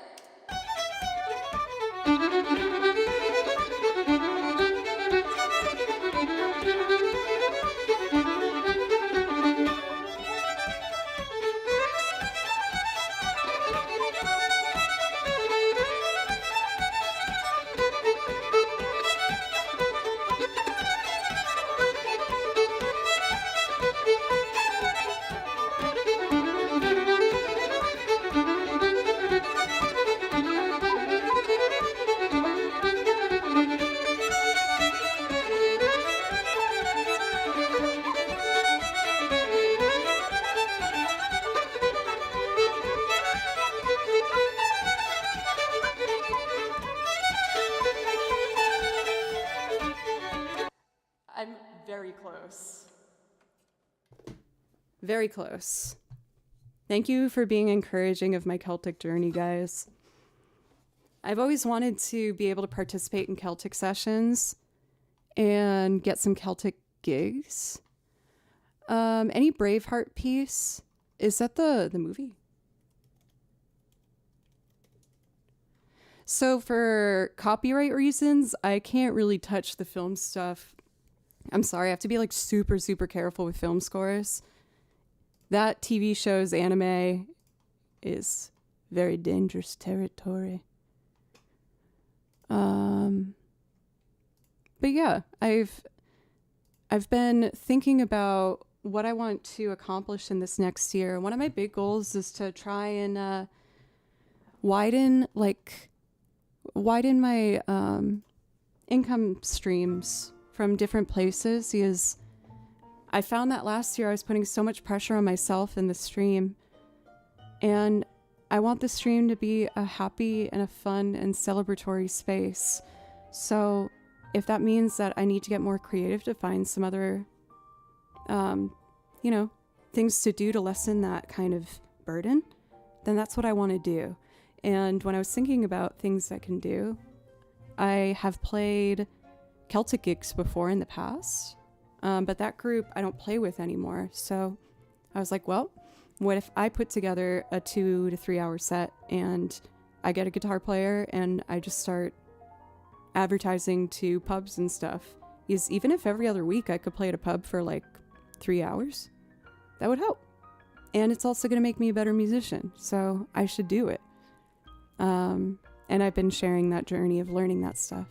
I'm very close. Very close. Thank you for being encouraging of my Celtic journey, guys. I've always wanted to be able to participate in Celtic sessions and get some Celtic gigs. Any Braveheart piece? Is that the movie? So for copyright reasons, I can't really touch the film stuff. I'm sorry, I have to be like super, super careful with film scores. That TV show's anime is very dangerous territory. But yeah, I've been thinking about what I want to accomplish in this next year. One of my big goals is to try and widen my income streams from different places, because I found that last year I was putting so much pressure on myself in the stream, and I want the stream to be a happy and a fun and celebratory space. So if that means that I need to get more creative to find some other, things to do to lessen that kind of burden, then that's what I want to do. And when I was thinking about things I can do, I have played Celtic gigs before in the past, but that group I don't play with anymore. So I was like, well, what if I put together a 2 to 3 hour set and I get a guitar player and I just start advertising to pubs and stuff? Because even if every other week I could play at a pub for like 3 hours, that would help. And it's also going to make me a better musician, so I should do it. And I've been sharing that journey of learning that stuff.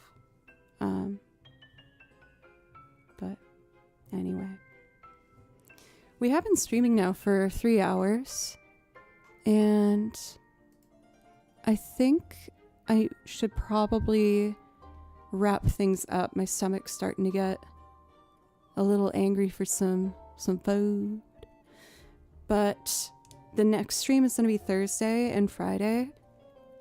But anyway, we have been streaming now for 3 hours, and I think I should probably wrap things up. My stomach's starting to get a little angry for some food. But the next stream is going to be Thursday and Friday.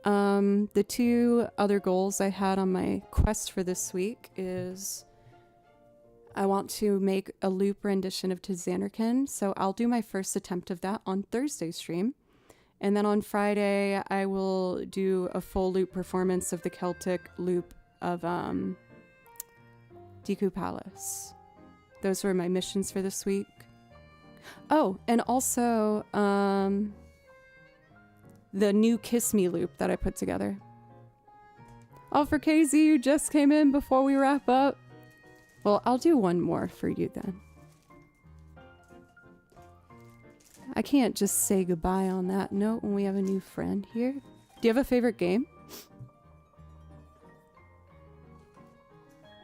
The 2 other goals I had on my quest for this week is I want to make a loop rendition of Tzanarkan, so I'll do my first attempt of that on Thursday's stream. And then on Friday, I will do a full loop performance of the Celtic loop of Deku Palace. Those were my missions for this week. Oh, and also the new Kiss Me loop that I put together. Oh, for KZ, you just came in before we wrap up. Well, I'll do one more for you then. I can't just say goodbye on that note when we have a new friend here. Do you have a favorite game?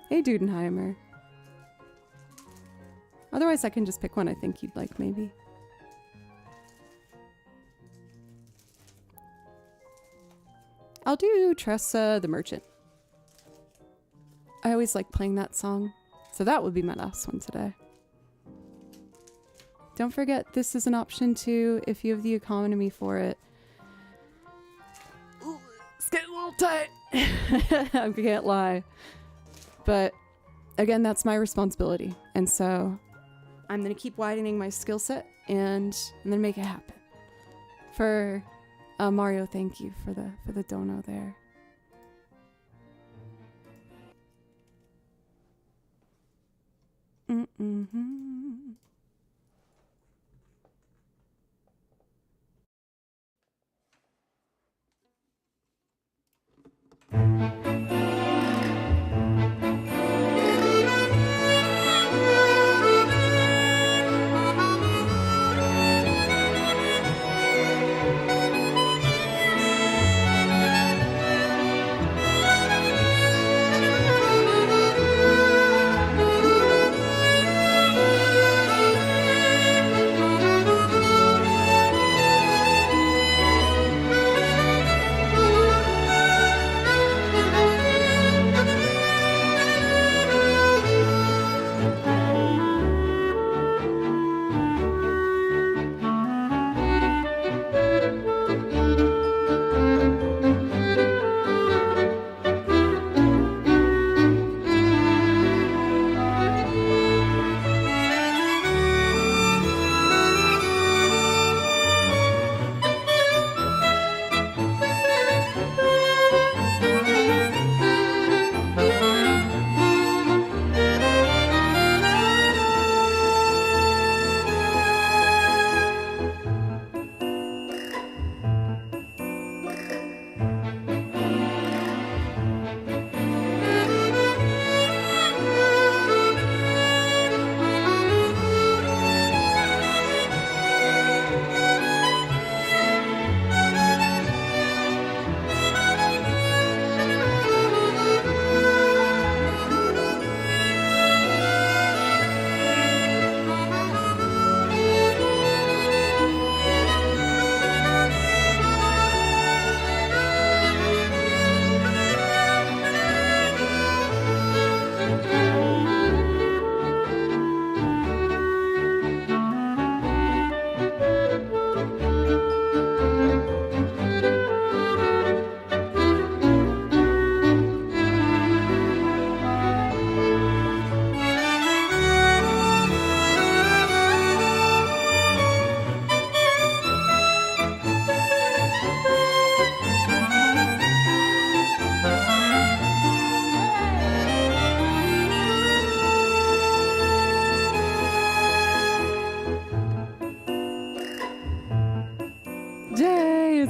Hey, Dudenheimer. Otherwise, I can just pick one I think you'd like, maybe. I'll do Tressa the Merchant. I always like playing that song, so that would be my last one today. Don't forget, this is an option too if you have the economy for it. Ooh, it's getting a little tight. I can't lie. But again, that's my responsibility. And so I'm going to keep widening my skill set and I'm going to make it happen. For Mario, thank you for the dono there.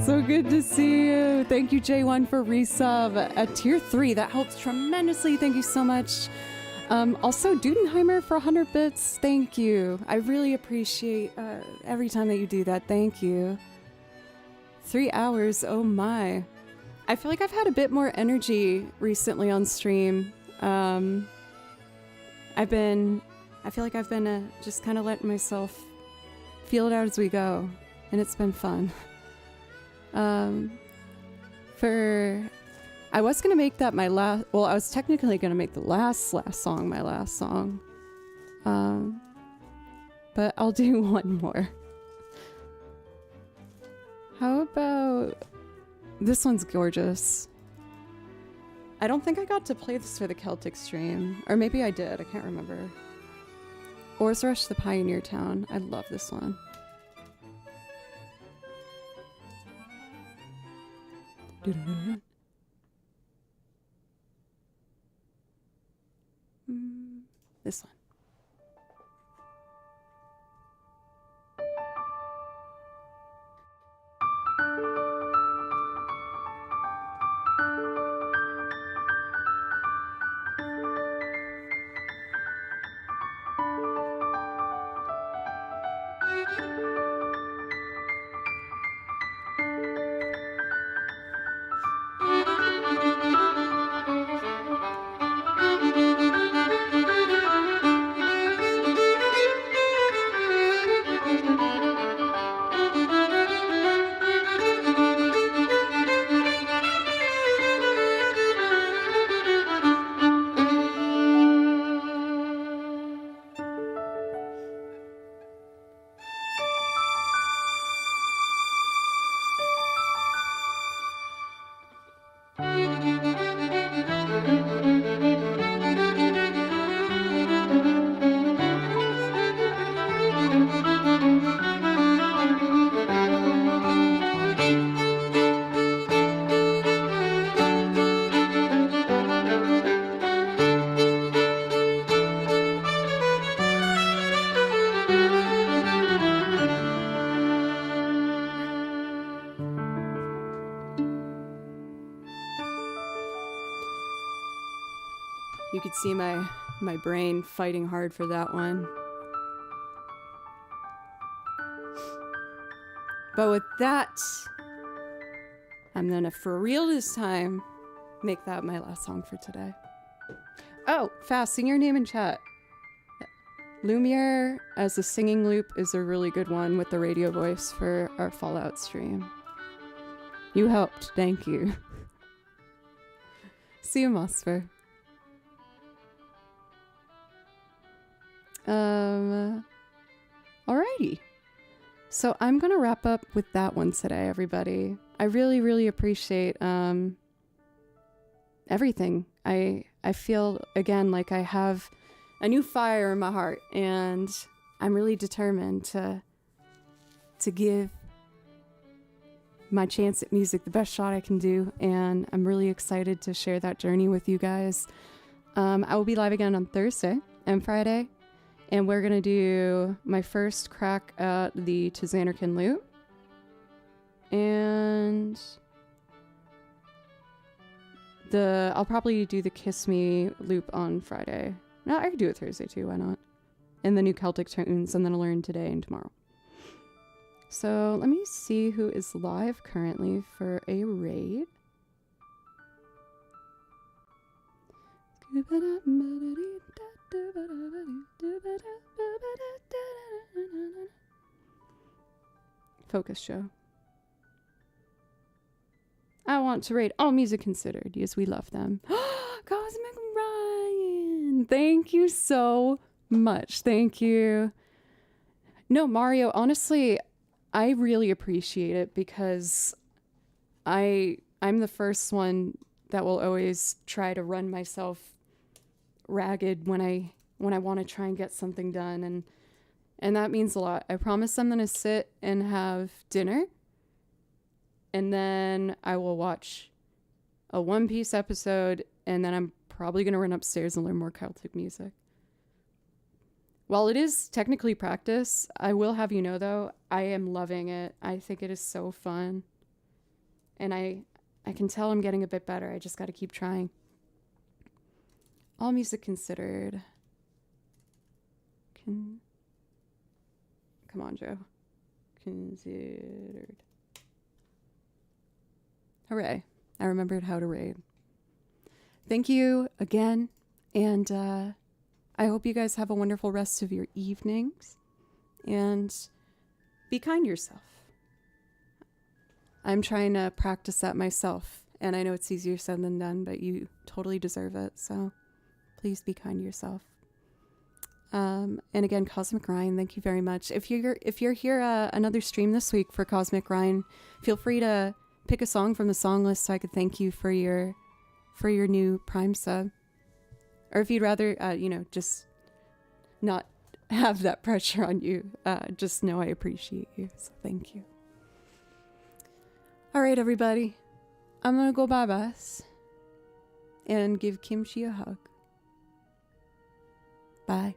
So good to see you. Thank you, J1, for resub at tier 3. That helps tremendously. Thank you so much. Also, Dudenheimer for 100 bits. Thank you. I really appreciate every time that you do that. Thank you. 3 hours. Oh my. I feel like I've had a bit more energy recently on stream. I feel like I've been just kind of letting myself feel it out as we go, and it's been fun. I was gonna make that my last. Well, I was technically gonna make the last song my last song. But I'll do one more. How about this one's gorgeous. I don't think I got to play this for the Celtic stream, or maybe I did. I can't remember. Oars Rush the Pioneer Town. I love this one. This one. You could see my brain fighting hard for that one. But with that, I'm gonna, for real this time, make that my last song for today. Oh, fast, sing your name in chat. Lumiere as a singing loop is a really good one with the radio voice for our Fallout stream. You helped, thank you. See you, Mosfer. Alrighty. So I'm gonna wrap up with that one today, everybody. I really, really appreciate everything. I feel again like I have a new fire in my heart, and I'm really determined to give my chance at music the best shot I can do, and I'm really excited to share that journey with you guys. I will be live again on Thursday and Friday. And we're going to do my first crack at the Tizanarkin loop. And I'll probably do the Kiss Me loop on Friday. No, I could do it Thursday too, why not? And the new Celtic tunes I'm going to learn today and tomorrow. So let me see who is live currently for a raid. Focus show. I want to rate All Music Considered. Yes, we love them. Cosmic Ryan. Thank you so much. Thank you. No, Mario, honestly, I really appreciate it because I'm the first one that will always try to run myself ragged when I want to try and get something done, and that means a lot. I promise I'm gonna sit and have dinner, and then I will watch a One Piece episode, and then I'm probably gonna run upstairs and learn more Celtic music. While it is technically practice, I will have you know though, I am loving it. I think it is so fun. And I can tell I'm getting a bit better. I just got to keep trying. All music considered. Come on, Joe. Considered. Hooray. I remembered how to raid. Thank you again. And I hope you guys have a wonderful rest of your evenings. And be kind to yourself. I'm trying to practice that myself. And I know it's easier said than done, but you totally deserve it. So please be kind to yourself. And again, Cosmic Ryan, thank you very much. If you're here another stream this week for Cosmic Ryan, feel free to pick a song from the song list so I could thank you for your new Prime sub. Or if you'd rather, just not have that pressure on you, just know I appreciate you. So thank you. All right, everybody. I'm gonna go bye-byes and give Kimchi a hug. Bye.